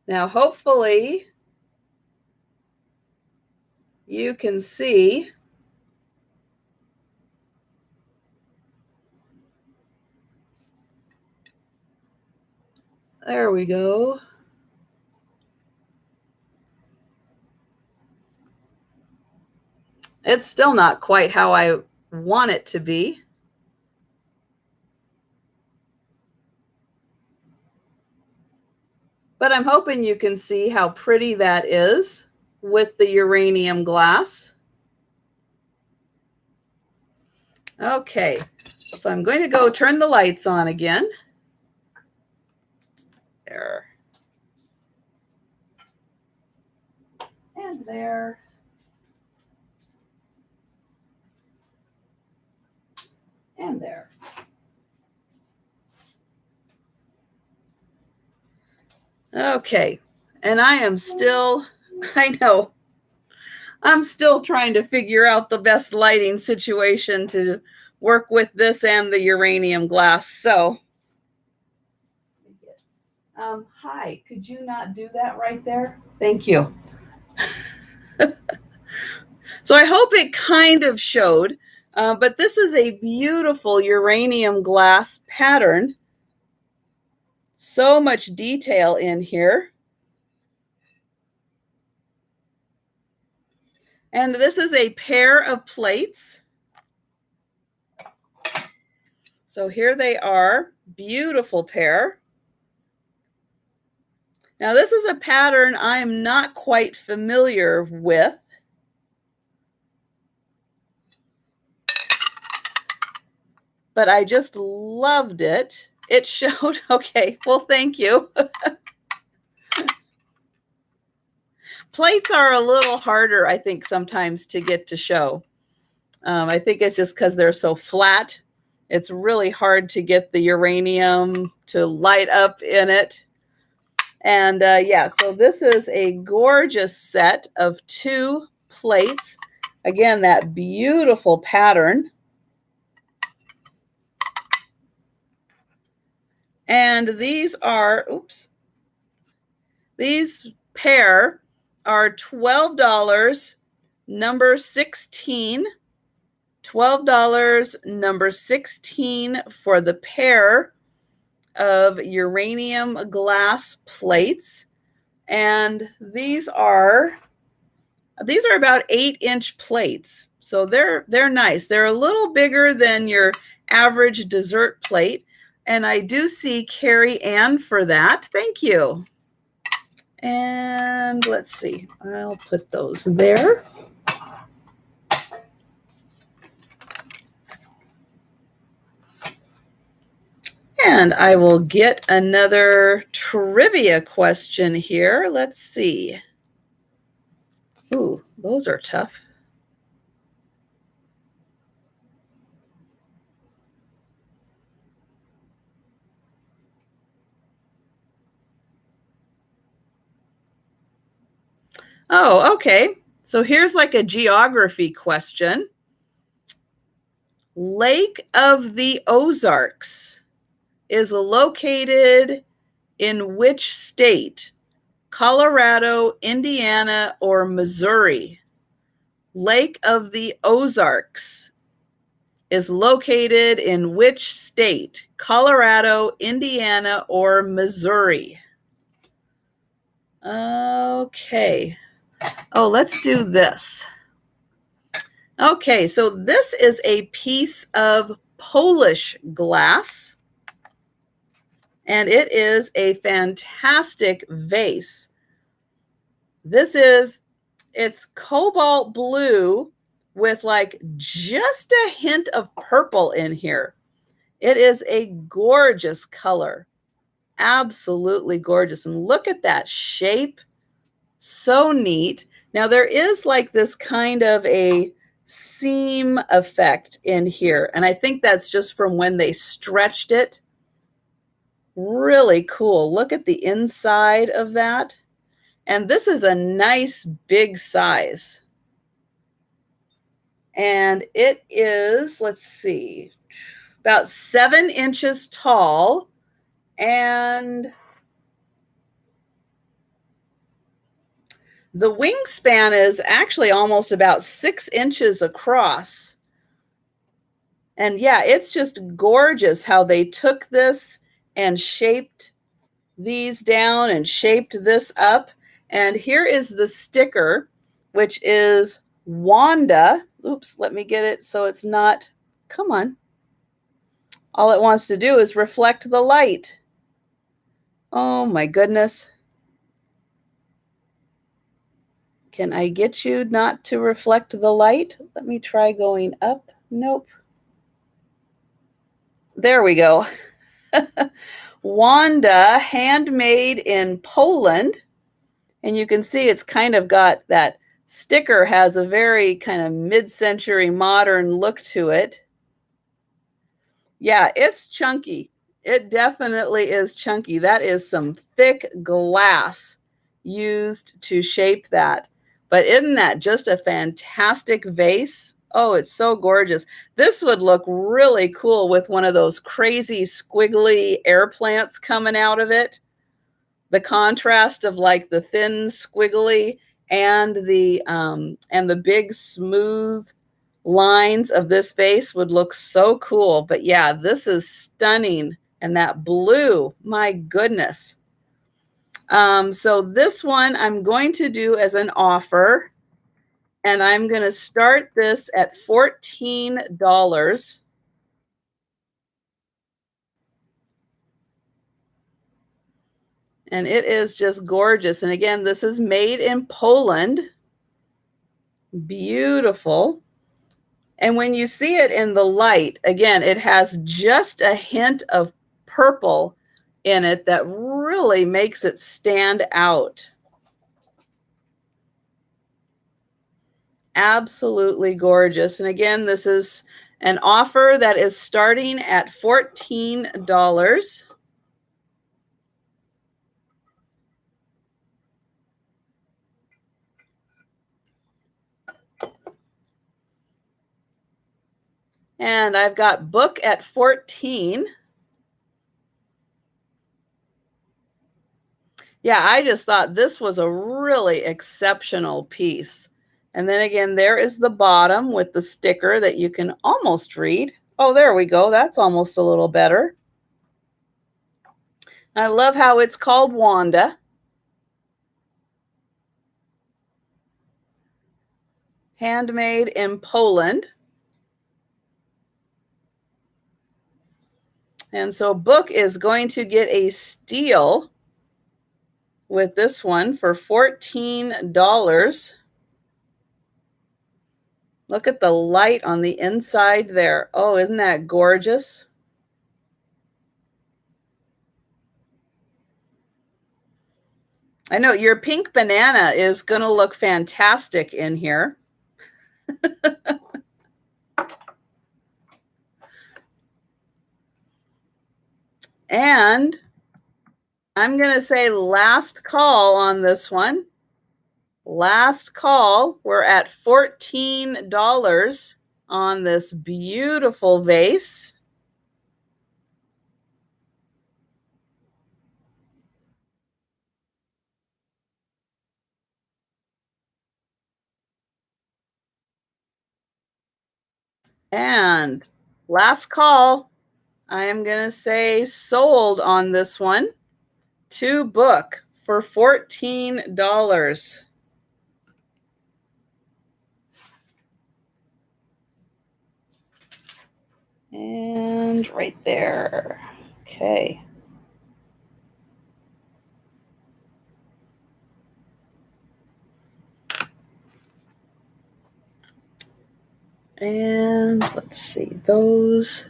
Now, hopefully, you can see there we go. It's still not quite how I want it to be. But I'm hoping you can see how pretty that is with the uranium glass. Okay, so I'm going to go turn the lights on again. There. And there. And there. Okay, and I am still, I know, I'm still trying to figure out the best lighting situation to work with this and the uranium glass. So, hi, could you not do that right there? Thank you. So I hope it kind of showed, but this is a beautiful uranium glass pattern. So much detail in here. And this is a pair of plates. So here they are, beautiful pair. Now this is a pattern I am not quite familiar with. But I just loved it. It showed, okay, well, thank you. Plates are a little harder, I think, sometimes to get to show. I think it's just because they're so flat. It's really hard to get the uranium to light up in it. And yeah, so this is a gorgeous set of 2 plates. Again, that beautiful pattern. And these are, oops, these pair are $12 number 16, $12, number 16 for the pair of uranium glass plates. And these are about 8-inch plates. So they're nice. They're a little bigger than your average dessert plate. And I do see Carrie Ann for that. Thank you. And let's see, I'll put those there. And I will get another trivia question here. Let's see. Ooh, those are tough. Oh, okay. So here's like a geography question. Lake of the Ozarks is located in which state? Colorado, Indiana, or Missouri? Lake of the Ozarks is located in which state? Colorado, Indiana, or Missouri? Okay. Oh, let's do this. Okay, so this is a piece of Polish glass, and it is a fantastic vase. It's cobalt blue with like just a hint of purple in here. It is a gorgeous color. Absolutely gorgeous. And look at that shape. So neat. Now there is like this kind of a seam effect in here. And I think that's just from when they stretched it. Really cool. Look at the inside of that. And this is a nice big size. And it is, let's see, about 7 inches tall. And the wingspan is actually almost about 6 inches across. And yeah, it's just gorgeous how they took this and shaped these down and shaped this up. And here is the sticker, which is Wanda. Oops, let me get it so it's not, come on. All it wants to do is reflect the light. Oh my goodness. Can I get you not to reflect the light? Let me try going up. Nope. There we go. Wanda, handmade in Poland. And you can see it's kind of got that sticker has a very kind of mid-century modern look to it. Yeah, it's chunky. It definitely is chunky. That is some thick glass used to shape that. But isn't that just a fantastic vase? Oh, it's so gorgeous. This would look really cool with one of those crazy squiggly air plants coming out of it. The contrast of like the thin squiggly and the big smooth lines of this vase would look so cool. But yeah, this is stunning. And that blue, my goodness. So this one I'm going to do as an offer. And I'm going to start this at $14. And it is just gorgeous. And again, this is made in Poland. Beautiful. And when you see it in the light, again, it has just a hint of purple in it that really makes it stand out. Absolutely gorgeous. And again, this is an offer that is starting at $14. And I've got book at 14. Yeah, I just thought this was a really exceptional piece. And then again, there is the bottom with the sticker that you can almost read. Oh, there we go. That's almost a little better. I love how it's called Wanda. Handmade in Poland. And so Book is going to get a steal with this one for $14. Look at the light on the inside there. Oh, isn't that gorgeous? I know your pink banana is going to look fantastic in here. And I'm going to say last call on this one. Last call. We're at $14 on this beautiful vase. And last call. I am going to say sold on this one to Book for $14. And right there. Okay. And let's see, those.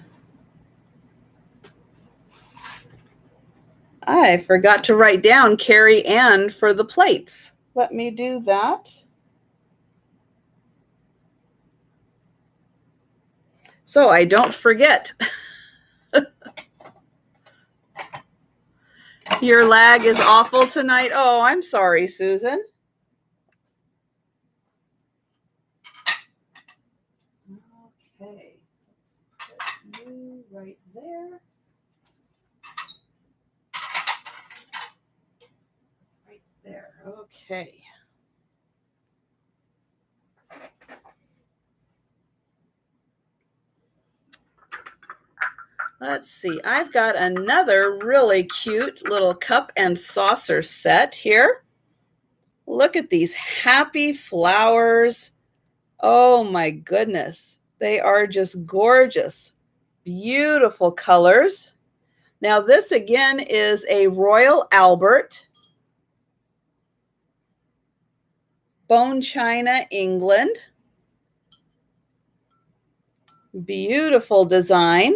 I forgot to write down Carrie Ann for the plates. Let me do that. So I don't forget. Your lag is awful tonight. Oh, I'm sorry, Susan. Okay, let's put you right there. Right there. Okay. Let's see. I've got another really cute little cup and saucer set here. Look at these happy flowers. Oh my goodness. They are just gorgeous. Beautiful colors. Now this again is a Royal Albert. Bone china, England. Beautiful design.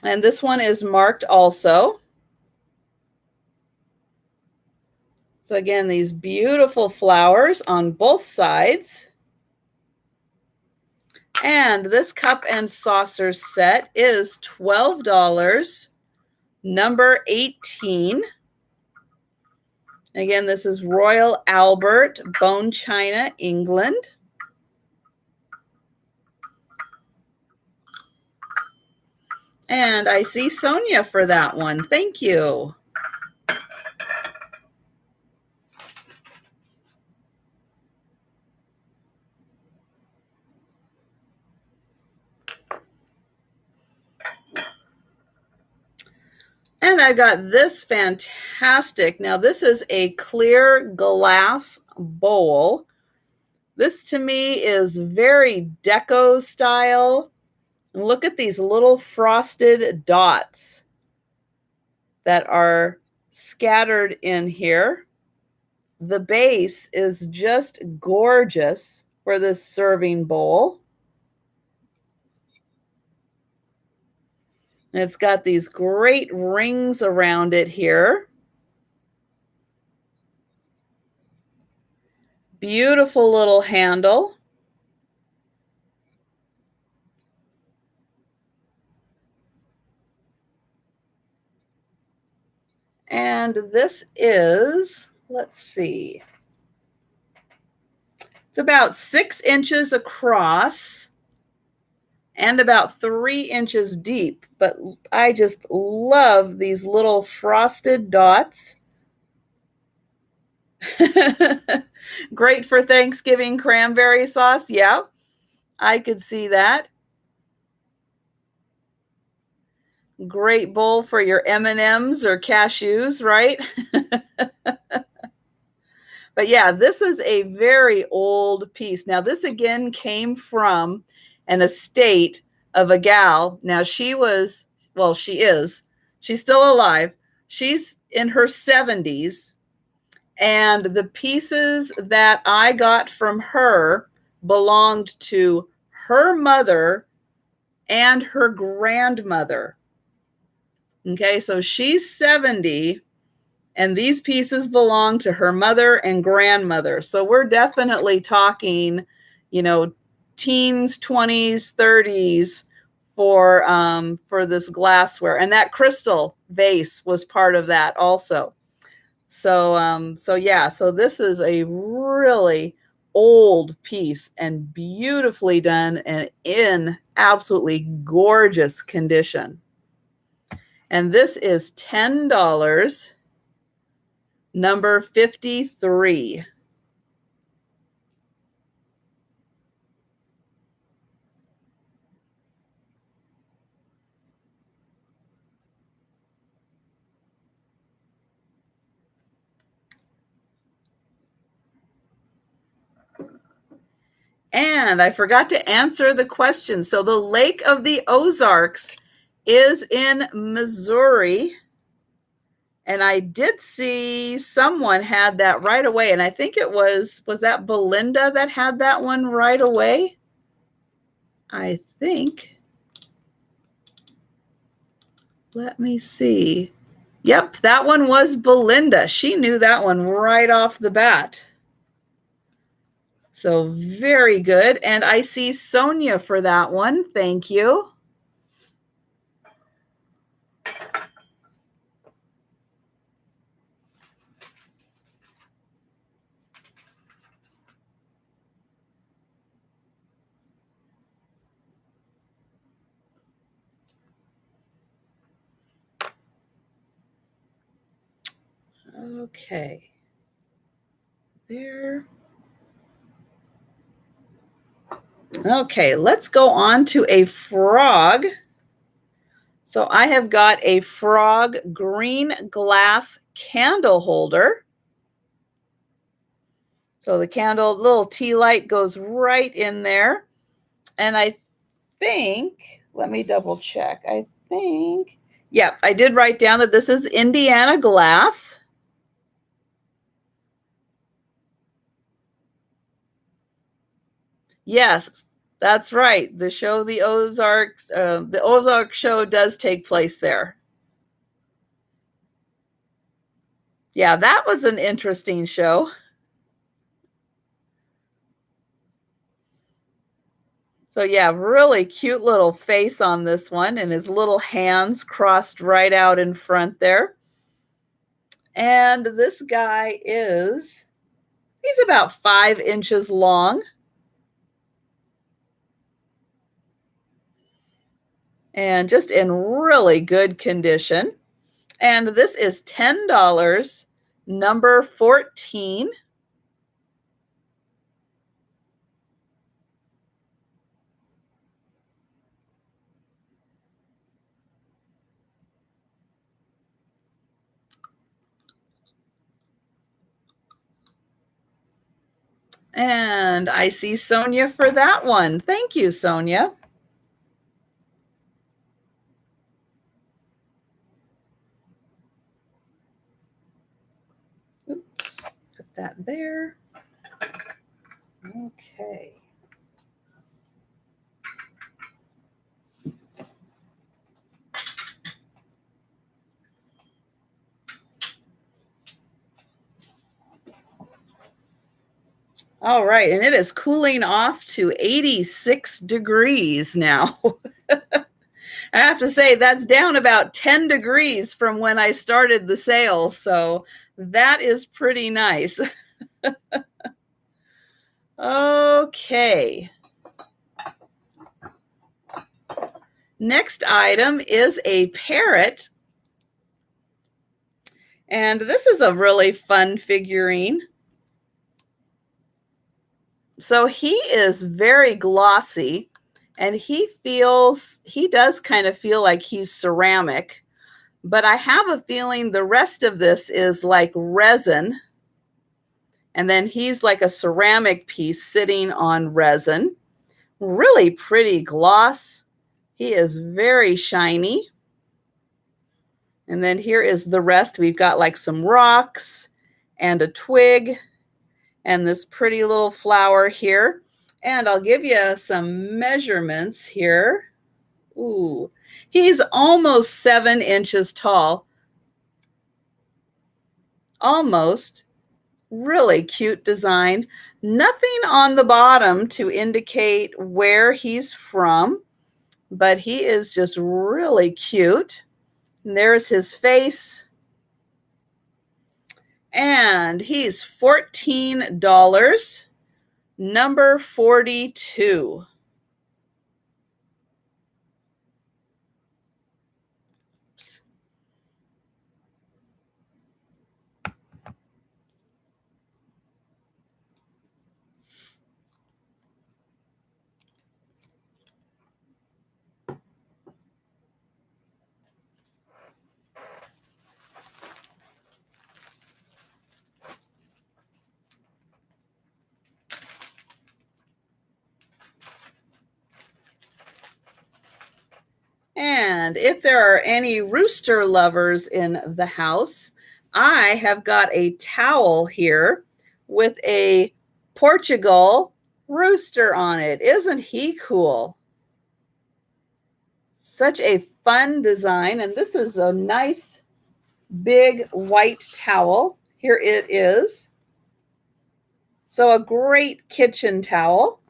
And this one is marked also. So again, these beautiful flowers on both sides. And this cup and saucer set is $12, number 18. Again, this is Royal Albert, bone china, England. And I see Sonia for that one. Thank you. And I got this fantastic. Now, this is a clear glass bowl. This to me is very deco style. And look at these little frosted dots that are scattered in here. The base is just gorgeous for this serving bowl. And it's got these great rings around it here. Beautiful little handle. And this is, let's see, it's about 6 inches across and about 3 inches deep. But I just love these little frosted dots. Great for Thanksgiving cranberry sauce. Yeah, I could see that. Great bowl for your M&Ms or cashews, right? But yeah, this is a very old piece. Now, this again came from an estate of a gal. Now, she was, well, she is, she's still alive. She's in her 70s. And the pieces that I got from her belonged to her mother and her grandmother. Okay, so she's 70 and these pieces belong to her mother and grandmother. So we're definitely talking, you know, teens, 20s, 30s for this glassware. And that crystal vase was part of that also. So yeah, so this is a really old piece and beautifully done and in absolutely gorgeous condition. And this is $10, number 53. And I forgot to answer the question. So the Lake of the Ozarks is in Missouri. And I did see someone had that right away. And I think it was that Belinda that had that one right away? I think. Let me see. Yep, that one was Belinda. She knew that one right off the bat. So very good. And I see Sonia for that one. Thank you. Okay. There. Okay, let's go on to a frog. So I have got a frog green glass candle holder. So the candle, little tea light goes right in there. And I think, let me double check. I think, yeah, I did write down that this is Indiana glass. Yes, that's right. The show, the Ozark show does take place there. Yeah, that was an interesting show. So yeah, really cute little face on this one and his little hands crossed right out in front there. And this guy he's about 5 inches long. And just in really good condition. And this is $10, number 14. And I see Sonia for that one. Thank you, Sonia. Oops, put that there. Okay. All right, and it is cooling off to 86 degrees now. I have to say that's down about 10 degrees from when I started the sale, so that is pretty nice. Okay. Next item is a parrot. And this is a really fun figurine. So he is very glossy, and he does kind of feel like he's ceramic, but I have a feeling the rest of this is like resin. And then he's like a ceramic piece sitting on resin. Really pretty gloss. He is very shiny. And then here is the rest. We've got like some rocks and a twig and this pretty little flower here. And I'll give you some measurements here. Ooh, he's almost 7 inches tall. Almost. Really cute design. Nothing on the bottom to indicate where he's from, but he is just really cute. And there's his face. And he's $14, number 42. Oops. And if there are any rooster lovers in the house, I have got a towel here with a Portugal rooster on it. Isn't he cool? Such a fun design. And this is a nice big white towel. Here it is. So a great kitchen towel.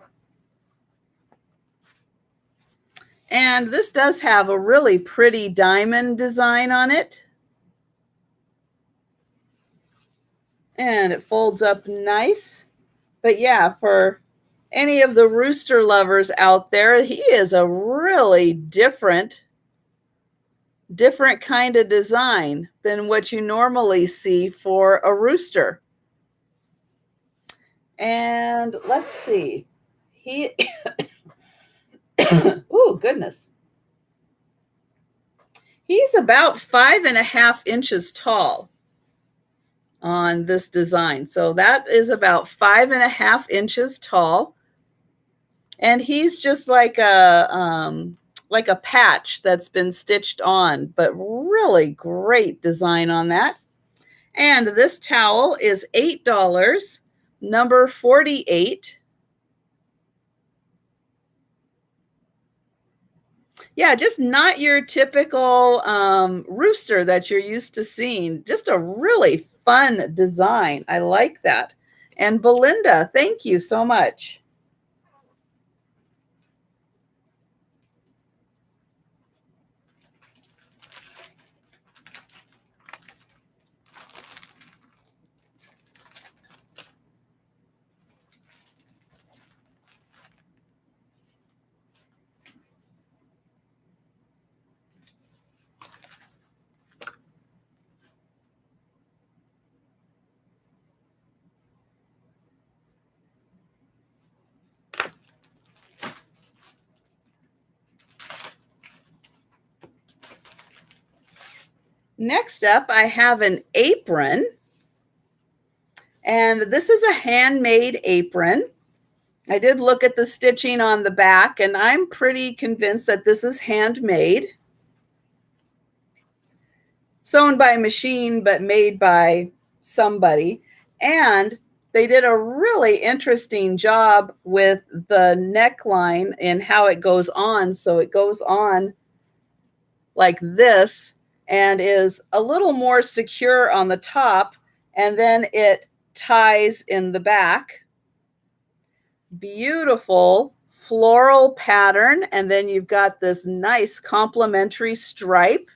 And this does have a really pretty diamond design on it. And it folds up nice. But yeah, for any of the rooster lovers out there, he is a really different kind of design than what you normally see for a rooster. And let's see. He oh, goodness. He's about 5.5 inches tall on this design. So that is about 5.5 inches tall. And he's just like a patch that's been stitched on, but really great design on that. And this towel is $8, number 48. Yeah, just not your typical rooster that you're used to seeing. Just a really fun design. I like that. And Belinda, thank you so much. Next up, I have an apron. And this is a handmade apron. I did look at the stitching on the back, and I'm pretty convinced that this is handmade. Sewn by machine, but made by somebody. And they did a really interesting job with the neckline and how it goes on. So it goes on like this and is a little more secure on the top, and then it ties in the back. Beautiful floral pattern, and then you've got this nice complementary stripe.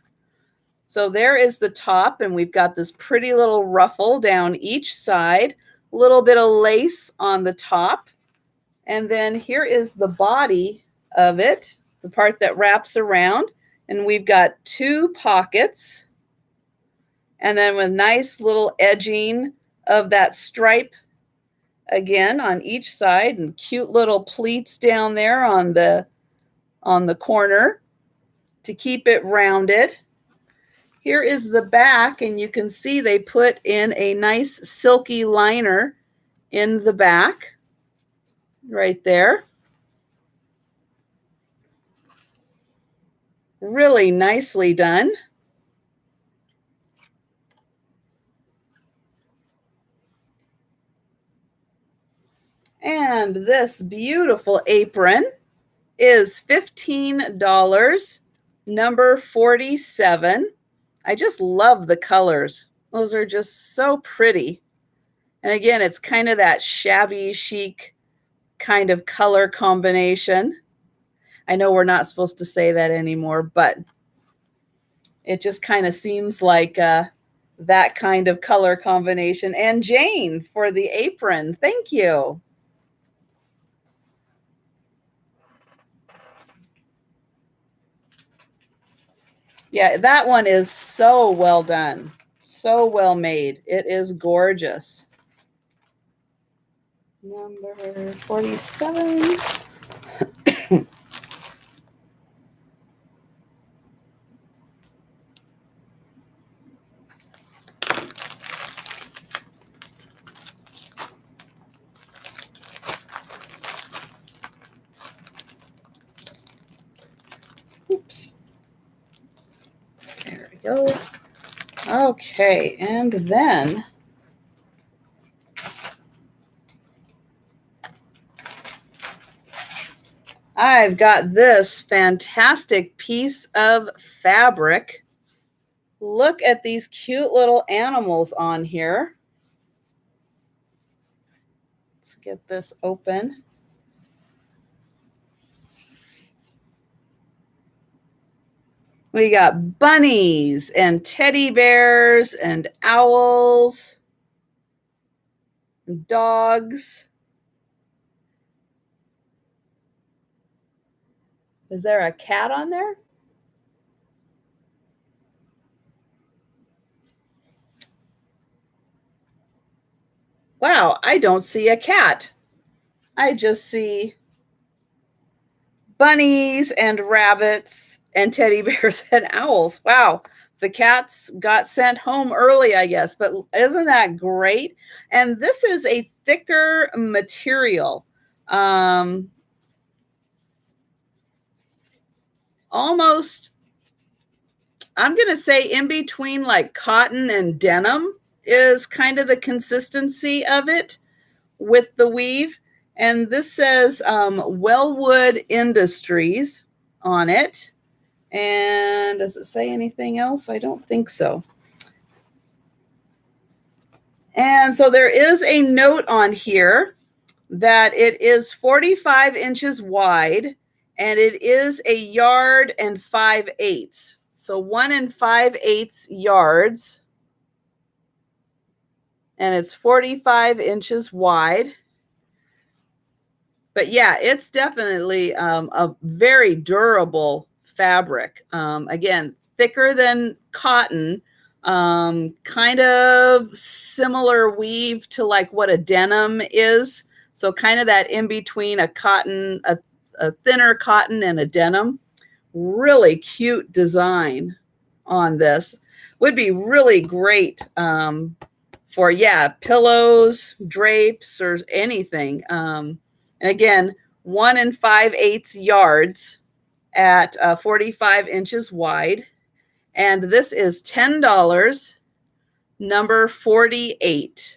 So there is the top, and we've got this pretty little ruffle down each side, a little bit of lace on the top, and then here is the body of it, the part that wraps around. And we've got 2 pockets, and then with nice little edging of that stripe again on each side, and cute little pleats down there on the corner to keep it rounded. Here is the back, and you can see they put in a nice silky liner in the back right there. Really nicely done. And this beautiful apron is $15, number 47. I just love the colors. Those are just so pretty. And again, it's kind of that shabby chic kind of color combination. I know we're not supposed to say that anymore, but it just kind of seems like that kind of color combination. And Jane for the apron. Thank you. Yeah, that one is so well done. So well made. It is gorgeous. Number 47. Oops. There it goes. Okay, and then I've got this fantastic piece of fabric. Look at these cute little animals on here. Let's get this open. We got bunnies and teddy bears and owls and dogs. Is there a cat on there? Wow, I don't see a cat. I just see bunnies and rabbits and teddy bears and owls. Wow, the cats got sent home early, I guess, but isn't that great? And this is a thicker material. Almost, I'm going to say in between like cotton and denim is kind of the consistency of it with the weave. And this says Wellwood Industries on it. And does it say anything else? I don't think so. And so there is a note on here that it is 45 inches wide, and it is a yard and 5/8. So 1 5/8 yards, and it's 45 inches wide. But yeah, it's definitely a very durable fabric. Again, thicker than cotton, kind of similar weave to like what a denim is. So kind of that in between a cotton, a thinner cotton and a denim. Really cute design on this. Would be really great for, yeah, pillows, drapes, or anything. And again, 1 5/8 yards at 45 inches wide. And this is $10, number 48.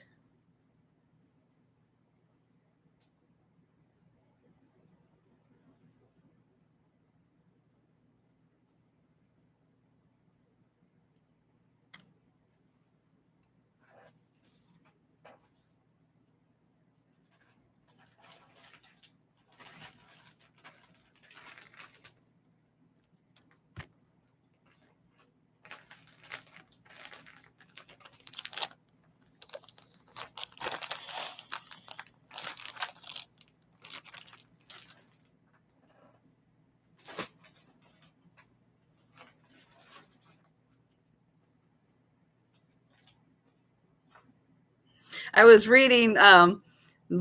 I was reading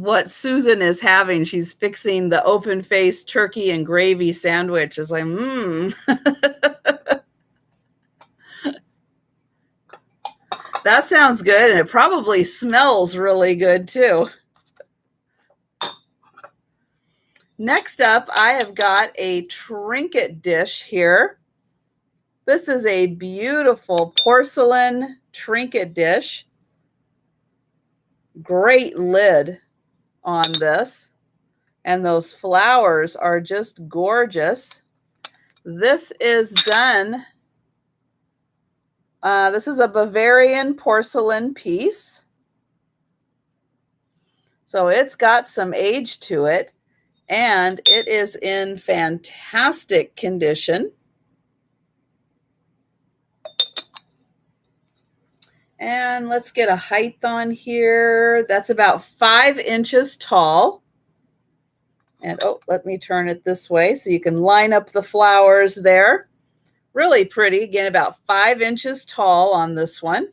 what Susan is having. She's fixing the open-faced turkey and gravy sandwich. It's like, that sounds good, and it probably smells really good too. Next up, I have got a trinket dish here. This is a beautiful porcelain trinket dish. Great lid on this. And those flowers are just gorgeous. This is done. This is a Bavarian porcelain piece. So it's got some age to it, and it is in fantastic condition. And let's get a height on here. That's about 5 inches tall. And let me turn it this way so you can line up the flowers there. Really pretty. Again, about 5 inches tall on this one.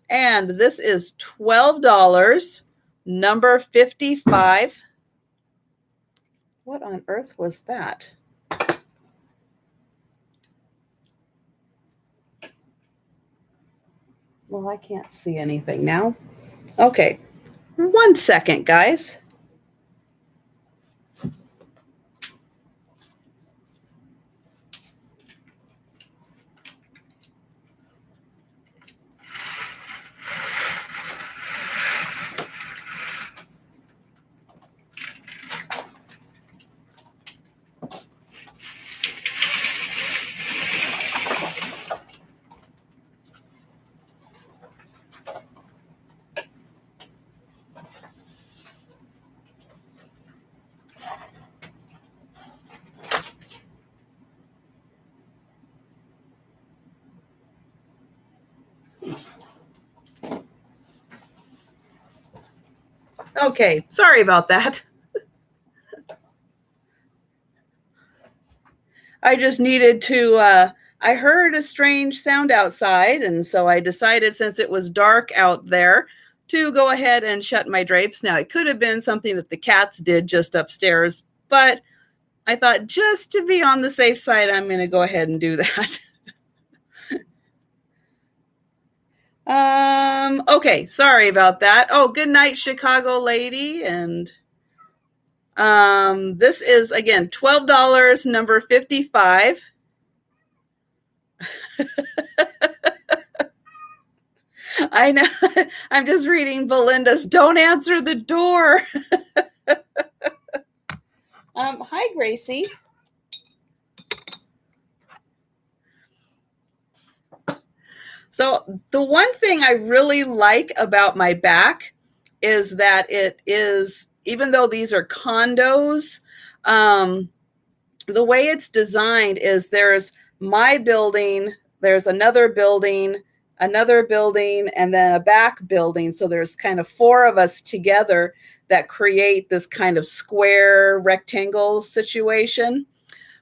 And this is $12, number 55. What on earth was that? Well, I can't see anything now. Okay, 1 second, guys. Okay, sorry about that. I just needed to, I heard a strange sound outside, and so I decided, since it was dark out there, to go ahead and shut my drapes. Now, it could have been something that the cats did just upstairs, but I thought, just to be on the safe side, I'm going to go ahead and do that. Okay, sorry about that. Oh, good night, Chicago lady. And this is, again, $12, number 55. I know. I'm just reading Belinda's "Don't answer the door." Hi, Gracie. So the one thing I really like about my back is that it is, even though these are condos, the way it's designed is there's my building, there's another building, and then a back building. So there's kind of 4 of us together that create this kind of square rectangle situation.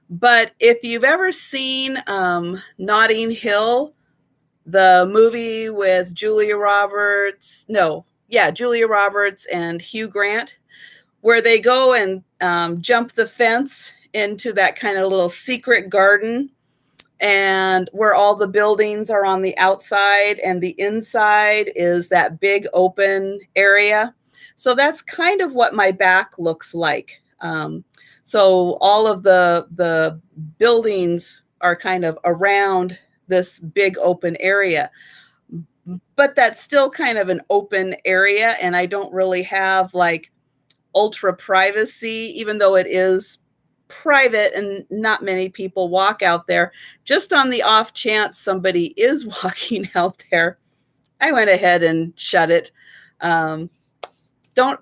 But if you've ever seen Notting Hill, the movie with Julia Roberts and Hugh Grant, where they go and jump the fence into that kind of little secret garden, and where all the buildings are on the outside and the inside is that big open area. So that's kind of what my back looks like. So all of the buildings are kind of around this big open area, but that's still kind of an open area, and I don't really have like ultra privacy, even though it is private and not many people walk out there. Just on the off chance somebody is walking out there, I went ahead and shut it. Don't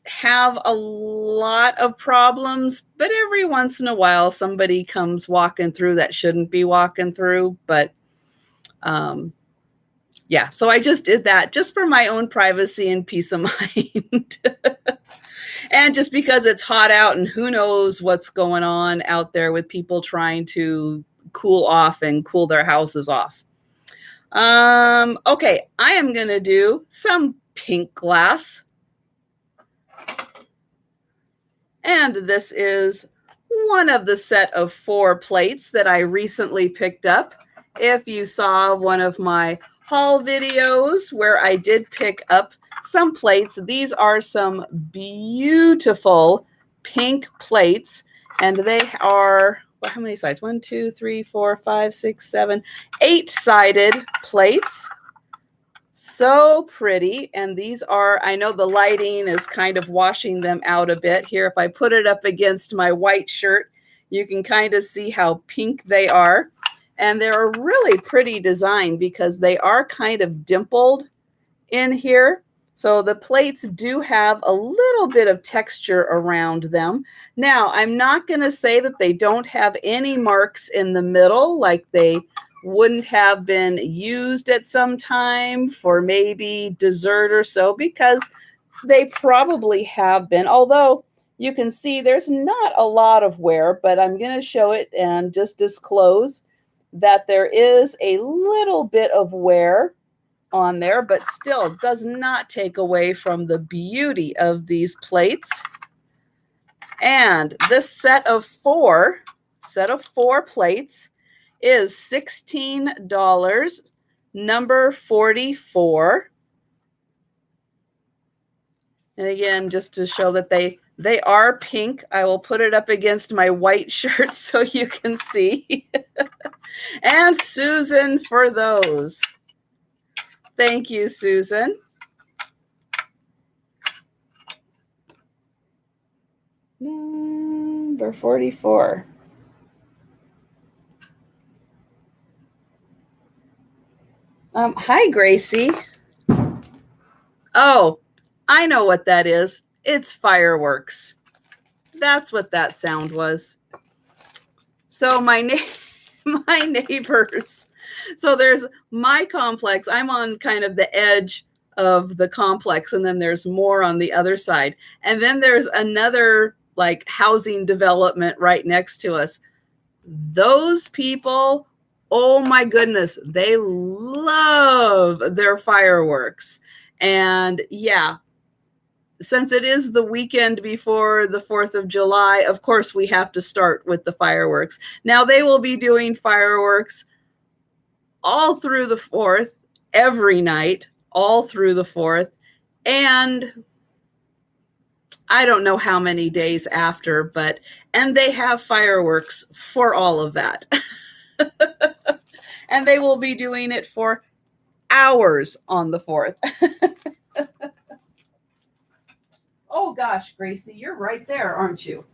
have a lot of problems, but every once in a while somebody comes walking through that shouldn't be walking through. But yeah, so I just did that just for my own privacy and peace of mind. And just because it's hot out and who knows what's going on out there with people trying to cool off and cool their houses off. Okay, I am going to do some pink glass. And this is one of the set of 4 plates that I recently picked up. If you saw one of my haul videos where I did pick up some plates, these are some beautiful pink plates, and they are, well, how many sides? 1, 2, 3, 4, 5, 6, 7, 8-sided plates. So pretty. And these are, I know the lighting is kind of washing them out a bit here. If I put it up against my white shirt, you can kind of see how pink they are. And they're a really pretty design because they are kind of dimpled in here. So the plates do have a little bit of texture around them. Now, I'm not going to say that they don't have any marks in the middle, like they wouldn't have been used at some time for maybe dessert or so, because they probably have been, although you can see there's not a lot of wear, but I'm going to show it and just disclose that there is a little bit of wear on there, but still does not take away from the beauty of these plates. And this set of four plates is $16, number 44. And again, just to show that they are pink, I will put it up against my white shirt so you can see. And Susan for those. Thank you, Susan. Number 44. Hi, Gracie. Oh, I know what that is. It's fireworks. That's what that sound was. So my neighbors. So there's my complex. I'm on kind of the edge of the complex, and then there's more on the other side. And then there's another like housing development right next to us. Those people, oh my goodness, they love their fireworks. And yeah, since it is the weekend before the 4th of July, of course, we have to start with the fireworks. Now, they will be doing fireworks all through the 4th, every night, all through the 4th. And I don't know how many days after, and they have fireworks for all of that. And they will be doing it for hours on the 4th. Oh gosh, Gracie, you're right there, aren't you?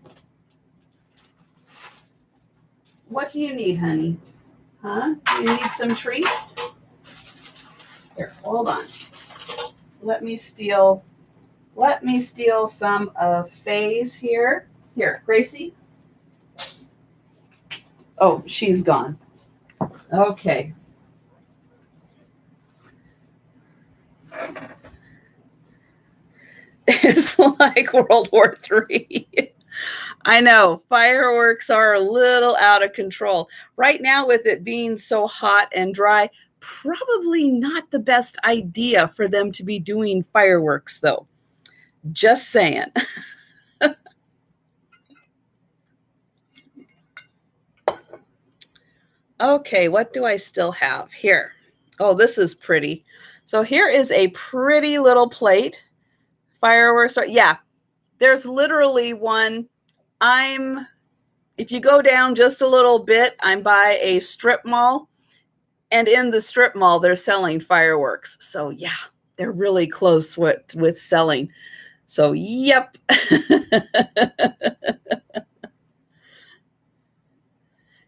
What do you need, honey? Huh? You need some treats? Here, hold on. Let me steal some of Faye's here. Here, Gracie. Oh, she's gone. Okay. It's like World War III. I know, fireworks are a little out of control. Right now, with it being so hot and dry, probably not the best idea for them to be doing fireworks, though. Just saying. Okay, what do I still have here? Oh, this is pretty. So here is a pretty little plate. Fireworks are, yeah, there's literally one. If you go down just a little bit, I'm by a strip mall, and in the strip mall, they're selling fireworks. So yeah, they're really close with selling. So yep.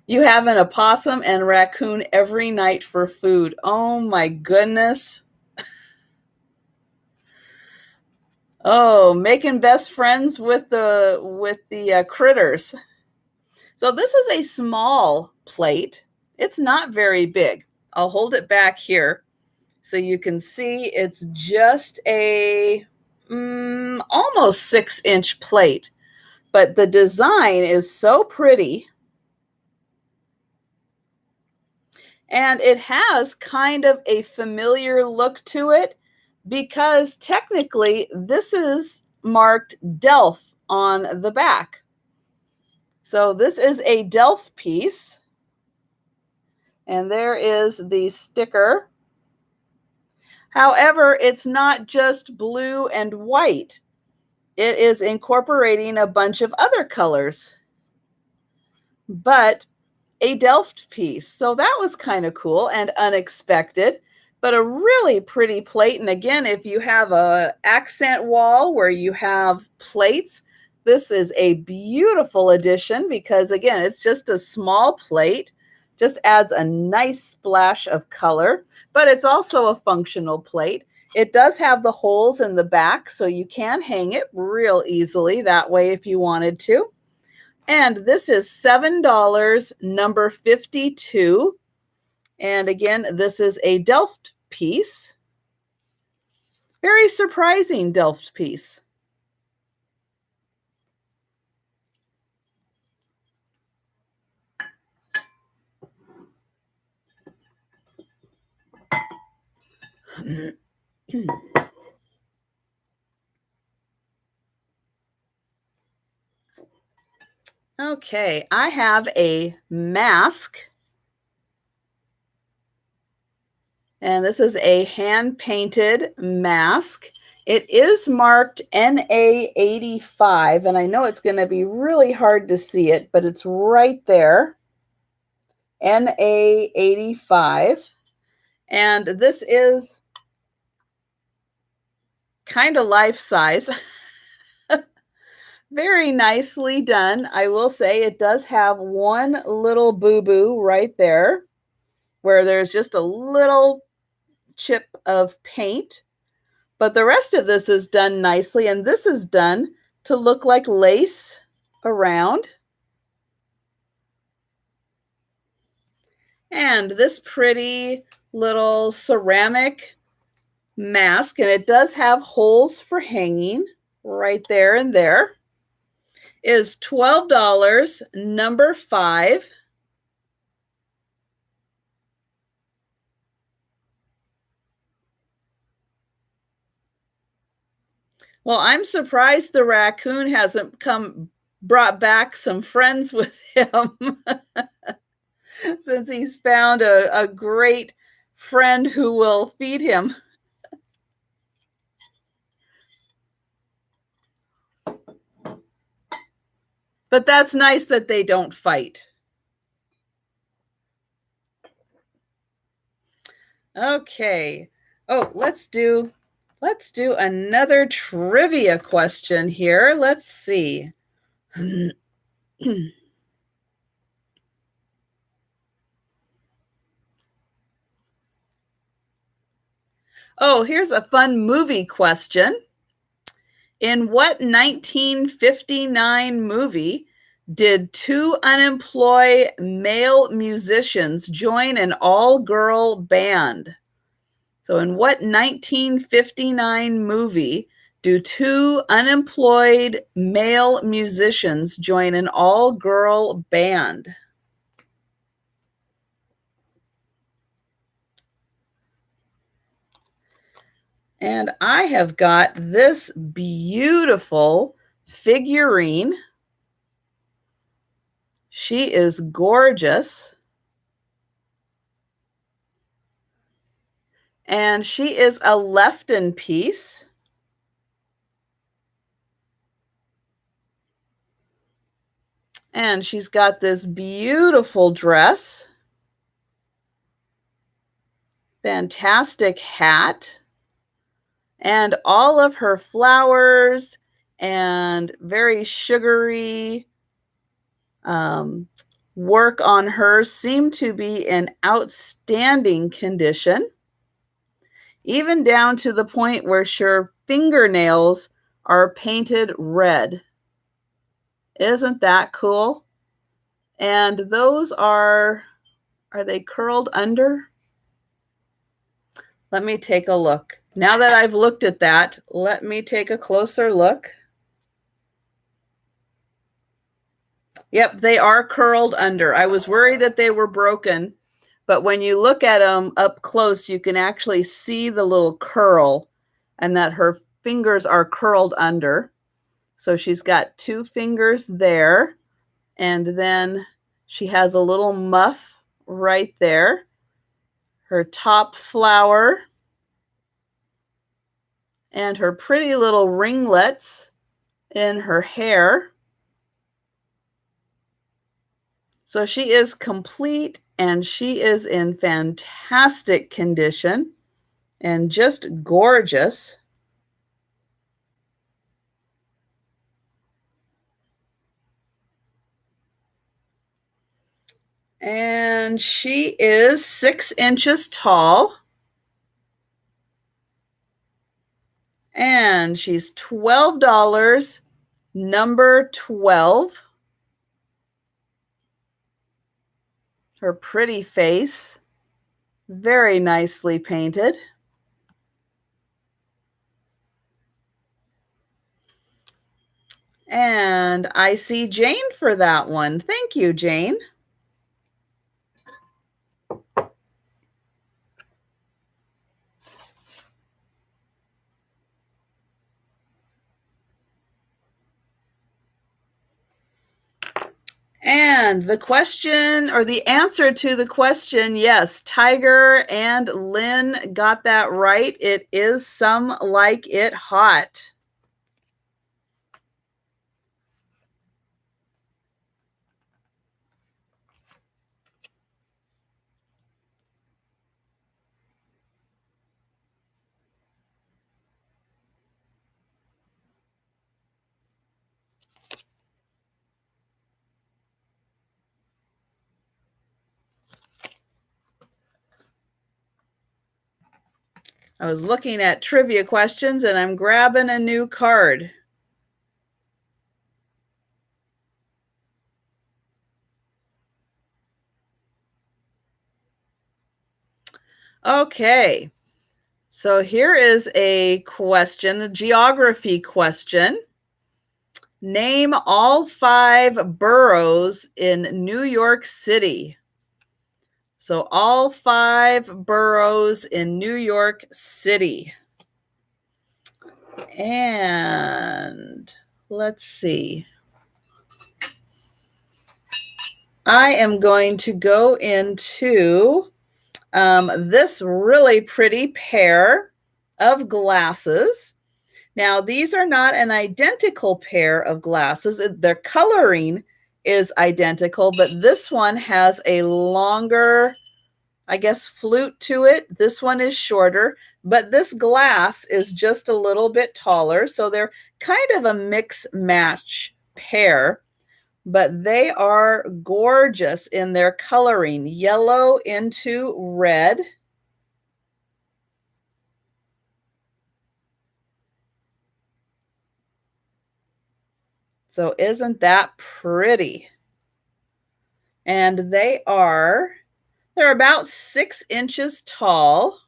You have an opossum and raccoon every night for food. Oh my goodness. Oh, making best friends with the critters. So this is a small plate. It's not very big. I'll hold it back here so you can see it's just a almost 6-inch plate. But the design is so pretty. And it has kind of a familiar look to it, because technically this is marked Delft on the back. So this is a Delft piece. And there is the sticker. However, it's not just blue and white. It is incorporating a bunch of other colors, but a Delft piece. So that was kind of cool and unexpected, but a really pretty plate. And again, if you have an accent wall where you have plates, this is a beautiful addition because, again, it's just a small plate, just adds a nice splash of color, but it's also a functional plate. It does have the holes in the back, so you can hang it real easily that way if you wanted to. And this is $7, number 52. And again, this is a Delft piece. Very surprising Delft piece. Okay, I have a mask. And this is a hand-painted mask. It is marked NA85, and I know it's going to be really hard to see it, but it's right there. NA85. And this is kind of life-size. Very nicely done. I will say it does have one little boo-boo right there where there's just a little chip of paint, but the rest of this is done nicely, and this is done to look like lace around. And this pretty little ceramic mask, and it does have holes for hanging right there and there, is $12, number 5. Well, I'm surprised the raccoon hasn't brought back some friends with him since he's found a great friend who will feed him. But that's nice that they don't fight. Okay. Oh, let's do another trivia question here. Let's see. Oh, here's a fun movie question. In what 1959 movie did two unemployed male musicians join an all-girl band? So in what 1959 movie do two unemployed male musicians join an all-girl band? And I have got this beautiful figurine. She is gorgeous. And she is a Lefton piece. And she's got this beautiful dress. Fantastic hat. And all of her flowers and very sugary work on her seem to be in outstanding condition, even down to the point where her fingernails are painted red. Isn't that cool? And those are they curled under? Let me take a look. Now that I've looked at that, let me take a closer look. Yep, they are curled under. I was worried that they were broken, but when you look at them up close, you can actually see the little curl and that her fingers are curled under. So she's got 2 fingers there, and then she has a little muff right there. Her top flower and her pretty little ringlets in her hair. So she is complete and she is in fantastic condition and just gorgeous. And she is 6 inches tall. And she's $12, number 12. Her pretty face, very nicely painted. And I see Jane for that one. Thank you, Jane. And the question, or the answer to the question, yes, Tiger and Lynn got that right. It is Some Like It Hot. I was looking at trivia questions and I'm grabbing a new card. Okay, so here is a question, the geography question. Name all 5 boroughs in New York City. So all 5 boroughs in New York City. And let's see. I am going to go into this really pretty pair of glasses. Now, these are not an identical pair of glasses. Their coloring is identical, but this one has a longer, I guess, flute to it. This one is shorter, but this glass is just a little bit taller. So they're kind of a mix match pair, but they are gorgeous in their coloring, yellow into red. So isn't that pretty? And they're about 6 inches tall.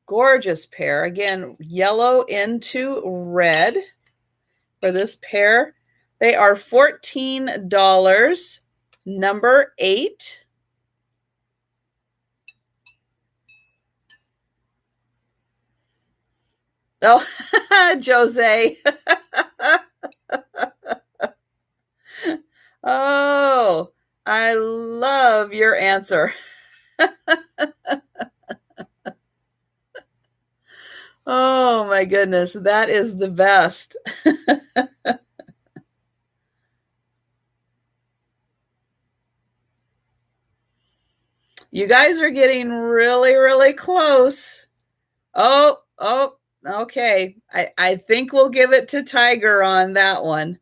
Gorgeous pair. Again, yellow into red for this pair. They are $14, number 8. Oh, Jose. Oh, I love your answer. Oh my goodness, that is the best. You guys are getting really, really close. Oh, okay. I think we'll give it to Tiger on that one.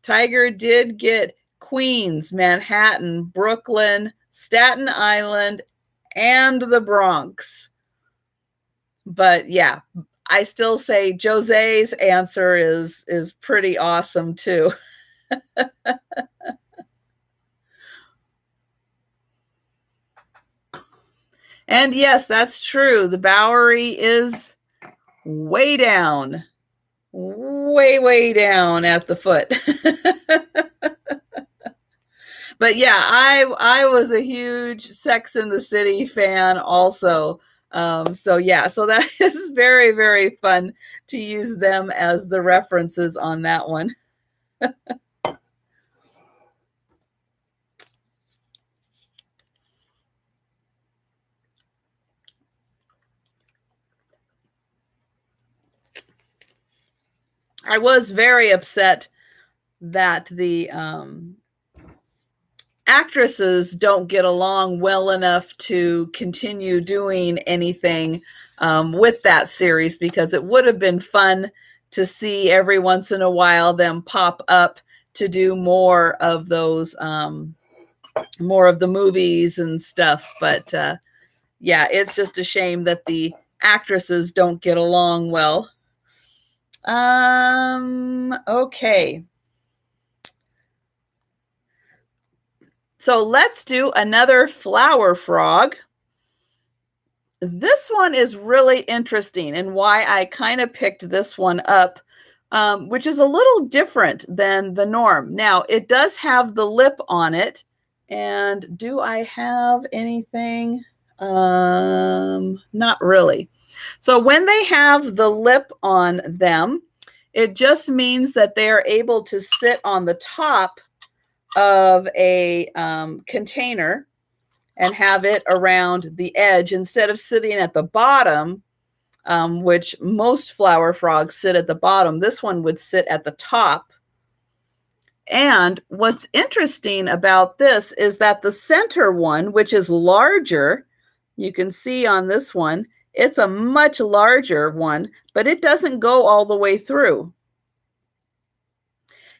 Tiger did get Queens, Manhattan, Brooklyn, Staten Island, and the Bronx. But yeah, I still say Jose's answer is pretty awesome too. And yes, that's true. The Bowery is way down, way down at the foot. But yeah, I was a huge Sex and the City fan also. So yeah, so that is very, very fun to use them as the references on that one. I was very upset that the actresses don't get along well enough to continue doing anything with that series, because it would have been fun to see every once in a while them pop up to do more of those, more of the movies and stuff. But yeah, it's just a shame that the actresses don't get along well. Okay. So let's do another flower frog. This one is really interesting, and why I kind of picked this one up, which is a little different than the norm. Now, it does have the lip on it. And do I have anything? Not really. So when they have the lip on them, it just means that they are able to sit on the top of a container and have it around the edge instead of sitting at the bottom, which most flower frogs sit at the bottom. This one would sit at the top. And what's interesting about this is that the center one, which is larger, you can see on this one, it's a much larger one, but it doesn't go all the way through.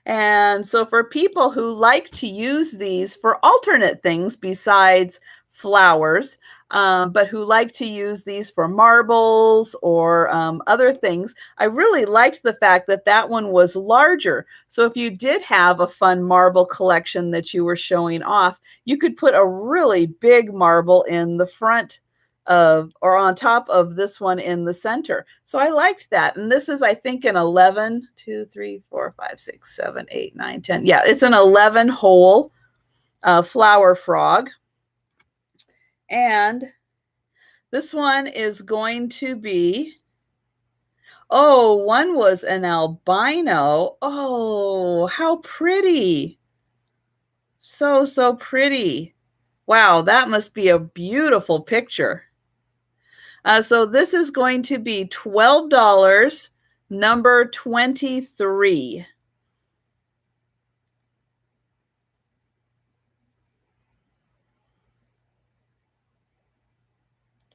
And so for people who like to use these for alternate things besides flowers, but who like to use these for marbles or other things, I really liked the fact that that one was larger. So if you did have a fun marble collection that you were showing off, you could put a really big marble in the front of, or on top of this one in the center. So I liked that. And this is, I think, an 11, 2, 3, 4, 5, 6, 7, 8, 9, 10. Yeah, it's an 11 hole flower frog. And this one is going to be, oh, one was an albino. Oh, how pretty. So, so pretty. Wow, that must be a beautiful picture. So this is going to be $12, number 23.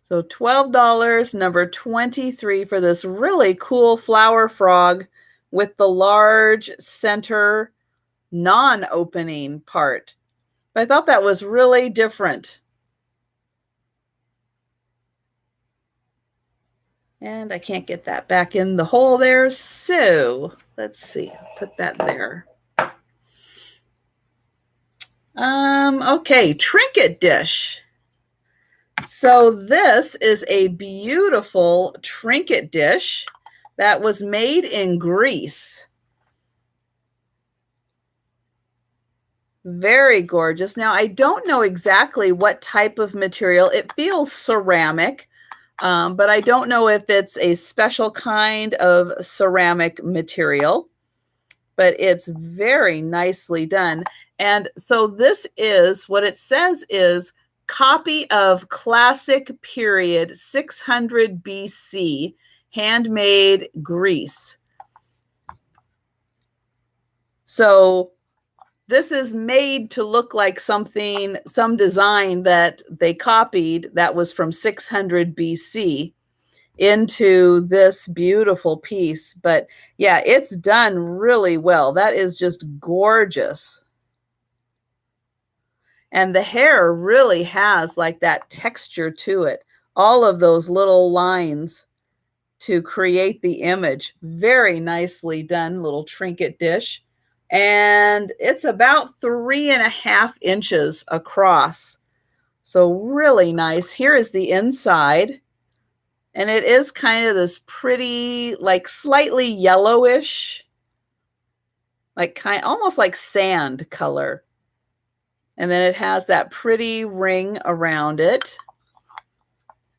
So $12, number 23 for this really cool flower frog with the large center non-opening part. I thought that was really different. And I can't get that back in the hole there. So let's see, put that there. Okay, trinket dish. So this is a beautiful trinket dish that was made in Greece. Very gorgeous. Now, I don't know exactly what type of material. It feels ceramic, but I don't know if it's a special kind of ceramic material, but it's very nicely done. And so this is, what it says is, copy of classic period 600 BC, handmade Greece. So this is made to look like something, some design that they copied that was from 600 BC into this beautiful piece. But yeah, it's done really well. That is just gorgeous. And the hair really has like that texture to it. All of those little lines to create the image. Very nicely done little trinket dish. And it's about 3.5 inches across. So really nice. Here is the inside. And it is kind of this pretty, like slightly yellowish, like almost like sand color. And then it has that pretty ring around it.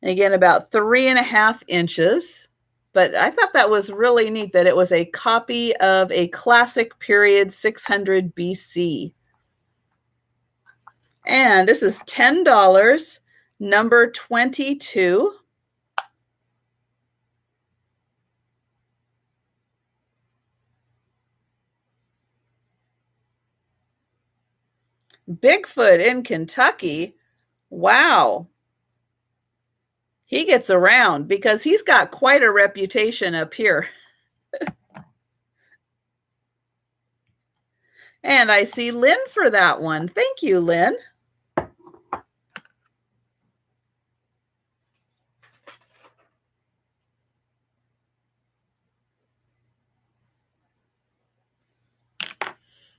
Again, about 3.5 inches. But I thought that was really neat that it was a copy of a classic period 600 BC. And this is $10, number 22. Bigfoot in Kentucky. Wow. He gets around because he's got quite a reputation up here. And I see Lynn for that one. Thank you, Lynn.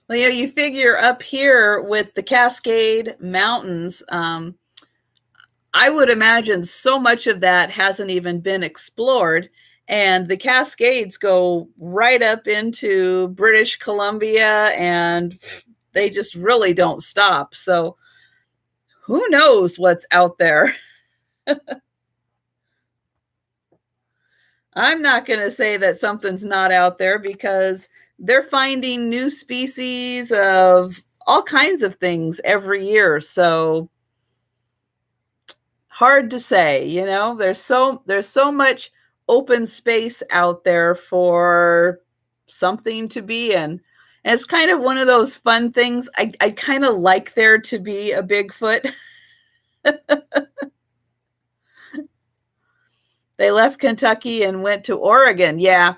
Well, you figure up here with the Cascade Mountains, I would imagine so much of that hasn't even been explored. And the Cascades go right up into British Columbia, and they just really don't stop. So who knows what's out there? I'm not going to say that something's not out there because they're finding new species of all kinds of things every year. So hard to say, there's so much open space out there for something to be in. And it's kind of one of those fun things. I kind of like there to be a Bigfoot. They left Kentucky and went to Oregon. Yeah,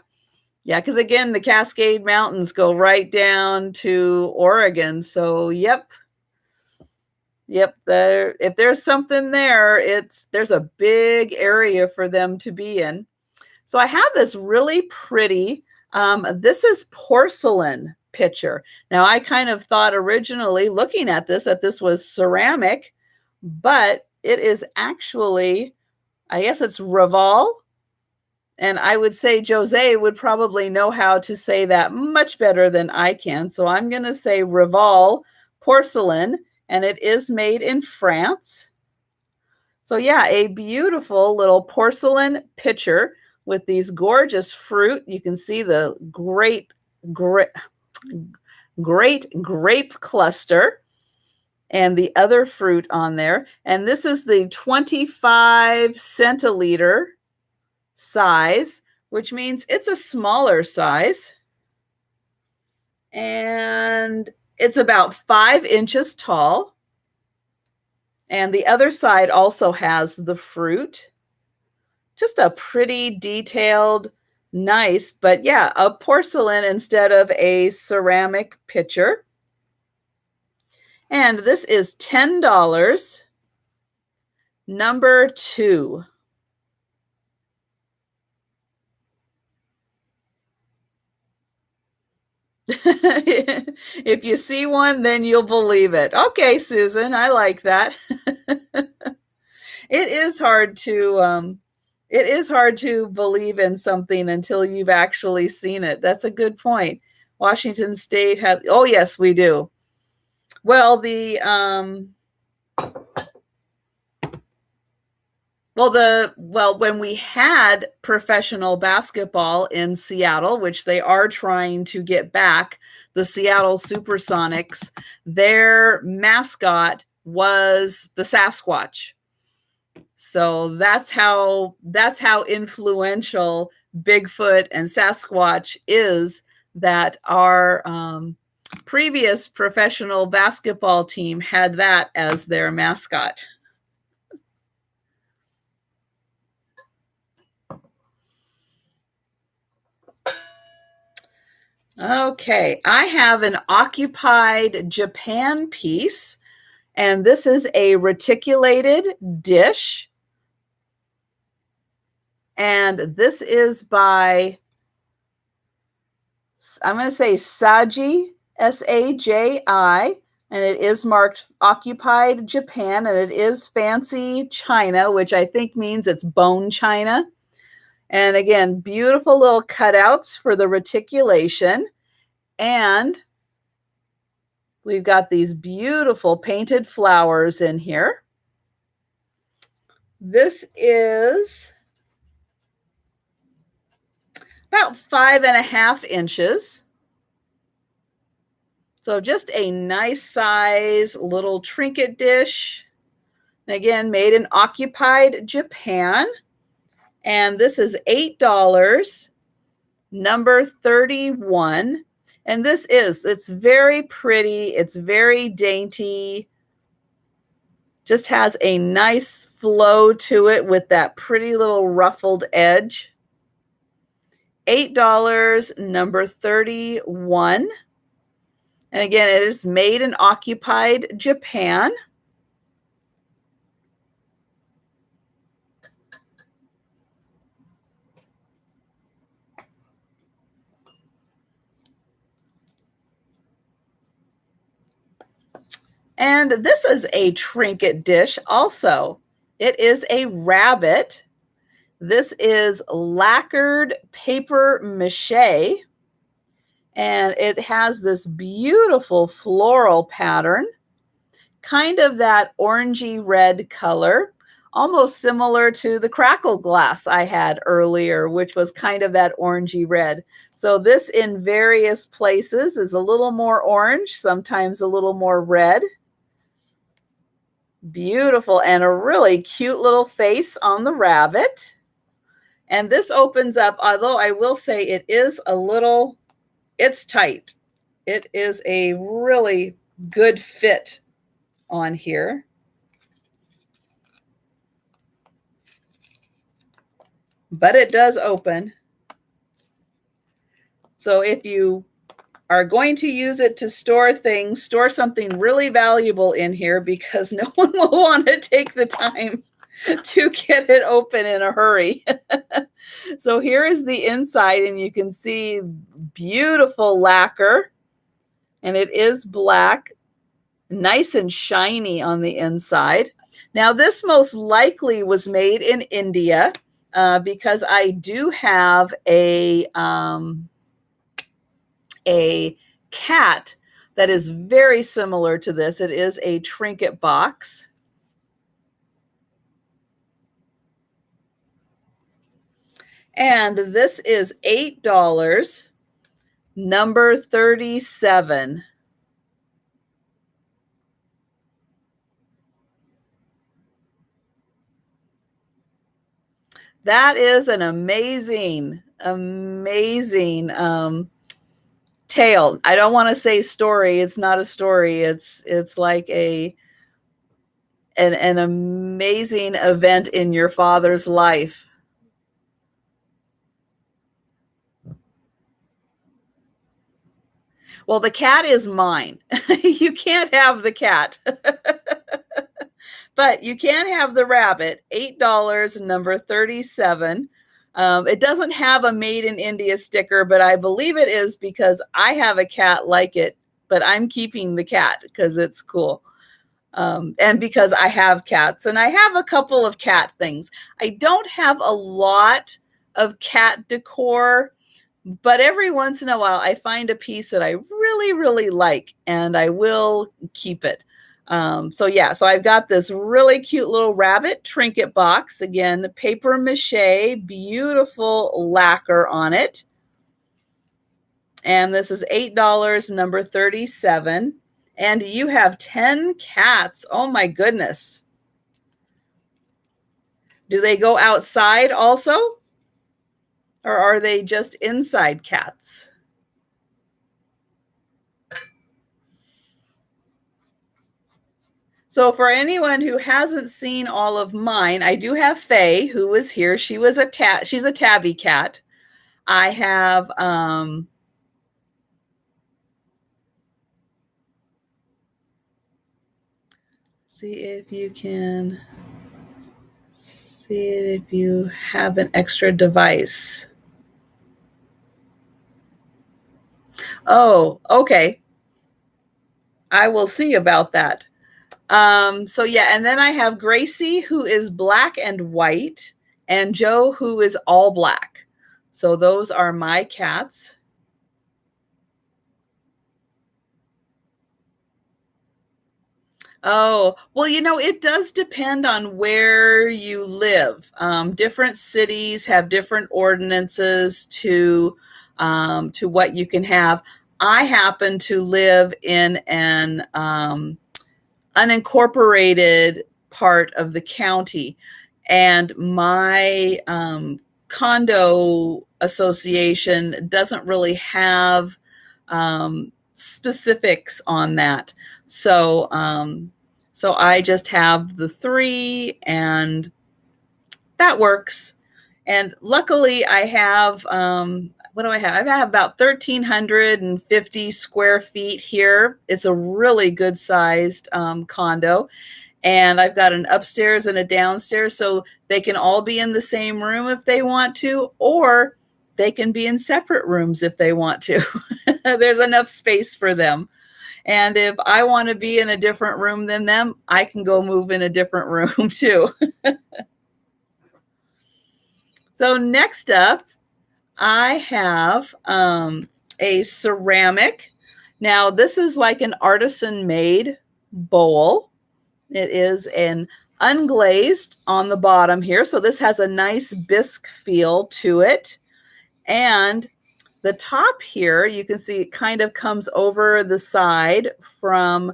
because again, the Cascade Mountains go right down to Oregon. So, yep. If there's something there, there's a big area for them to be in. So I have this really pretty, this is porcelain pitcher. Now, I kind of thought originally looking at this that this was ceramic, but it is actually, I guess it's Reval. And I would say Jose would probably know how to say that much better than I can. So I'm going to say Reval porcelain, and it is made in France. So yeah, a beautiful little porcelain pitcher with these gorgeous fruit. You can see the great grape cluster and the other fruit on there. And this is the 25 centiliter size, which means it's a smaller size. And it's about 5 inches tall. And the other side also has the fruit. Just a pretty detailed, nice, but yeah, a porcelain instead of a ceramic pitcher. And this is $10, number 2. If you see one, then you'll believe it. Okay, Susan, I like that. It is hard to believe in something until you've actually seen it. That's a good point. Washington State has, oh yes, we do. Well, when we had professional basketball in Seattle, which they are trying to get back, the Seattle Supersonics, their mascot was the Sasquatch. So that's how influential Bigfoot and Sasquatch is, that our previous professional basketball team had that as their mascot. Okay, I have an occupied Japan piece, and this is a reticulated dish. And this is by, I'm going to say Saji, S-A-J-I, and it is marked occupied Japan, and it is fancy china, which I think means it's bone china. And again, beautiful little cutouts for the reticulation. And we've got these beautiful painted flowers in here. This is about 5.5 inches. So just a nice size little trinket dish. Again, made in occupied Japan. And this is $8, number 31. And it's very pretty. It's very dainty. Just has a nice flow to it with that pretty little ruffled edge. $8, number 31. And again, it is made in occupied Japan. And this is a trinket dish also. It is a rabbit. This is lacquered paper mache. And it has this beautiful floral pattern, kind of that orangey red color, almost similar to the crackle glass I had earlier, which was kind of that orangey red. So this in various places is a little more orange, sometimes a little more red. Beautiful, and a really cute little face on the rabbit. And this opens up, although I will say it's tight. It is a really good fit on here. But it does open. So if you are going to use it to store things, store something really valuable in here, because no one will want to take the time to get it open in a hurry. So here is the inside, and you can see beautiful lacquer, and it is black, nice and shiny on the inside. Now this most likely was made in India, because I do have a cat that is very similar to this. It is a trinket box. And this is $8, number 37. That is an amazing tale. I don't want to say story. It's not a story. It's like an amazing event in your father's life. Well, the cat is mine. You can't have the cat. But you can have the rabbit, $8, number 37. It doesn't have a made in India sticker, but I believe it is because I have a cat like it, but I'm keeping the cat because it's cool. And because I have cats, and I have a couple of cat things. I don't have a lot of cat decor, but every once in a while I find a piece that I really, really like, and I will keep it. So I've got this really cute little rabbit trinket box. Again, paper mache, beautiful lacquer on it. And this is $8, number 37. And you have 10 cats. Oh my goodness. Do they go outside also? Or are they just inside cats? So for anyone who hasn't seen all of mine, I do have Faye, who was here. She's a tabby cat. I have see if you have an extra device. Oh, okay. I will see about that. And then I have Gracie, who is black and white, and Joe, who is all black. So those are my cats. Oh, well, it does depend on where you live. Different cities have different ordinances to what you can have. I happen to live in an unincorporated part of the county, and my condo association doesn't really have specifics on that. So I just have the three, and that works. And luckily, I have what do I have? I have about 1,350 square feet here. It's a really good sized condo, and I've got an upstairs and a downstairs, so they can all be in the same room if they want to, or they can be in separate rooms if they want to. There's enough space for them. And if I want to be in a different room than them, I can go move in a different room too. So next up, I have a ceramic. Now, this is like an artisan made bowl. It is an unglazed on the bottom here. So this has a nice bisque feel to it. And the top here, you can see it kind of comes over the side from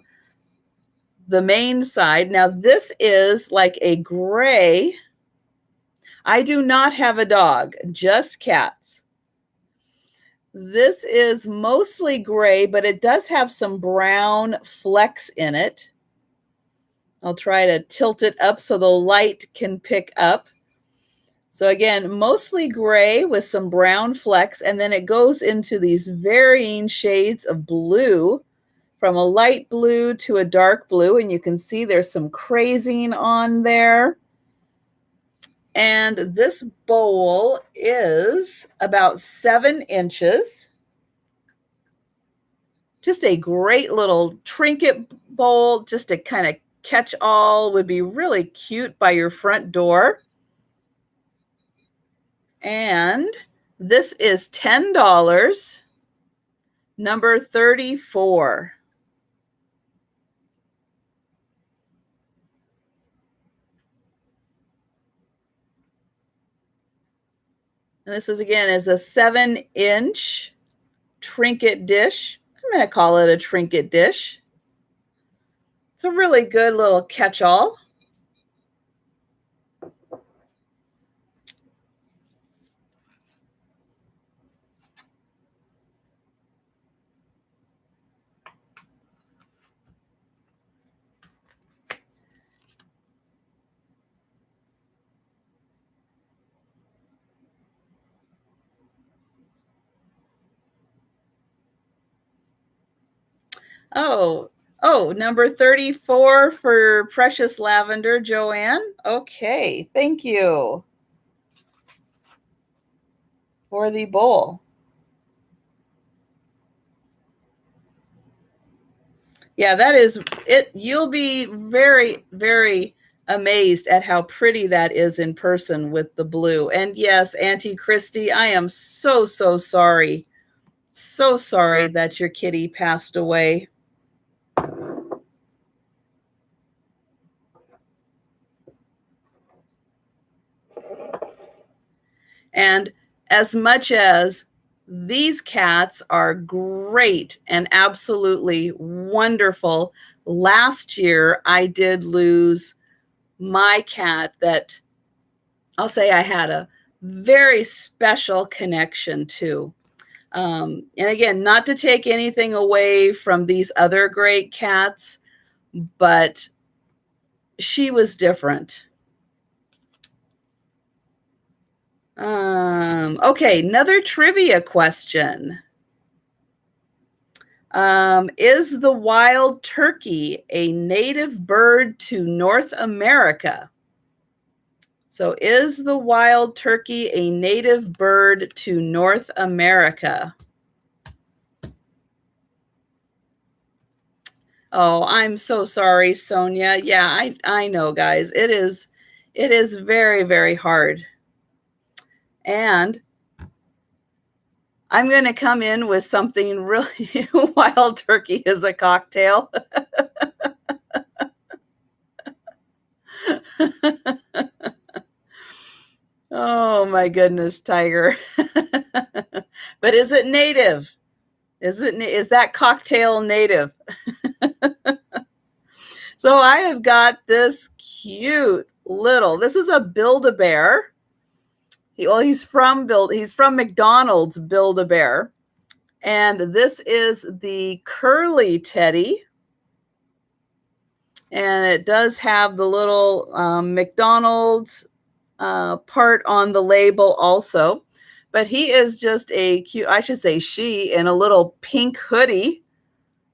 the main side. Now, this is like a gray. I do not have a dog, just cats. This is mostly gray, but it does have some brown flecks in it. I'll try to tilt it up so the light can pick up. So again, mostly gray with some brown flecks, and then it goes into these varying shades of blue, from a light blue to a dark blue, and you can see there's some crazing on there. And this bowl is about 7 inches. Just a great little trinket bowl, just to kind of catch all, would be really cute by your front door. And this is $10, number 34. And this is, again, is a 7-inch trinket dish. I'm going to call it a trinket dish. It's a really good little catch-all. Oh, number 34 for Precious Lavender, Joanne. Okay, thank you for the bowl. Yeah, that is it. You'll be very, very amazed at how pretty that is in person with the blue. And yes, Auntie Christy, I am so, so sorry. So sorry that your kitty passed away. And as much as these cats are great and absolutely wonderful, last year I did lose my cat that I'll say I had a very special connection to. And again, not to take anything away from these other great cats, but she was different. Okay, another trivia question. Is the wild turkey a native bird to North America? So is the wild turkey a native bird to North America? Oh, I'm so sorry, Sonia. Yeah, I know, guys. It is very, very hard. And I'm going to come in with something really wild turkey is a cocktail. Oh my goodness, Tiger. But is it native? Is that cocktail native? So I have got this cute little, this is a Build-A-Bear. He's from McDonald's Build-A-Bear. And this is the curly teddy. And it does have the little McDonald's part on the label also. But he is just a cute, I should say she, in a little pink hoodie.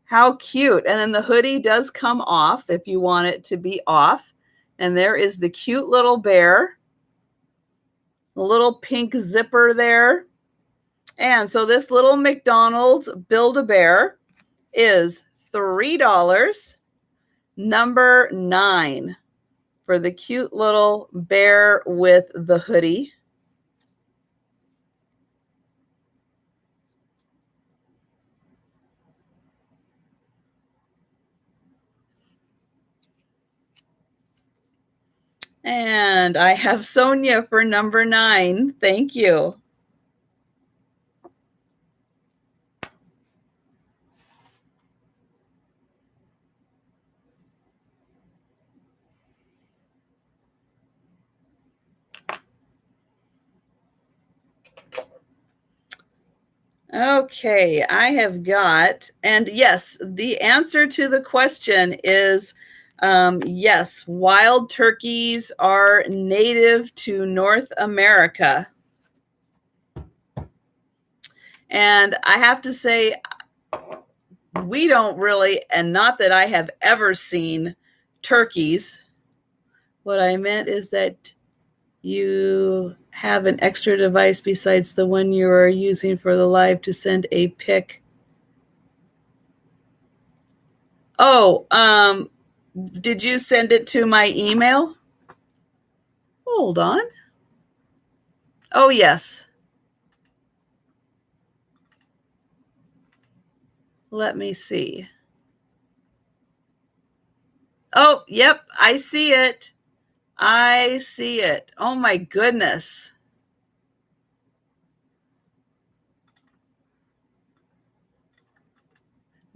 How cute. And then the hoodie does come off if you want it to be off. And there is the cute little bear. A little pink zipper there. And so this little McDonald's Build-A-Bear is $3, number 9, for the cute little bear with the hoodie. And I have Sonia for number 9. Thank you. Okay, I have got, and yes, the answer to the question is yes, wild turkeys are native to North America. And I have to say, we don't really, and not that I have ever seen turkeys. What I meant is that you have an extra device besides the one you are using for the live to send a pic. Oh, did you send it to my email? Hold on. Oh, yes. Let me see. Oh, yep, I see it. I see it. Oh my goodness.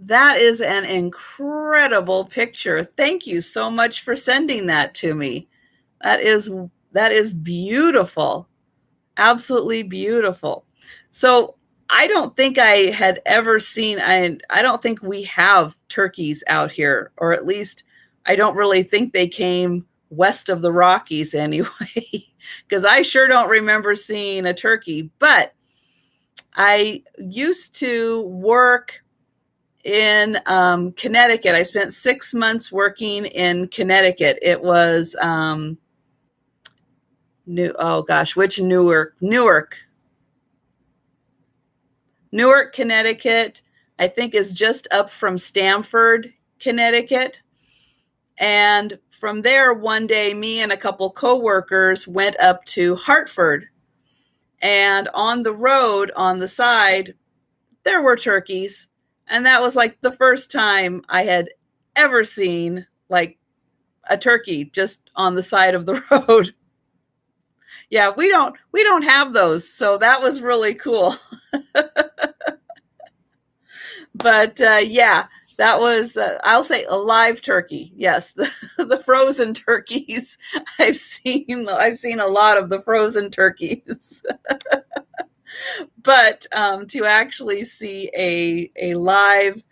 That is an incredible picture. Thank you so much for sending that to me. That is beautiful. Absolutely beautiful. So I don't think I had ever seen, I don't think we have turkeys out here, or at least I don't really think they came west of the Rockies anyway, because I sure don't remember seeing a turkey. But I used to work in Connecticut. I spent 6 months working in Connecticut. It was Newark, Connecticut, I think is just up from Stamford, Connecticut. And from there, one day, me and a couple coworkers went up to Hartford. And on the road, on the side, there were turkeys. And that was like the first time I had ever seen like a turkey just on the side of the road. Yeah, we don't have those. So that was really cool. But yeah, that was, I'll say a live turkey. Yes, the frozen turkeys. I've seen a lot of the frozen turkeys. But to actually see a live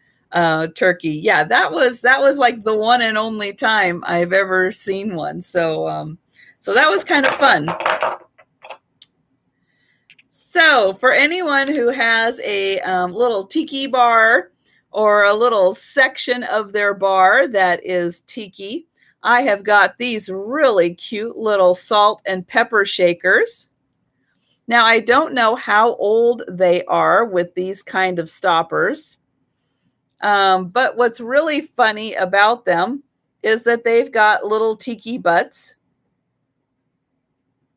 turkey, yeah, that was like the one and only time I've ever seen one. So so that was kind of fun. So for anyone who has a little tiki bar or a little section of their bar that is tiki, I have got these really cute little salt and pepper shakers. Now, I don't know how old they are with these kind of stoppers, but what's really funny about them is that they've got little tiki butts.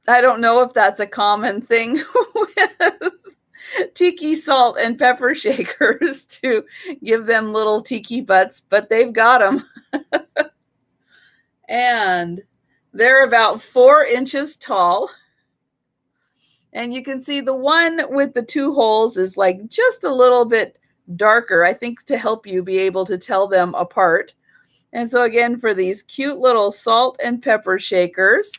I don't know if that's a common thing with tiki salt and pepper shakers to give them little tiki butts, but they've got them. And They're about 4 inches tall. And you can see the one with the 2 holes is like just a little bit darker, I think, to help you be able to tell them apart. And so again, for these cute little salt and pepper shakers,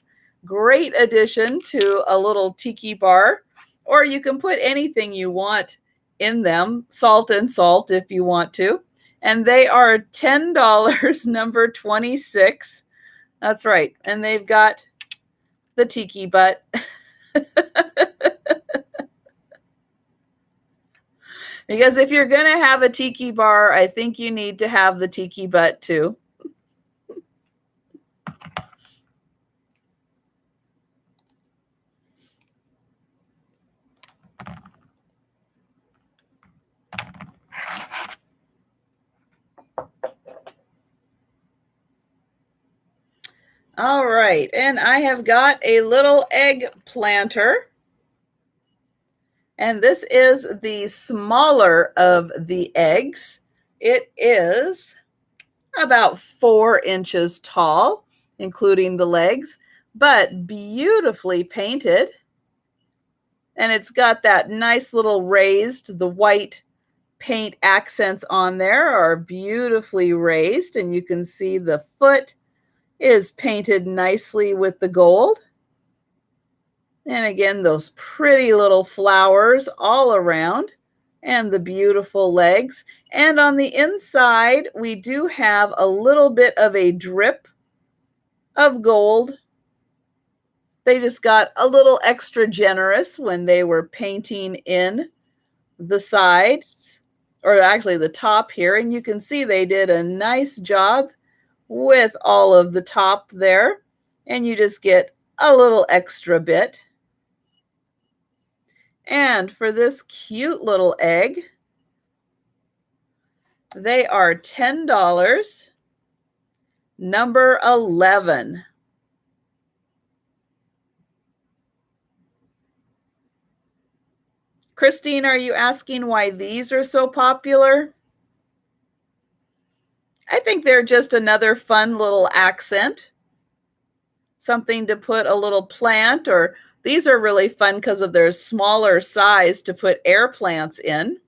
great addition to a little tiki bar, or you can put anything you want in them, salt and salt if you want to. And they are $10, number 26. That's right. And they've got the tiki butt. Because if you're going to have a tiki bar, I think you need to have the tiki butt too. All right, and I have got a little egg planter. And this is the smaller of the eggs. It is about 4 inches tall, including the legs, but beautifully painted. And it's got that nice little raised, the white paint accents on there are beautifully raised, and you can see the foot is painted nicely with the gold. And again, those pretty little flowers all around and the beautiful legs. And on the inside, we do have a little bit of a drip of gold. They just got a little extra generous when they were painting in the sides, or actually the top here. And you can see they did a nice job with all of the top there. And you just get a little extra bit. And for this cute little egg, they are $10, number 11. Christine, are you asking why these are so popular? I think they're just another fun little accent. Something to put a little plant, or these are really fun because of their smaller size to put air plants in.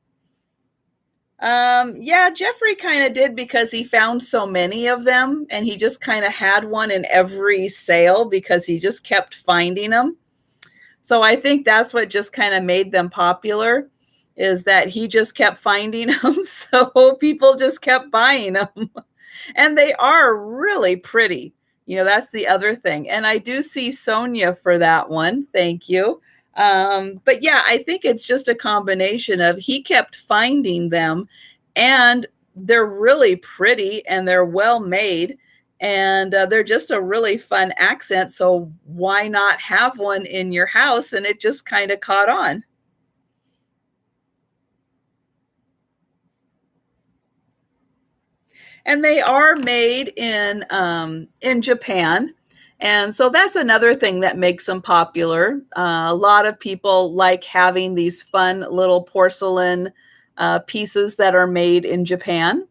Yeah, Jeffrey kind of did because he found so many of them, and he just kind of had one in every sale because he just kept finding them. So I think that's what just kind of made them popular, is that he just kept finding them. So people just kept buying them. And they are really pretty. You know, that's the other thing. And I do see Sonia for that one. Thank you. But yeah, I think it's just a combination of he kept finding them, and they're really pretty and they're well made, and they're just a really fun accent. So why not have one in your house? And it just kind of caught on. And they are made in Japan. And so that's another thing that makes them popular. A lot of people like having these fun little porcelain pieces that are made in Japan.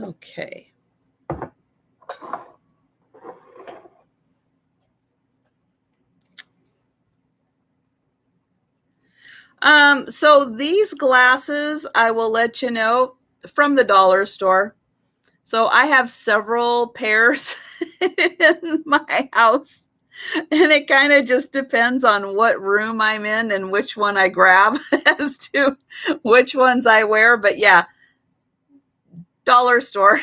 Okay. So these glasses, I will let you know, from the dollar store. So I have several pairs in my house, and it kind of just depends on what room I'm in and which one I grab as to which ones I wear. But yeah, dollar store.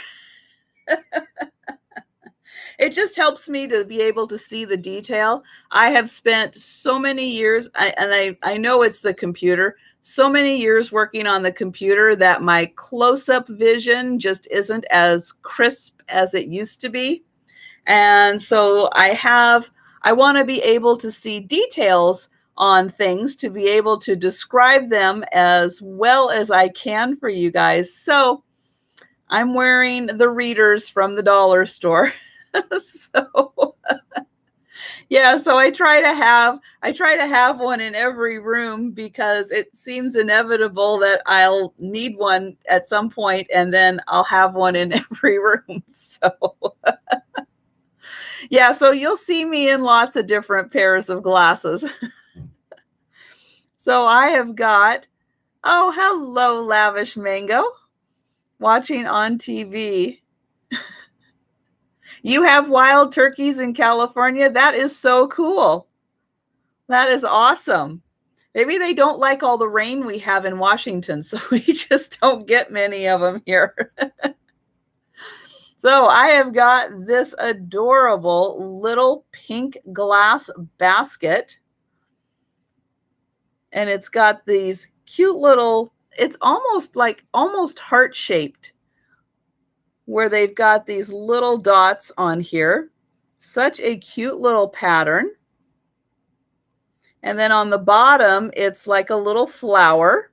It just helps me to be able to see the detail. I have spent so many years, and I know it's the computer, so many years working on the computer that my close-up vision just isn't as crisp as it used to be. And so I want to be able to see details on things, to be able to describe them as well as I can for you guys. So I'm wearing the readers from the dollar store. So Yeah, so I try to have one in every room because it seems inevitable that I'll need one at some point, and then I'll have one in every room. So yeah, so you'll see me in lots of different pairs of glasses. So I have got, oh, hello, Lavish Mango, watching on TV. You have wild turkeys in California? That is so cool. That is awesome. Maybe they don't like all the rain we have in Washington, so we just don't get many of them here. So I have got this adorable little pink glass basket. And it's got these cute little, it's almost heart-shaped, where they've got these little dots on here. Such a cute little pattern. And then on the bottom, it's like a little flower.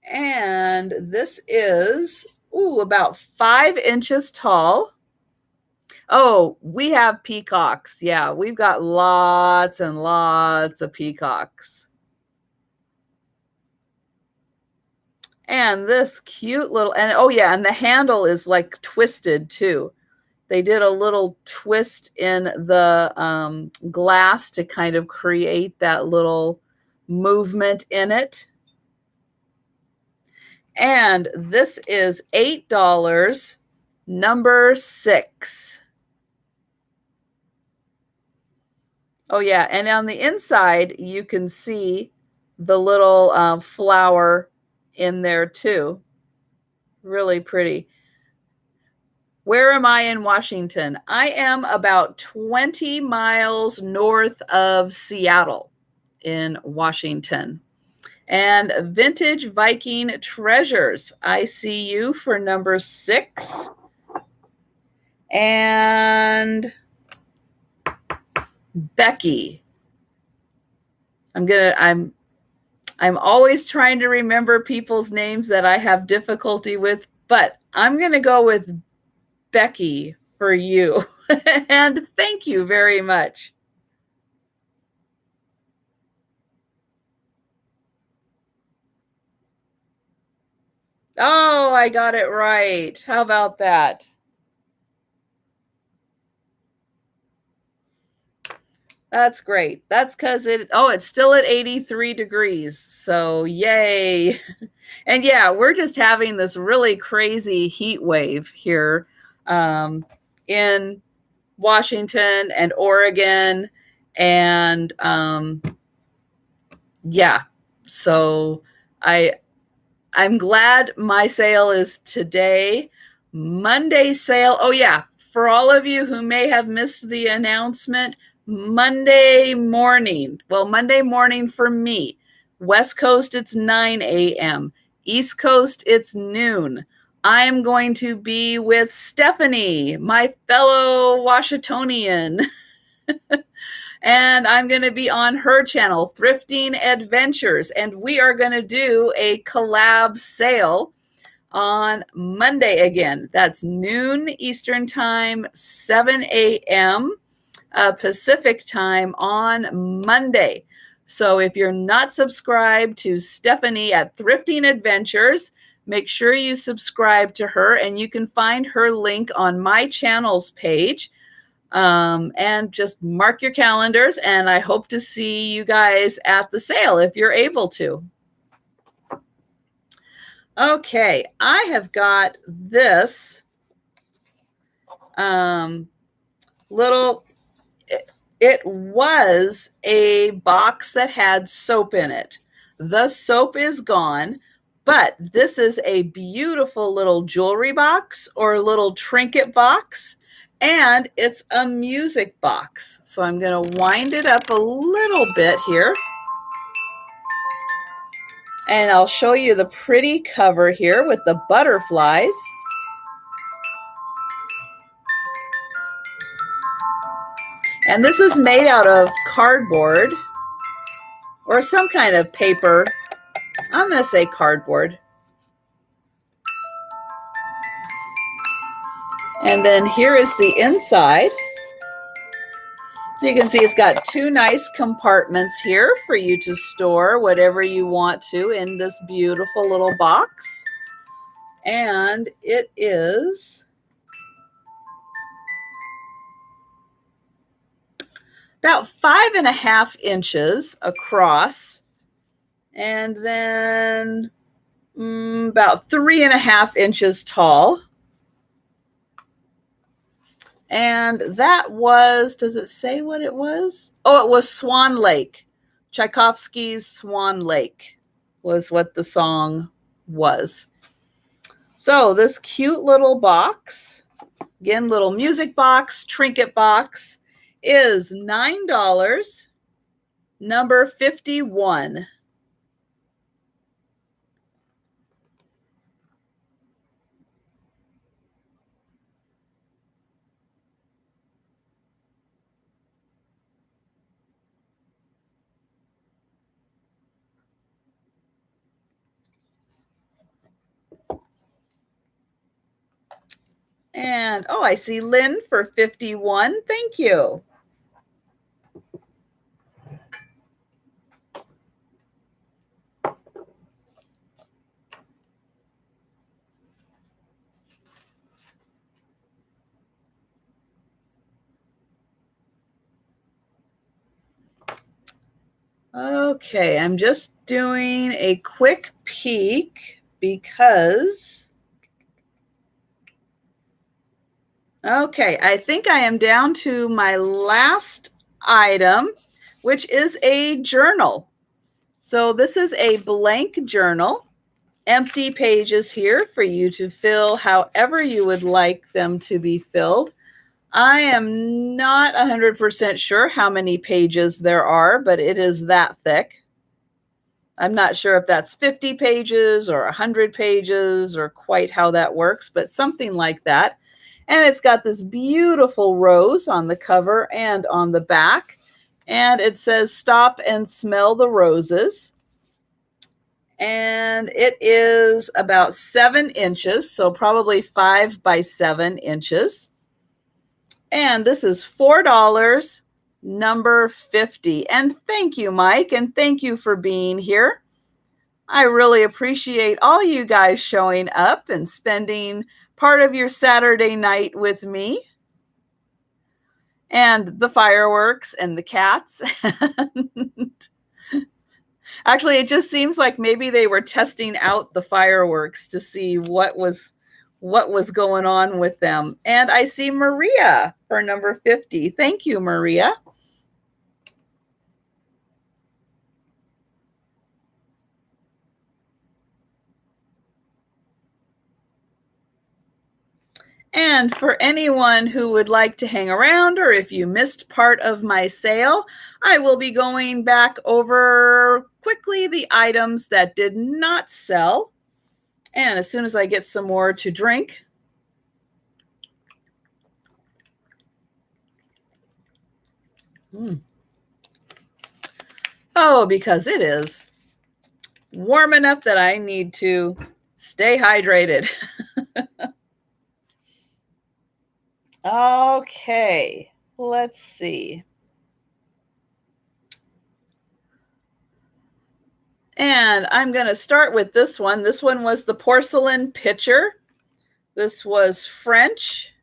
And this is, about 5 inches tall. Oh, we have peacocks. Yeah, we've got lots and lots of peacocks. And this cute little, and oh yeah, and the handle is like twisted too. They did a little twist in the glass to kind of create that little movement in it. And this is $8, number 6. Oh yeah, and on the inside, you can see the little flower in there too. Really pretty. Where am I in Washington? I am about 20 miles north of Seattle in Washington. And Vintage Viking Treasures, I see you for number 6. And Becky. I'm always trying to remember people's names that I have difficulty with, but I'm going to go with Becky for you. And thank you very much. Oh, I got it right. How about that? That's great. That's because it's still at 83 degrees. So yay. And yeah, we're just having this really crazy heat wave here in Washington and Oregon. And yeah, so I'm glad my sale is today. Monday sale. Oh yeah, for all of you who may have missed the announcement, Monday morning. Well, Monday morning for me. West Coast, it's 9 a.m. East Coast, it's noon. I'm going to be with Stephanie, my fellow Washingtonian. And I'm going to be on her channel, Thrifting Adventures. And we are going to do a collab sale on Monday again. That's noon Eastern time, 7 a.m. Pacific time on Monday. So if you're not subscribed to Stephanie at Thrifting Adventures, make sure you subscribe to her, and you can find her link on my channel's page. And just mark your calendars, and I hope to see you guys at the sale if you're able to. Okay, I have got this little, it was a box that had soap in it. The soap is gone, but this is a beautiful little jewelry box or little trinket box. And it's a music box. So I'm going to wind it up a little bit here. And I'll show you the pretty cover here with the butterflies. And this is made out of cardboard or some kind of paper. I'm going to say cardboard. And then here is the inside. So you can see it's got two nice compartments here for you to store whatever you want to in this beautiful little box. And it is about 5.5 inches across, and then about 3.5 inches tall. And that was, does it say what it was? Oh, it was Swan Lake. Tchaikovsky's Swan Lake was what the song was. So this cute little box, again, little music box, trinket box, is $9, number 51. And, oh, I see Lynn for 51. Thank you. Okay, I'm just doing a quick peek because, okay, I think I am down to my last item, which is a journal. So this is a blank journal, empty pages here for you to fill however you would like them to be filled. I am not 100% sure how many pages there are, but it is that thick. I'm not sure if that's 50 pages or 100 pages or quite how that works, but something like that. And it's got this beautiful rose on the cover and on the back. And it says, "Stop and smell the roses." And it is about 7 inches, so probably 5 by 7 inches. And this is $4, number 50. And thank you, Mike, and thank you for being here. I really appreciate all you guys showing up and spending part of your Saturday night with me. And the fireworks and the cats. Actually, it just seems like maybe they were testing out the fireworks to see what was going on with them. And I see Maria for number 50. Thank you, Maria. And for anyone who would like to hang around, or if you missed part of my sale, I will be going back over quickly the items that did not sell. And as soon as I get some more to drink, oh, because it is warm enough that I need to stay hydrated. Okay, let's see. And I'm going to start with this one. This one was the porcelain pitcher. This was French.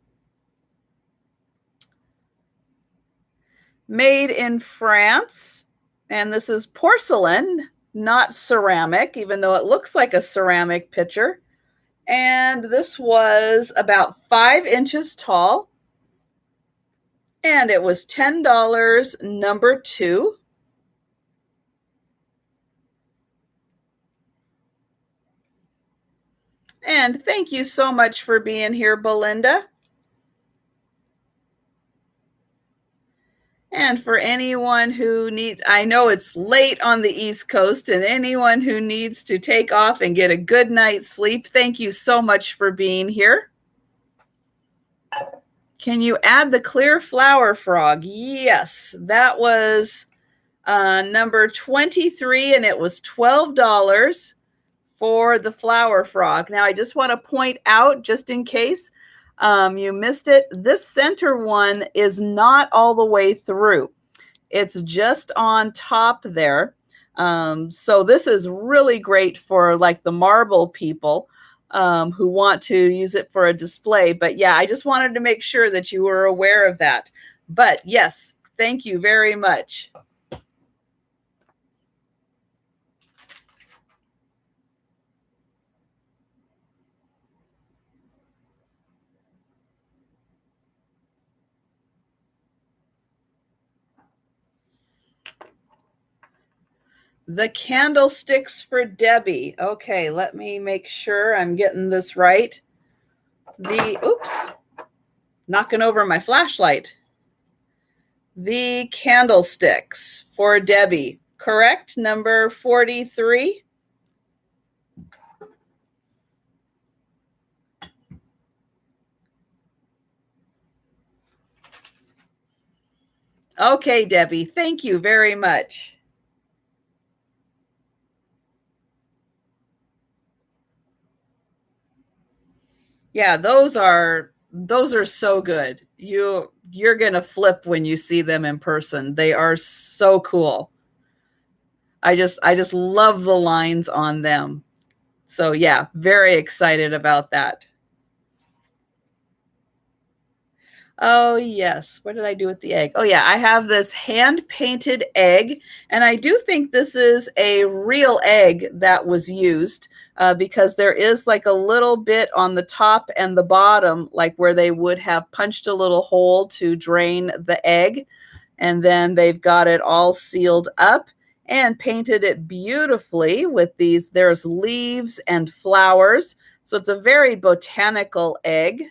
Made in France. And this is porcelain, not ceramic, even though it looks like a ceramic pitcher. And this was about 5 inches tall. And it was $10, number 2. And thank you so much for being here, Belinda. And for anyone who needs, I know it's late on the East Coast, and anyone who needs to take off and get a good night's sleep, thank you so much for being here. Can you add the clear flower frog? Yes, that was number 23, and it was $12 for the flower frog. Now, I just want to point out, just in case, You missed it. This center one is not all the way through. It's just on top there. So this is really great for like the marble people who want to use it for a display. But yeah, I just wanted to make sure that you were aware of that. But yes, thank you very much. The candlesticks for Debbie. Okay, let me make sure I'm getting this right. Oops, knocking over my flashlight. The candlesticks for Debbie, correct? Number 43. Okay, Debbie, thank you very much. Yeah, those are so good. You're going to flip when you see them in person. They are so cool. I just love the lines on them. So yeah, very excited about that. Oh, yes. What did I do with the egg? Oh, yeah. I have this hand-painted egg, and I do think this is a real egg that was used because there is like a little bit on the top and the bottom, like where they would have punched a little hole to drain the egg, and then they've got it all sealed up and painted it beautifully with these. There's leaves and flowers, so it's a very botanical egg.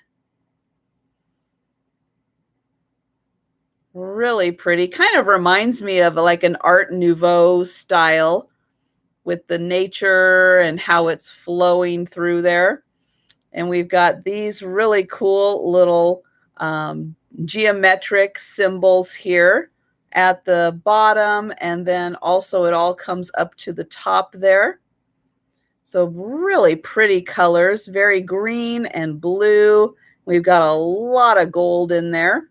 Really pretty. Kind of reminds me of like an Art Nouveau style with the nature and how it's flowing through there. And we've got these really cool little geometric symbols here at the bottom. And then also it all comes up to the top there. So really pretty colors, very green and blue. We've got a lot of gold in there.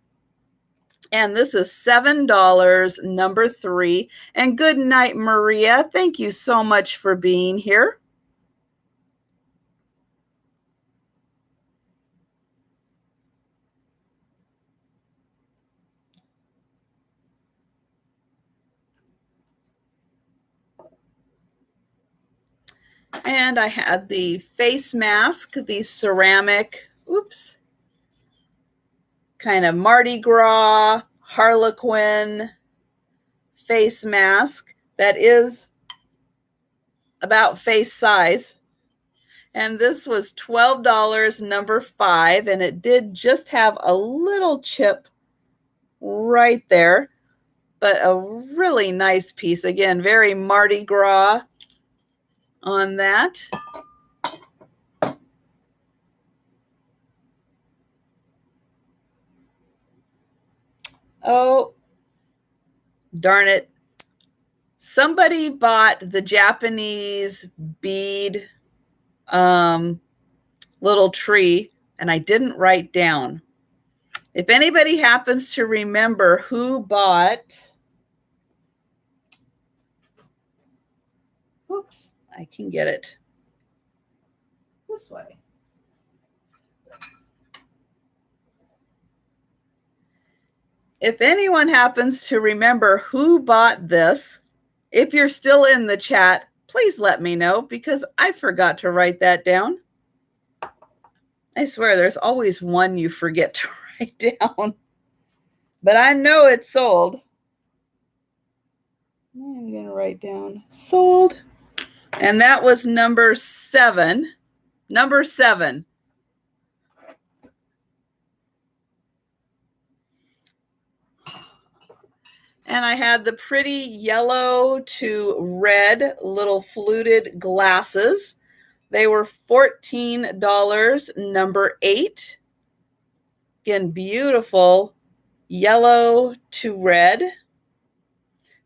And this is $7, number 3. And good night, Maria. Thank you so much for being here. And I had the face mask, the ceramic, oops, kind of Mardi Gras, Harlequin face mask that is about face size. And this was $12, number 5, and it did just have a little chip right there, but a really nice piece. Again, very Mardi Gras on that. Oh, darn it. Somebody bought the Japanese bead little tree, and I didn't write down. If anybody happens to remember who bought, oops, I can get it this way. If anyone happens to remember who bought this, if you're still in the chat, please let me know because I forgot to write that down. I swear there's always one you forget to write down. But I know it's sold. I'm going to write down sold. And that was number 7. Number 7. And I had the pretty yellow to red little fluted glasses. They were $14, number 8. Again, beautiful yellow to red.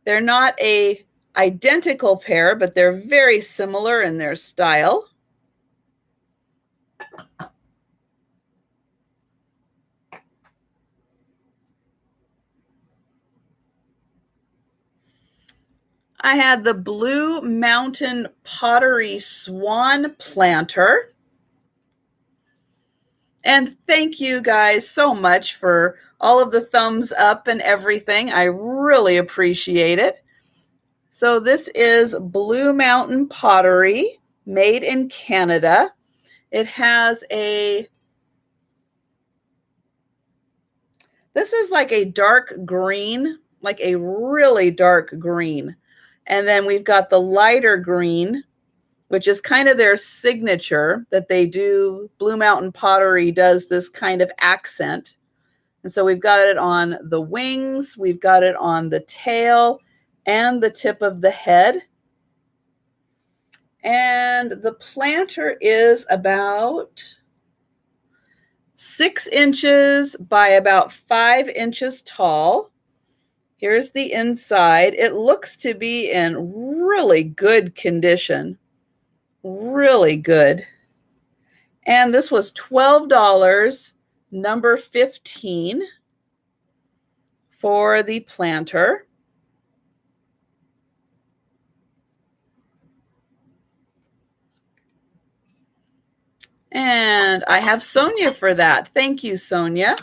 They're not a identical pair, but they're very similar in their style. I had the Blue Mountain Pottery Swan Planter. And thank you guys so much for all of the thumbs up and everything. I really appreciate it. So this is Blue Mountain Pottery, made in Canada. It has this is like a dark green, like a really dark green. And then we've got the lighter green, which is kind of their signature that they do. Blue Mountain Pottery does this kind of accent. And so we've got it on the wings, we've got it on the tail and the tip of the head. And the planter is about 6 inches by about 5 inches tall. Here's the inside. It looks to be in really good condition. Really good. And this was $12, number 15 for the planter. And I have Sonia for that. Thank you, Sonia.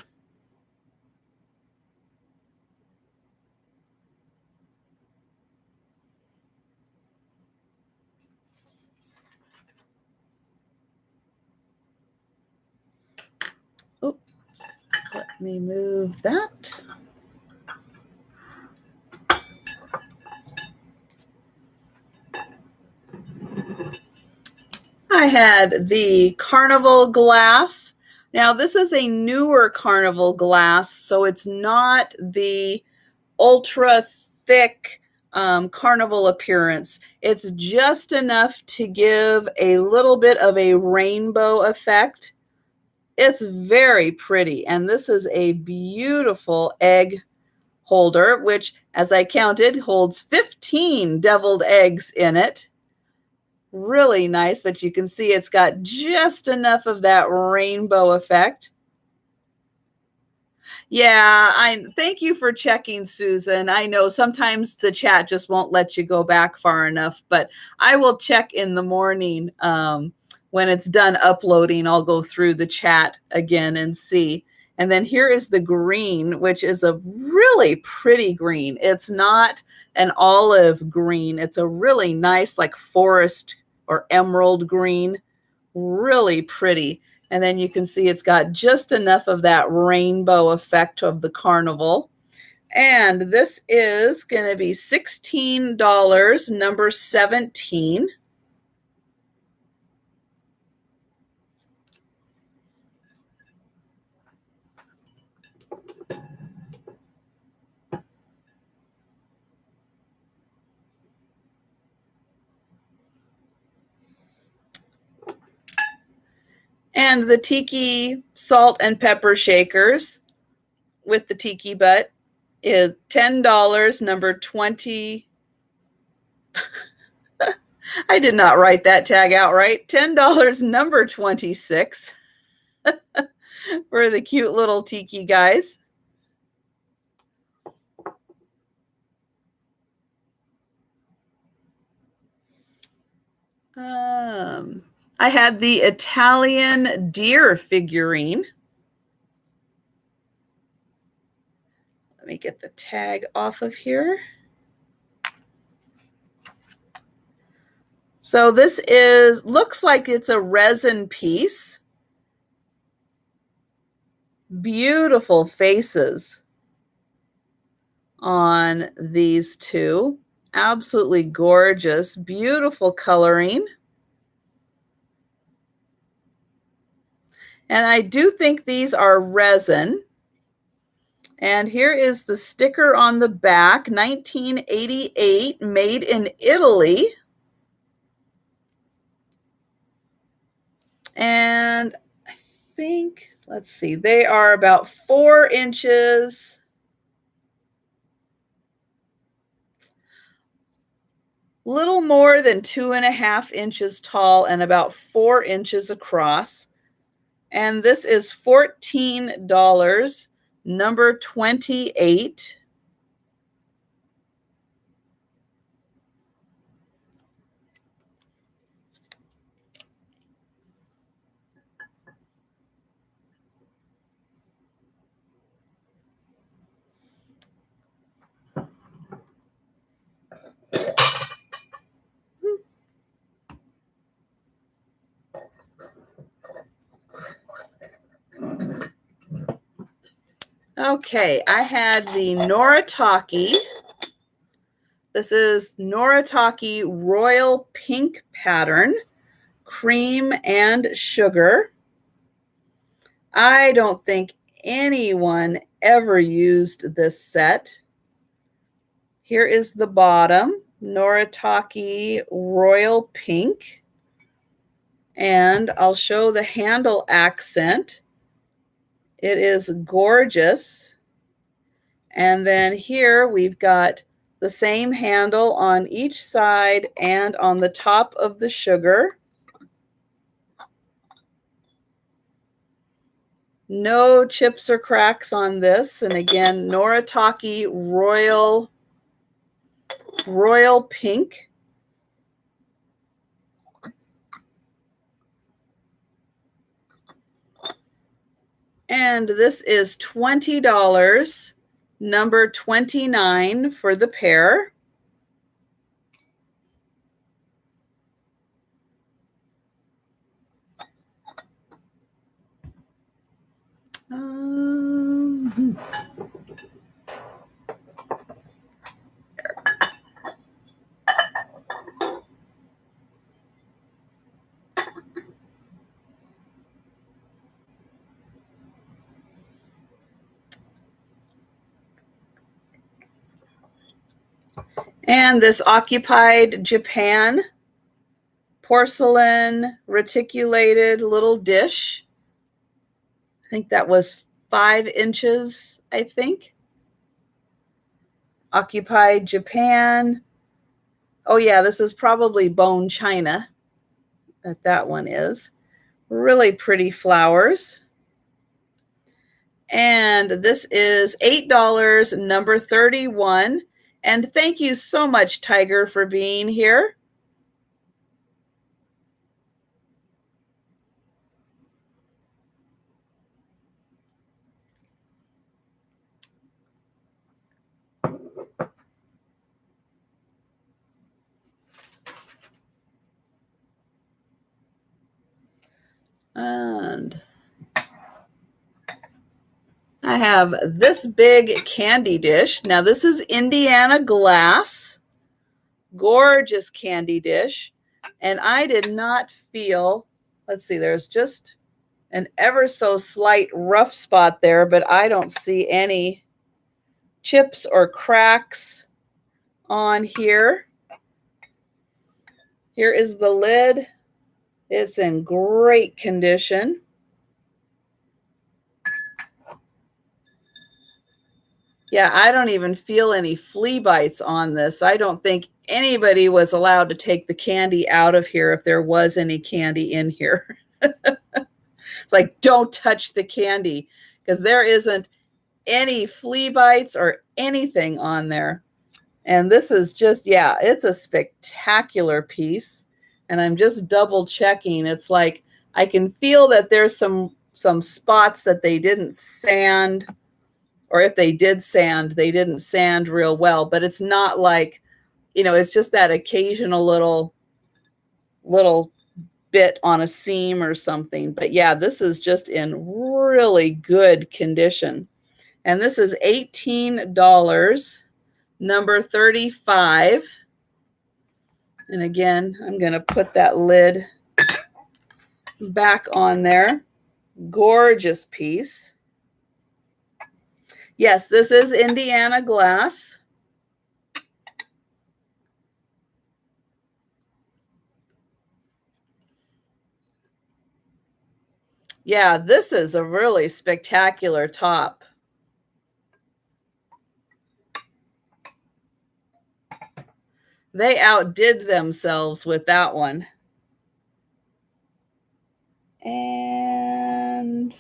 Oh, let me move that. I had the Carnival glass. Now, this is a newer Carnival glass, so it's not the ultra thick Carnival appearance. It's just enough to give a little bit of a rainbow effect. It's very pretty, and this is a beautiful egg holder, which, as I counted, holds 15 deviled eggs in it. Really nice, but you can see it's got just enough of that rainbow effect. Yeah, thank you for checking, Susan. I know sometimes the chat just won't let you go back far enough, but I will check in the morning when it's done uploading. I'll go through the chat again and see. And then here is the green, which is a really pretty green. It's not an olive green. It's a really nice, like forest or emerald green. Really pretty. And then you can see it's got just enough of that rainbow effect of the Carnival. And this is going to be $16, number 17. And the tiki salt and pepper shakers with the tiki butt is $10, number 20. I did not write that tag out right. $10, number 26 for the cute little tiki guys. I had the Italian deer figurine. Let me get the tag off of here. So this looks like it's a resin piece. Beautiful faces on these two. Absolutely gorgeous, beautiful coloring. And I do think these are resin. And here is the sticker on the back, 1988, made in Italy. And I think, let's see, they are about 4 inches. Little more than 2.5 inches tall and about 4 inches across. And this is $14, number 28. Okay, I had the Noritake. This is Noritake Royal Pink Pattern, cream and sugar. I don't think anyone ever used this set. Here is the bottom, Noritake Royal Pink. And I'll show the handle accent. It is gorgeous. And then here we've got the same handle on each side and on the top of the sugar. No chips or cracks on this. And again, Noritake Royal Pink. And this is $20, number 29 for the pair. And this occupied Japan porcelain reticulated little dish. I think that was 5 inches, I think. Occupied Japan. Oh yeah, this is probably bone china that one is. Really pretty flowers. And this is $8, number 31. And thank you so much, Tiger, for being here. And I have this big candy dish. Now this is Indiana glass, gorgeous candy dish. And I did not feel, let's see, there's just an ever so slight rough spot there, but I don't see any chips or cracks on here. Here is the lid. It's in great condition. Yeah, I don't even feel any flea bites on this. I don't think anybody was allowed to take the candy out of here if there was any candy in here. It's like, don't touch the candy because there isn't any flea bites or anything on there. And this is just, yeah, it's a spectacular piece. And I'm just double checking. It's like I can feel that there's some spots that they didn't sand, or if they did sand, they didn't sand real well. But it's not like, you know, it's just that occasional little bit on a seam or something. But yeah, this is just in really good condition. And this is $18, number 35. And again, I'm going to put that lid back on there. Gorgeous piece. Yes, this is Indiana glass. Yeah, this is a really spectacular top. They outdid themselves with that one. And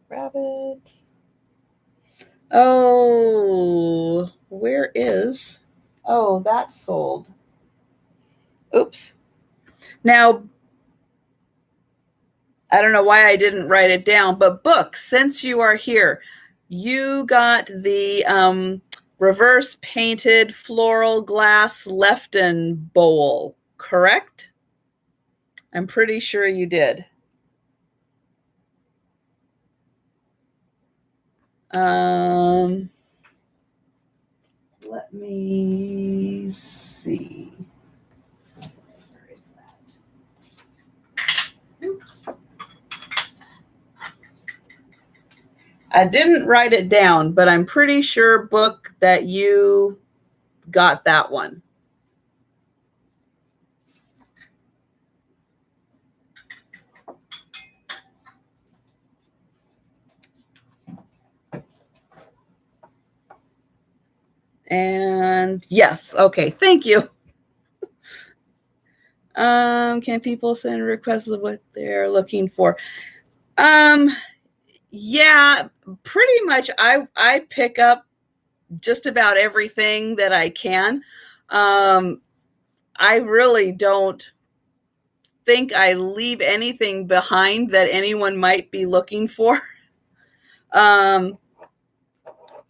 rabbit. Oh, where is? Oh, that's sold. Oops. Now, I don't know why I didn't write it down, but Book, since you are here, you got the reverse painted floral glass Lefton bowl, correct? I'm pretty sure you did. Let me see. Where is that? Oops. I didn't write it down, but I'm pretty sure, book, that you got that one. And yes, okay, thank you. Can people send requests of what they're looking for? Yeah, pretty much. I pick up just about everything that I can. I really don't think I leave anything behind that anyone might be looking for.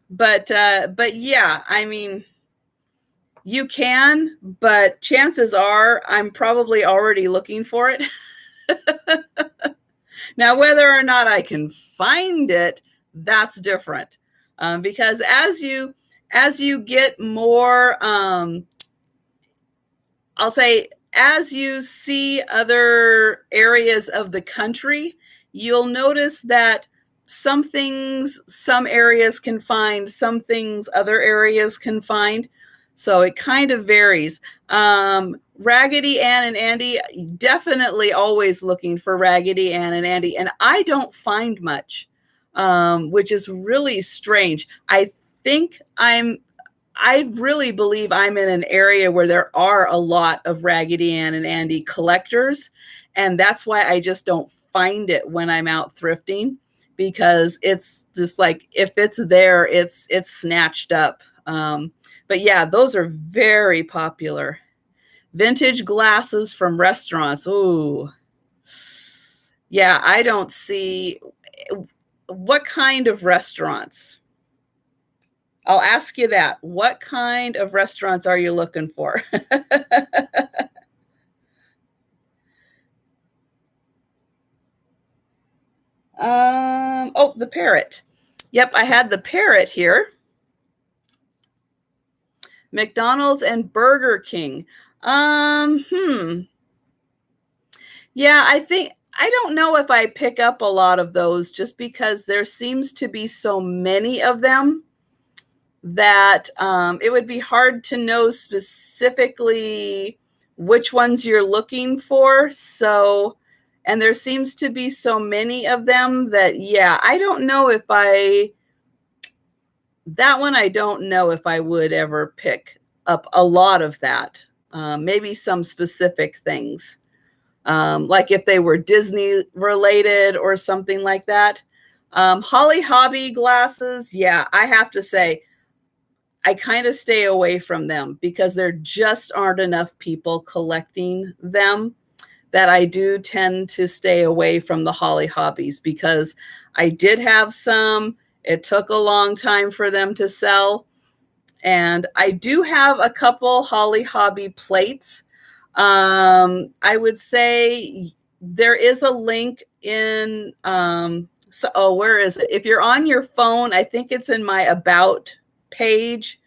But yeah, I mean, you can, but chances are I'm probably already looking for it. Now, whether or not I can find it, that's different. Because as you get more, I'll say, as you see other areas of the country, you'll notice that some things, some areas can find, some things other areas can find. So it kind of varies. Raggedy Ann and Andy, definitely always looking for Raggedy Ann and Andy. And I don't find much, which is really strange. Think I really believe I'm in an area where there are a lot of Raggedy Ann and Andy collectors. And that's why I just don't find it when I'm out thrifting, because it's just like, if it's there, it's snatched up. But yeah, those are very popular. Vintage glasses from restaurants. Ooh. Yeah, I don't see. What kind of restaurants? I'll ask you that. What kind of restaurants are you looking for? Oh, the parrot. Yep, I had the parrot here. McDonald's and Burger King. Yeah, I don't know if I pick up a lot of those, just because there seems to be so many of them that it would be hard to know specifically which ones you're looking for. So, and there seems to be so many of them that, yeah, I don't know if that one, I don't know if I would ever pick up a lot of that. Maybe some specific things, like if they were Disney related or something like that. Holly Hobby glasses, yeah, I have to say, I kind of stay away from them because there just aren't enough people collecting them, that I do tend to stay away from the Holly Hobbies, because I did have some. It took a long time for them to sell. And I do have a couple Holly Hobby plates. I would say there is a link in, where is it? If you're on your phone, I think it's in my About page.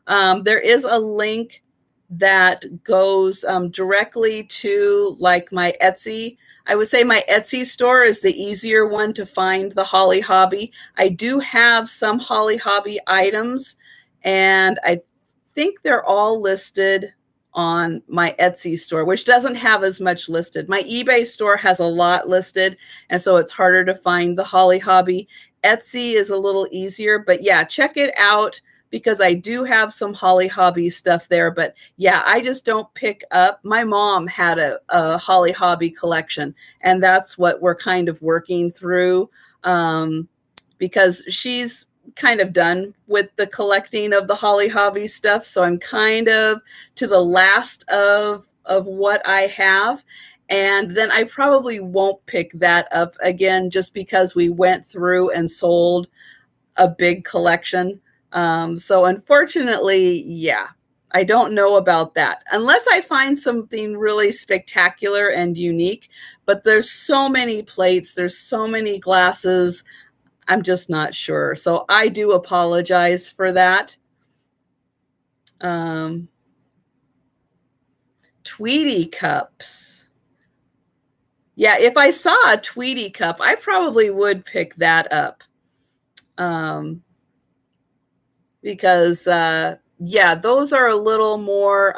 There is a link that goes directly to, like, my Etsy. I would say my Etsy store is the easier one to find the Holly Hobby. I do have some Holly Hobby items, and I think they're all listed on my Etsy store, which doesn't have as much listed. My eBay store has a lot listed, and so it's harder to find the Holly Hobby. Etsy is a little easier, but yeah, check it out, because I do have some Holly Hobby stuff there. But yeah, I just don't pick up. My mom had a Holly Hobby collection, and that's what we're kind of working through, because she's kind of done with the collecting of the Holly Hobby stuff. So I'm kind of to the last of what I have. And then I probably won't pick that up again, just because we went through and sold a big collection. So unfortunately, yeah, I don't know about that unless I find something really spectacular and unique. But there's so many plates, there's so many glasses. I'm just not sure. So I do apologize for that. Tweety cups. Yeah, if I saw a Tweety cup, I probably would pick that up. Because yeah, those are a little more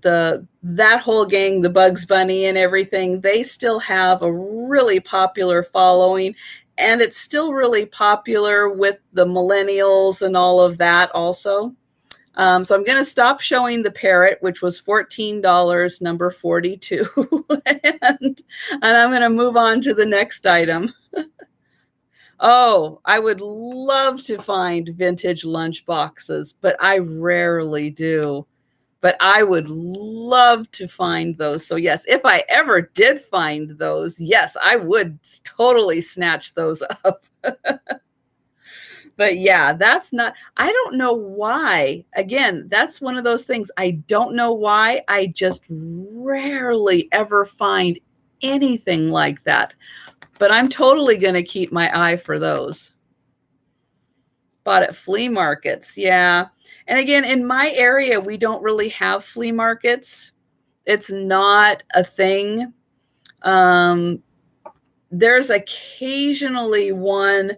that whole gang, the Bugs Bunny and everything, they still have a really popular following, and it's still really popular with the millennials and all of that also. So I'm going to stop showing the parrot, which was $14, number 42, and I'm going to move on to the next item. Oh, I would love to find vintage lunch boxes, but I rarely do. But I would love to find those. So yes, if I ever did find those, yes, I would totally snatch those up. But yeah, that's not, I don't know why. Again, that's one of those things. I don't know why. I just rarely ever find anything like that. But I'm totally going to keep my eye for those. Bought at flea markets. Yeah. And again, in my area, we don't really have flea markets. It's not a thing. There's occasionally one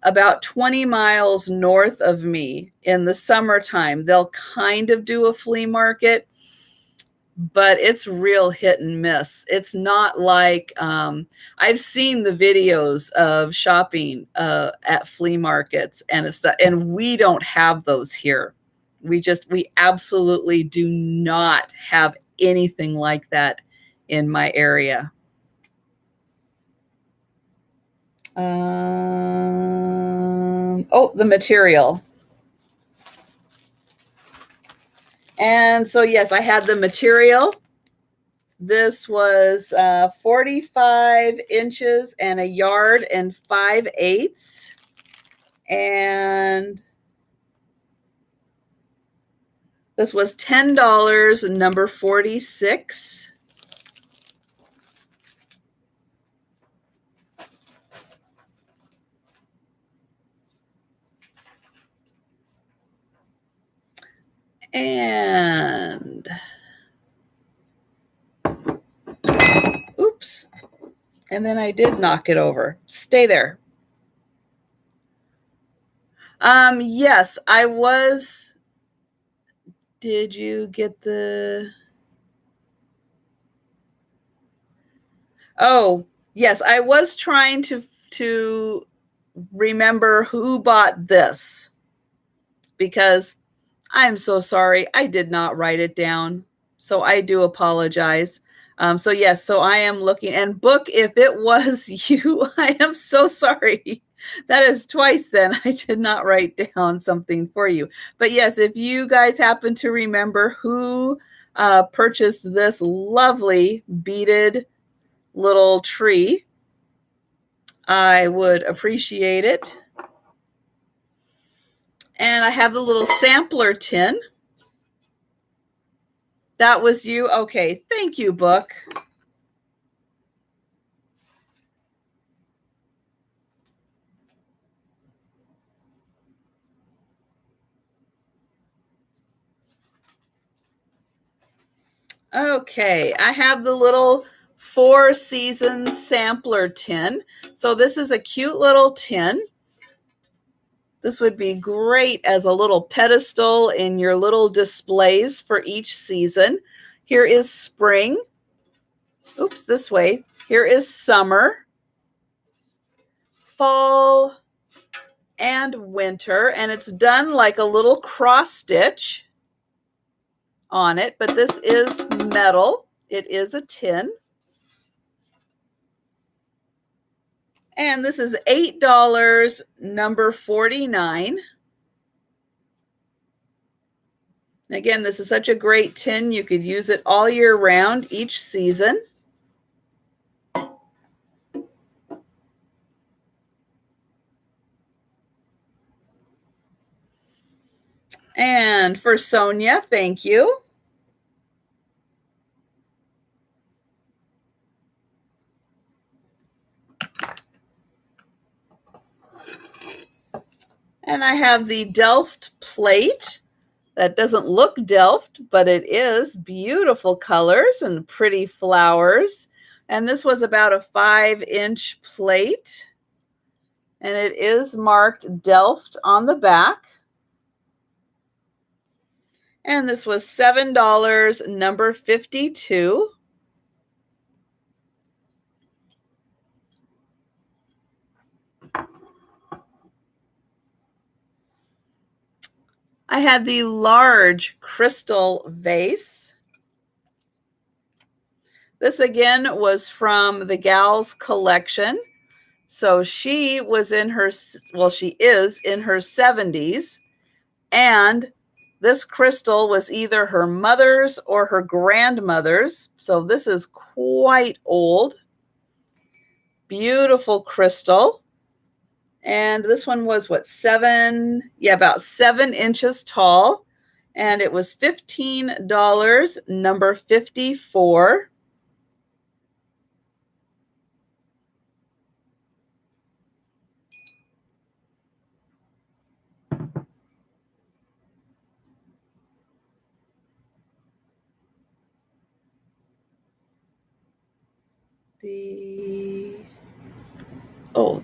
about 20 miles north of me in the summertime. They'll kind of do a flea market, but it's real hit and miss. It's not like I've seen the videos of shopping at flea markets and we don't have those here. We absolutely do not have anything like that in my area. Oh, the material. And so, yes, I had the material. This was 45 inches and a yard and 5/8. And this was $10, number 46. And oops. And then I did knock it over. Stay there. Yes, I was. Did you get the? Oh, yes, I was trying to remember who bought this, because I'm so sorry. I did not write it down. So I do apologize. So yes, so I am looking, and book, if it was you, I am so sorry. That is twice then I did not write down something for you. But yes, if you guys happen to remember who purchased this lovely beaded little tree, I would appreciate it. And I have the little sampler tin. That was you? Okay, thank you, book. Okay, I have the little Four Seasons sampler tin. So this is a cute little tin. This would be great as a little pedestal in your little displays for each season. Here is spring. Oops, this way. Here is summer, fall, and winter. And it's done like a little cross stitch on it, but this is metal. It is a tin. And this is $8, number 49. Again, this is such a great tin. You could use it all year round, each season. And for Sonia, thank you. And I have the Delft plate. That doesn't look Delft, but it is. Beautiful colors and pretty flowers. And this was about a 5-inch plate. And it is marked Delft on the back. And this was $7, number 52. I had the large crystal vase. This again was from the gal's collection. So she was in her, well, she is in her 70s. And this crystal was either her mother's or her grandmother's. So this is quite old. Beautiful crystal. And this one was what, about 7 inches tall. And it was $15, number 54.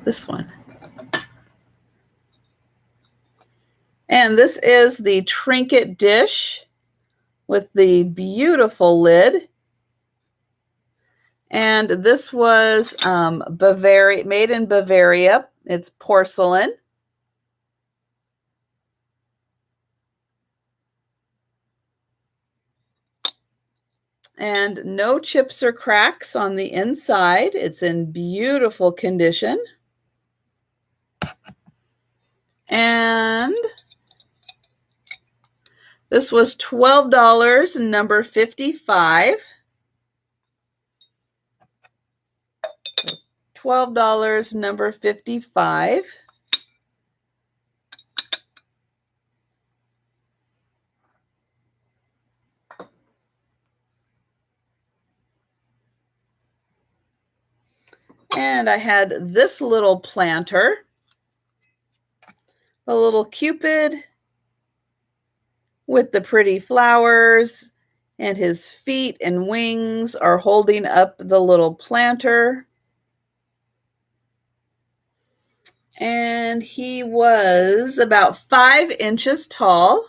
This one. And this is the trinket dish with the beautiful lid. And this was made in Bavaria. It's porcelain. And no chips or cracks on the inside. It's in beautiful condition. And this was $12, number 55. $12, number 55. And I had this little planter, the little Cupid with the pretty flowers, and his feet and wings are holding up the little planter. And he was about 5 inches tall.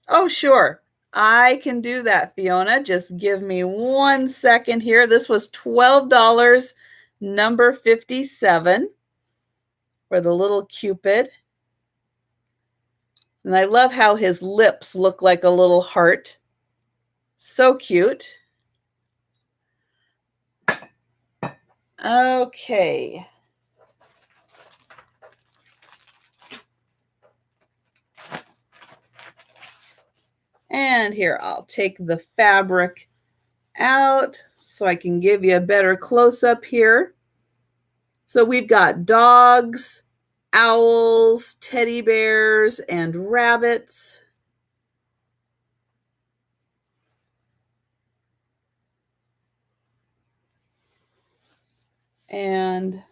Oh, sure. I can do that, Fiona. Just give me 1 second here. This was $12, number 57, for the little Cupid. And I love how his lips look like a little heart. So cute. Okay. And here, I'll take the fabric out so I can give you a better close-up here. So we've got dogs, owls, teddy bears, and rabbits. And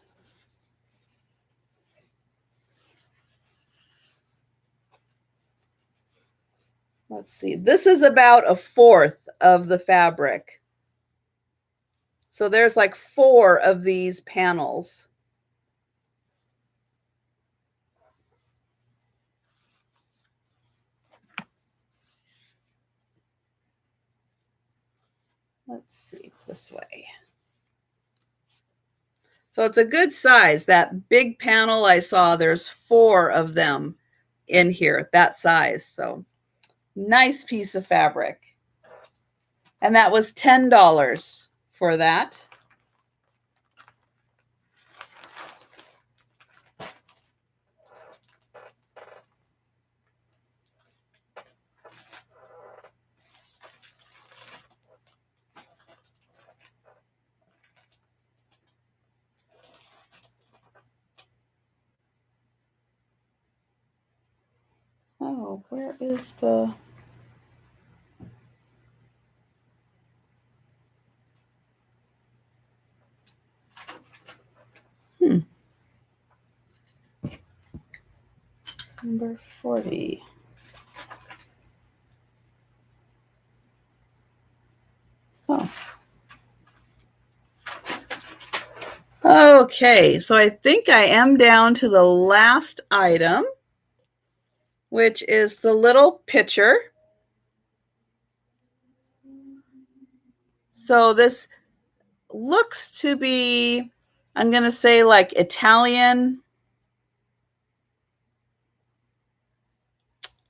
let's see, this is about 1/4 of the fabric. So there's like 4 of these panels. Let's see, this way. So it's a good size. That big panel I saw, there's 4 of them in here, that size. So nice piece of fabric. And that was $10 for that. Oh, where is the... Number 40. Oh. Okay, so I think I am down to the last item, which is the little pitcher. So this looks to be, I'm going to say like Italian.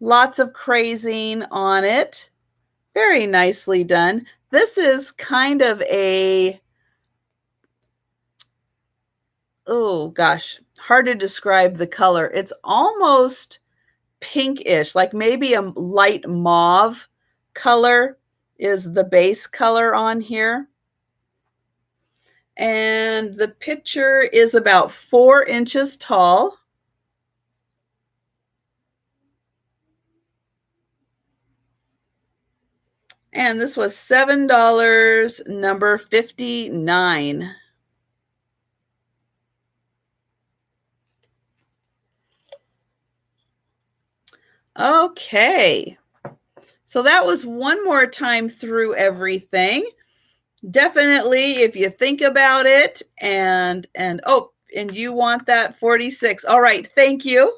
Lots of crazing on it. Very nicely done. This is kind of a, oh gosh, hard to describe the color. It's almost pinkish, like maybe a light mauve color is the base color on here. And the picture is about 4 inches tall. And this was $7, number 59. Okay. So that was one more time through everything. Definitely, if you think about it, and you want that 46. All right, thank you.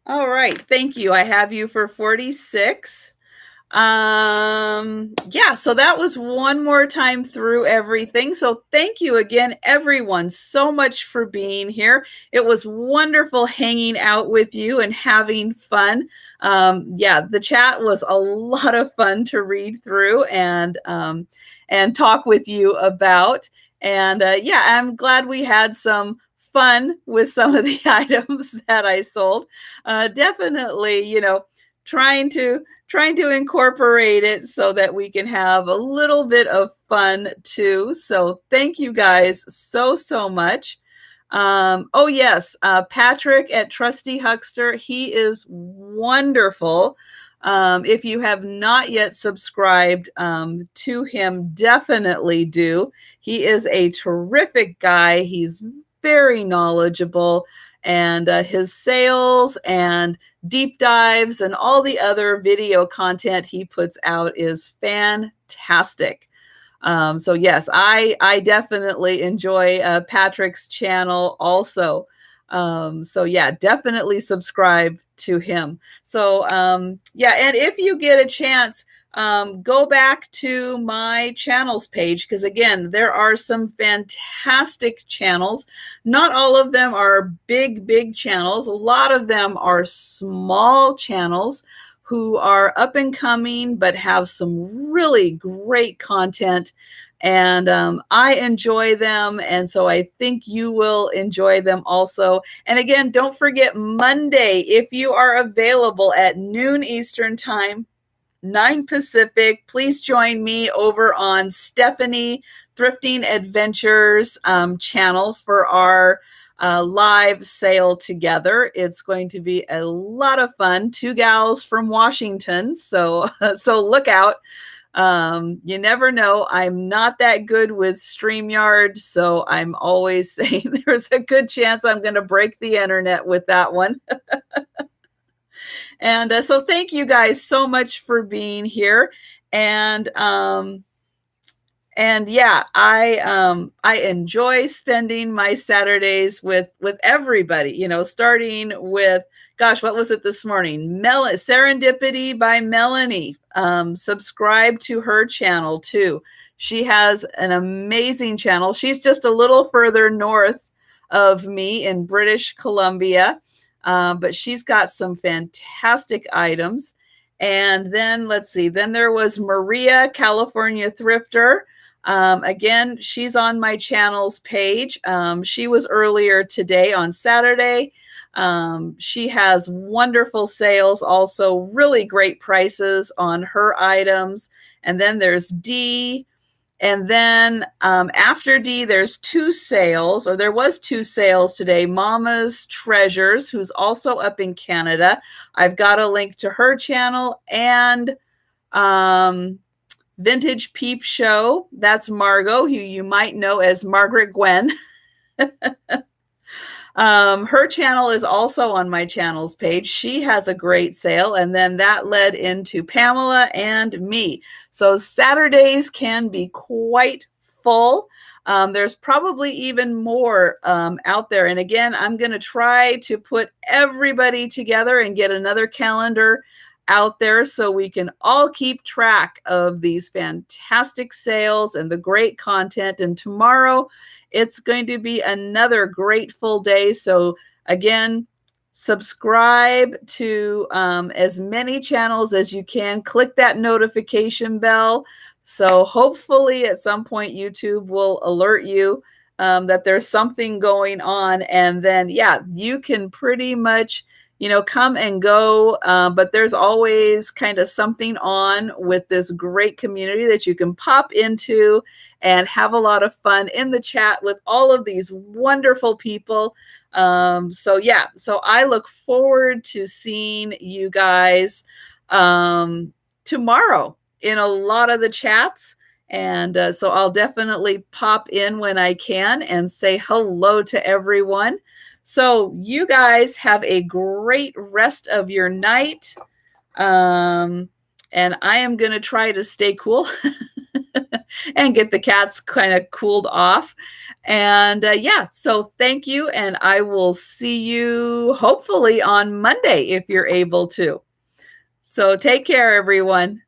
All right, thank you. I have you for 46. Yeah, so that was one more time through everything. So thank you again, everyone, so much for being here. It was wonderful hanging out with you and having fun. Yeah, the chat was a lot of fun to read through and talk with you about. And yeah, I'm glad we had some fun with some of the items that I sold. Definitely, you know, trying to incorporate it so that we can have a little bit of fun too. So thank you guys so much. Oh yes, Patrick at Trusty Huckster, he is wonderful. If you have not yet subscribed to him, definitely do. He is a terrific guy. He's very knowledgeable, and his sales and deep dives and all the other video content he puts out is fantastic. So yes, I definitely enjoy Patrick's channel also. So yeah, definitely subscribe to him. So yeah, and if you get a chance, go back to my channels page, because again, there are some fantastic channels. Not all of them are big channels. A lot of them are small channels who are up and coming, but have some really great content. And I enjoy them. And so I think you will enjoy them also. And again, don't forget Monday, if you are available at noon Eastern time, 9 Pacific, please join me over on Stephanie Thrifting Adventures channel for our live sale together. It's going to be a lot of fun. 2 gals from Washington. So, so look out. You never know. I'm not that good with StreamYard, so I'm always saying there's a good chance I'm going to break the internet with that one. And so thank you guys so much for being here. And yeah, I enjoy spending my Saturdays with everybody, you know, starting with, gosh, what was it this morning? Serendipity by Melanie. Subscribe to her channel too. She has an amazing channel. She's just a little further north of me in British Columbia. But she's got some fantastic items. And then let's see, then there was Maria, California Thrifter. Again, she's on my channel's page. She was earlier today on Saturday. She has wonderful sales, also really great prices on her items. And then there's Dee. And then after D, there's two sales, or there was two sales today. Mama's Treasures, who's also up in Canada. I've got a link to her channel, and Vintage Peep Show. That's Margot, who you might know as Margaret Gwen. Her channel is also on my channels page. She has a great sale, and then that led into Pamela and me. So Saturdays can be quite full. There's probably even more out there. And again, I'm going to try to put everybody together and get another calendar out there so we can all keep track of these fantastic sales and the great content. And tomorrow, it's going to be another great full day. So again, subscribe to as many channels as you can. Click that notification bell. So hopefully at some point YouTube will alert you that there's something going on. And then, yeah, you can pretty much, you know, come and go. But there's always kind of something on with this great community that you can pop into and have a lot of fun in the chat with all of these wonderful people. So yeah, so I look forward to seeing you guys tomorrow in a lot of the chats. And so I'll definitely pop in when I can and say hello to everyone. So you guys have a great rest of your night. And I am going to try to stay cool and get the cats kind of cooled off. And yeah, so thank you. And I will see you hopefully on Monday if you're able to. So take care, everyone.